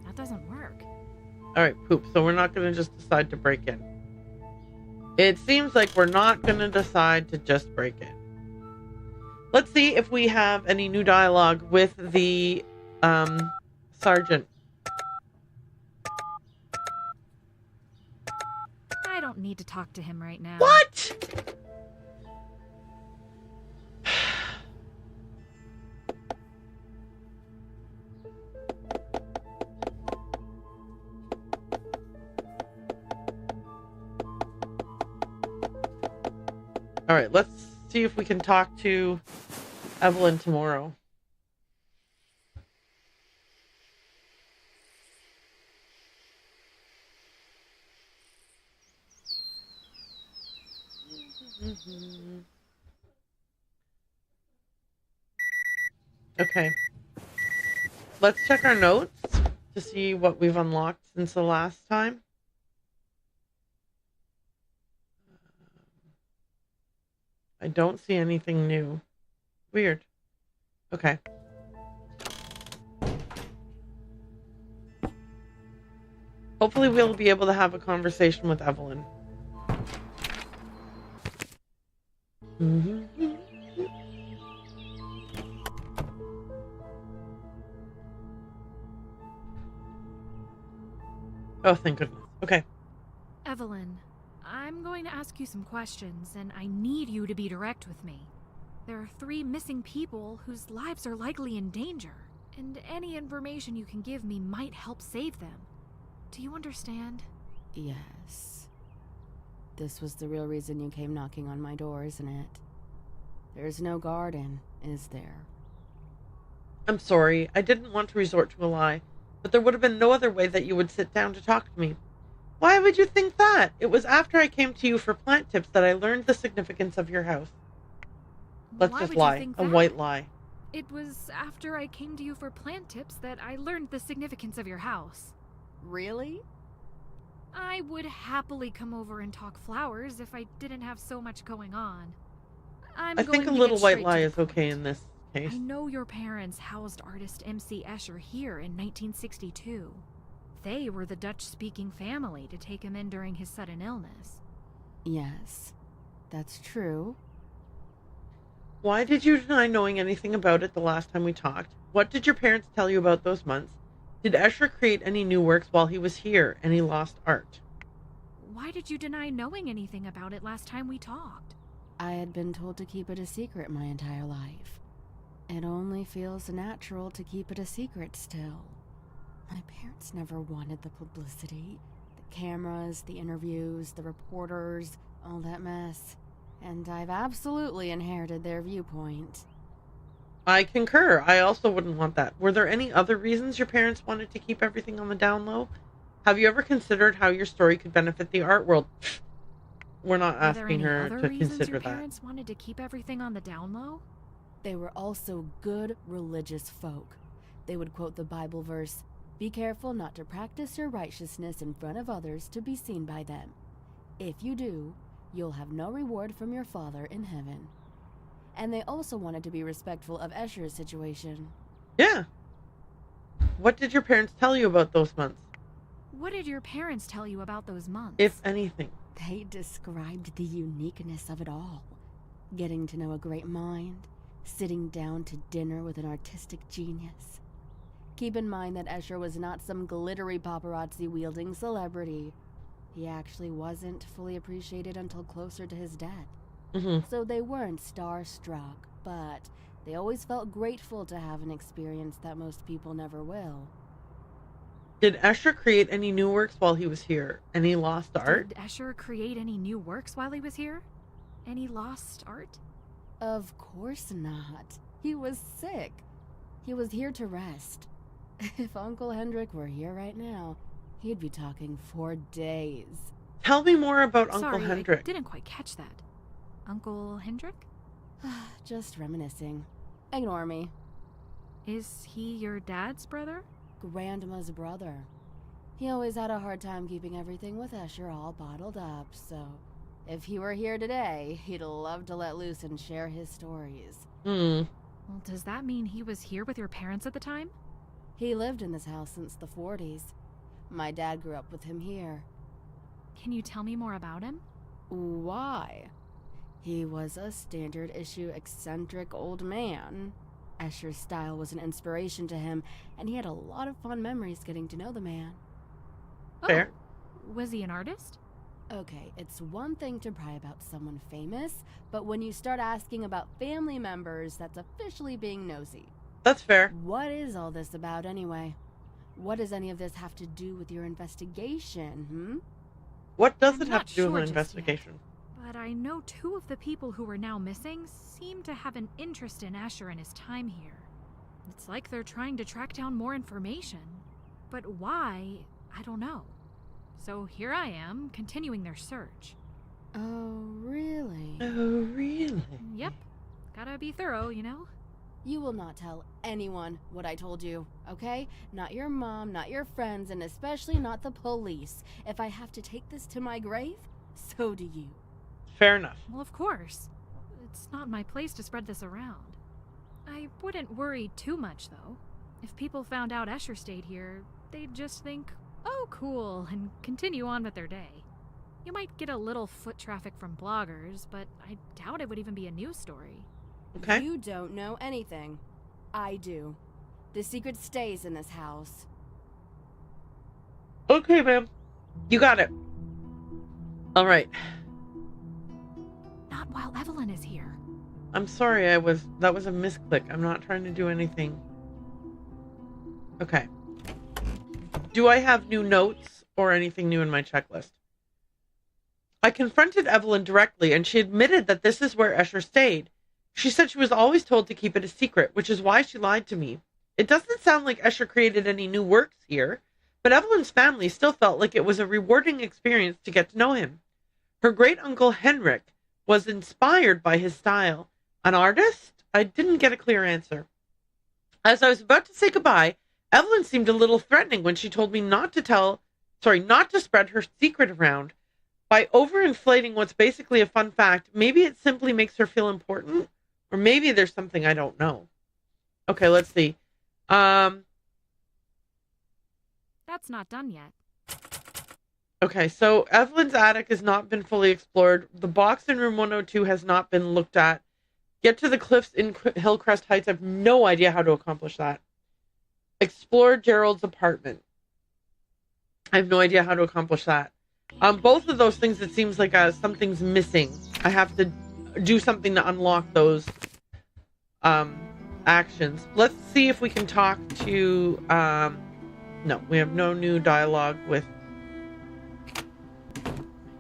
That doesn't work. Alright, poop. So we're not going to just decide to break in. It seems like we're not going to decide to just break in. Let's see if we have any new dialogue with the sergeant. I don't need to talk to him right now. What? All right, let's see if we can talk to Evelyn tomorrow. Okay. Let's check our notes to see what we've unlocked since the last time. I don't see anything new. Weird. Okay. Hopefully we'll be able to have a conversation with Evelyn. Oh, thank goodness. Okay. Evelyn, I'm going to ask you some questions, and I need you to be direct with me. There are 3 missing people whose lives are likely in danger, and any information you can give me might help save them. Do you understand? Yes. This was the real reason you came knocking on my door, isn't it? There's no garden, is there? I'm sorry. I didn't want to resort to a lie, but there would have been no other way that you would sit down to talk to me. Why would you think that? It was after I came to you for plant tips that I learned the significance of your house. Let's Why just would you lie. think A that? white lie. It was after I came to you for plant tips that I learned the significance of your house. Really? I would happily come over and talk flowers if I didn't have so much going on. I think a little white lie is okay in this case. I know your parents housed artist M.C. Escher here in 1962. They were the Dutch-speaking family to take him in during his sudden illness. Yes, that's true. Why did you deny knowing anything about it the last time we talked? What did your parents tell you about those months? Did Escher create any new works while he was here, any lost art? Why did you deny knowing anything about it last time we talked? I had been told to keep it a secret my entire life. It only feels natural to keep it a secret still. My parents never wanted the publicity. The cameras, the interviews, the reporters, all that mess. And I've absolutely inherited their viewpoint. I concur. I also wouldn't want that. Were there any other reasons your parents wanted to keep everything on the down low? Have you ever considered how your story could benefit the art world? We're not asking her to consider your that. parents wanted to keep everything on the down low? They were also good religious folk. They would quote the Bible verse, "Be careful not to practice your righteousness in front of others to be seen by them. If you do, you'll have no reward from your Father in heaven." And they also wanted to be respectful of Escher's situation. Yeah. What did your parents tell you about those months? What did your parents tell you about those months? If anything. They described the uniqueness of it all. Getting to know a great mind, sitting down to dinner with an artistic genius. Keep in mind that Escher was not some glittery paparazzi-wielding celebrity. He actually wasn't fully appreciated until closer to his death. So they weren't starstruck, but they always felt grateful to have an experience that most people never will. Did Escher create any new works while he was here? Any lost art? Did Escher create any new works while he was here? Any lost art? Of course not. He was sick. He was here to rest. If Uncle Hendrik were here right now, he'd be talking for days. Tell me more about Uncle Sorry, Hendrik. I didn't quite catch that. Uncle Hendrik? Just reminiscing. Ignore me. Is he your dad's brother? Grandma's brother. He always had a hard time keeping everything with Escher all bottled up, so if he were here today, he'd love to let loose and share his stories. Well, does that mean he was here with your parents at the time? He lived in this house since the 40s. My dad grew up with him here. Can you tell me more about him? Why? He was a standard-issue eccentric old man. Escher's style was an inspiration to him, and he had a lot of fond memories getting to know the man. Fair. Oh, was he an artist? Okay, it's one thing to pry about someone famous, but when you start asking about family members, that's officially being nosy. That's fair. What is all this about anyway? What does any of this have to do with your investigation, What does I'm it have not to do with sure an just investigation? But I know 2 of the people who are now missing seem to have an interest in Escher and his time here. It's like they're trying to track down more information. But why, I don't know. So here I am, continuing their search. Oh, really? Oh, really? Yep. Gotta be thorough, you know? You will not tell anyone what I told you, okay? Not your mom, not your friends, and especially not the police. If I have to take this to my grave, so do you. Fair enough. Well, of course. It's not my place to spread this around. I wouldn't worry too much, though. If people found out Escher stayed here, they'd just think, oh, cool, and continue on with their day. You might get a little foot traffic from bloggers, but I doubt it would even be a news story. Okay. You don't know anything. I do. The secret stays in this house. Okay, ma'am. You got it. All right. Not while Evelyn is here. I'm sorry, that was a misclick. I'm not trying to do anything. Okay. Do I have new notes or anything new in my checklist? I confronted Evelyn directly, and she admitted that this is where Escher stayed. She said she was always told to keep it a secret, which is why she lied to me. It doesn't sound like Escher created any new works here, but Evelyn's family still felt like it was a rewarding experience to get to know him. Her great-uncle Henrik was inspired by his style. An artist? I didn't get a clear answer. As I was about to say goodbye, Evelyn seemed a little threatening when she told me not to spread her secret around. By overinflating what's basically a fun fact, maybe it simply makes her feel important, or maybe there's something I don't know. Okay, let's see. That's not done yet. Okay, so Evelyn's attic has not been fully explored. The box in room 102 has not been looked at. Get to the cliffs in Hillcrest Heights. I have no idea how to accomplish that. Explore Gerald's apartment. I have no idea how to accomplish that. Both of those things, it seems like something's missing. I have to do something to unlock those actions. Let's see if we can talk to... no, we have no new dialogue with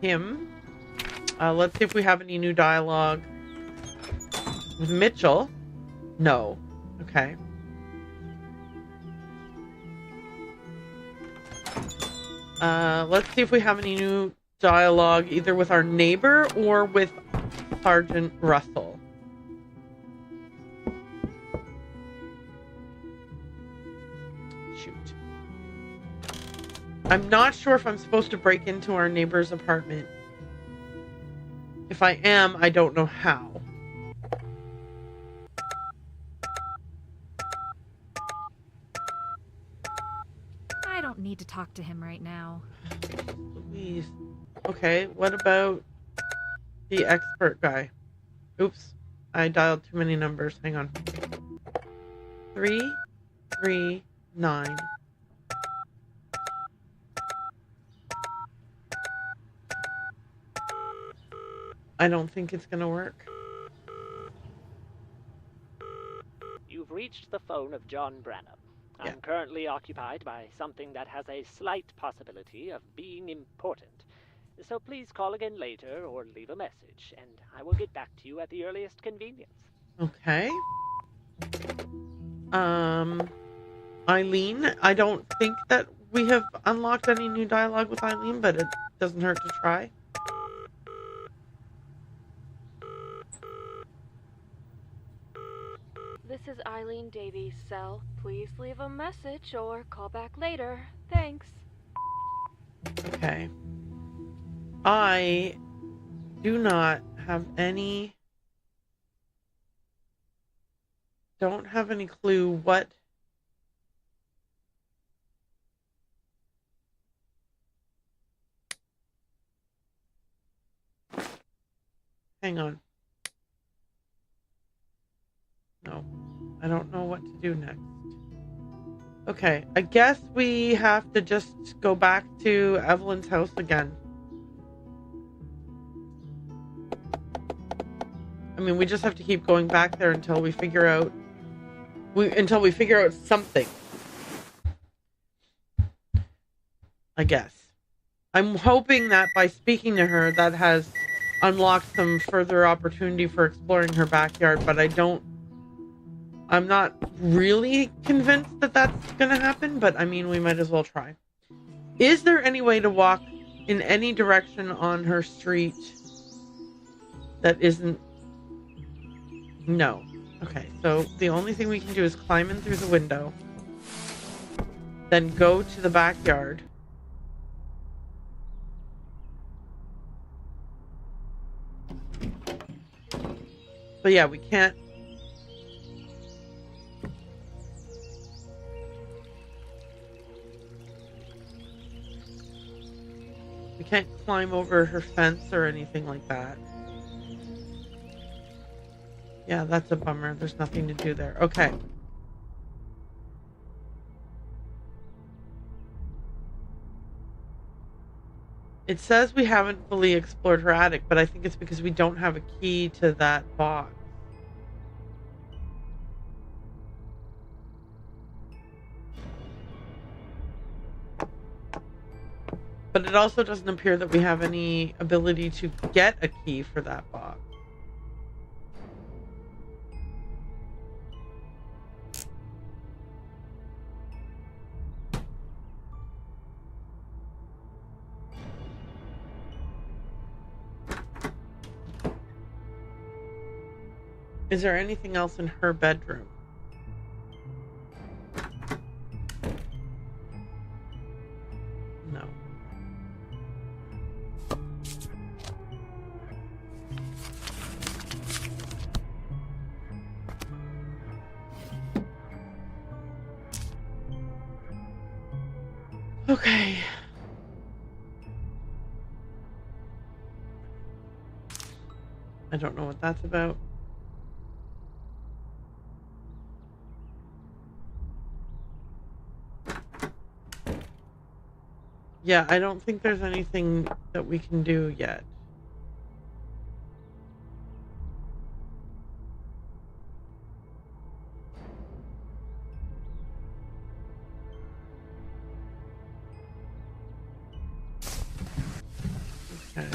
him. Let's see if we have any new dialogue with Mitchell. No. Okay. Let's see if we have any new dialogue either with our neighbor or with Sergeant Russell. Shoot. I'm not sure if I'm supposed to break into our neighbor's apartment. If I am, I don't know how. need to talk to him right now. Louise. Okay, what about the expert guy? Oops, I dialed too many numbers. Hang on. 339. I don't think it's gonna work. You've reached the phone of John Branham. Yeah. I'm currently occupied by something that has a slight possibility of being important. So please call again later or leave a message, and I will get back to you at the earliest convenience. Okay. Eileen, I don't think that we have unlocked any new dialogue with Eileen, but it doesn't hurt to try. This is Eileen Davies' cell. Please leave a message or call back later. Thanks. Okay. I do not have any... Don't have any clue what... Hang on. No. I don't know what to do next. Okay, I guess we have to just go back to Evelyn's house again. I mean, we just have to keep going back there until we figure out... until we figure out something. I guess. I'm hoping that by speaking to her, that has unlocked some further opportunity for exploring her backyard, but I'm not really convinced that that's going to happen, but I mean, we might as well try. Is there any way to walk in any direction on her street that isn't... No. Okay, so the only thing we can do is climb in through the window, then go to the backyard. But yeah, we can't... We can't climb over her fence or anything like that. Yeah, that's a bummer. There's nothing to do there. Okay. It says we haven't fully explored her attic, but I think it's because we don't have a key to that box. But it also doesn't appear that we have any ability to get a key for that box. Is there anything else in her bedroom? No. Okay. I don't know what that's about. Yeah, I don't think there's anything that we can do yet. Okay.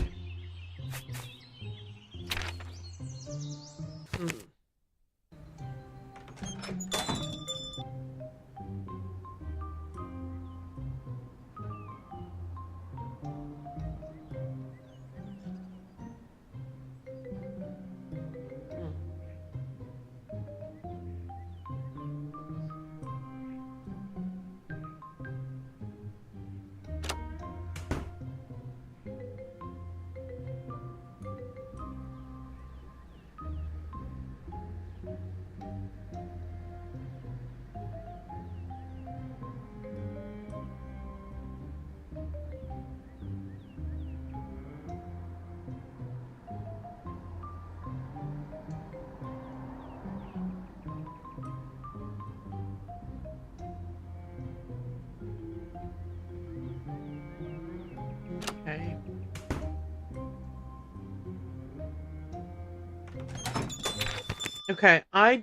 Okay, I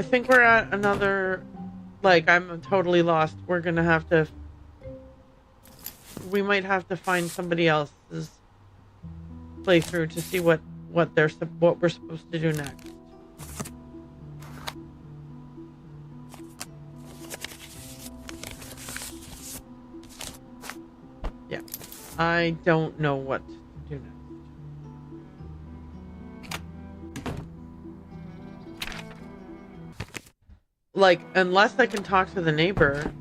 think we're at another... Like, I'm totally lost. We're gonna have to... We might have to find somebody else's playthrough to see what we're supposed to do next. Yeah, I don't know what to do next. Like, unless I can talk to the neighbor.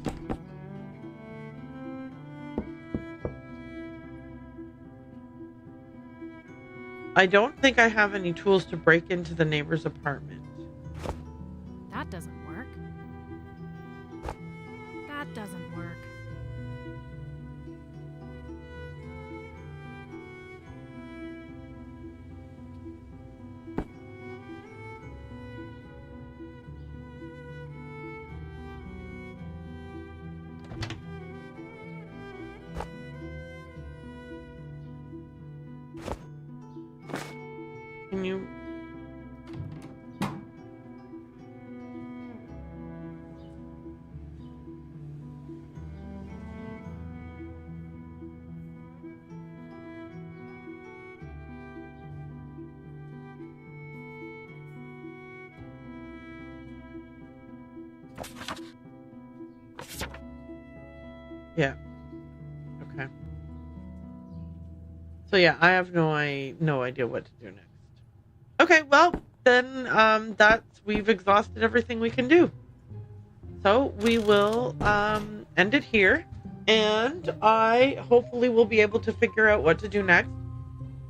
I don't think I have any tools to break into the neighbor's apartment. That doesn't work. That doesn't work. Can you... Yeah. Okay. So yeah, I have no idea what to do next. Okay, well, then we've exhausted everything we can do. So we will end it here, and I hopefully will be able to figure out what to do next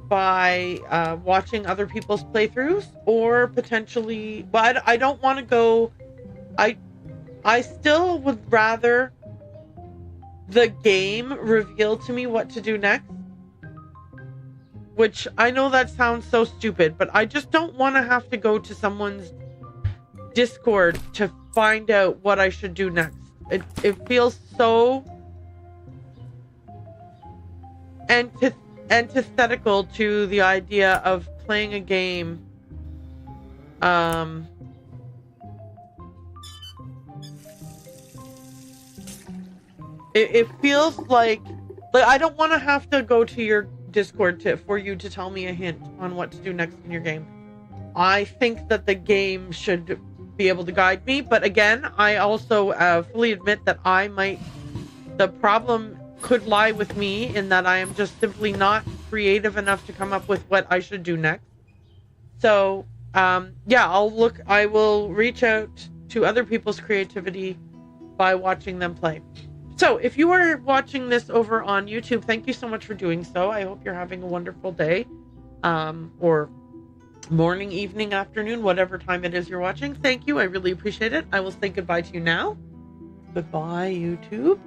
by watching other people's playthroughs, or potentially, but I don't want to go. I still would rather the game reveal to me what to do next. Which, I know that sounds so stupid, but I just don't want to have to go to someone's Discord to find out what I should do next. It feels so antithetical to the idea of playing a game. It feels like I don't want to have to go to your Discord for you to tell me a hint on what to do next in your game. I think that the game should be able to guide me, but again, I also fully admit that the problem could lie with me in that I am just simply not creative enough to come up with what I should do next. So, yeah, I will reach out to other people's creativity by watching them play. So, if you are watching this over on YouTube, thank you so much for doing so. I hope you're having a wonderful day, or morning, evening, afternoon, whatever time it is you're watching. Thank you. I really appreciate it. I will say goodbye to you now. Goodbye, YouTube.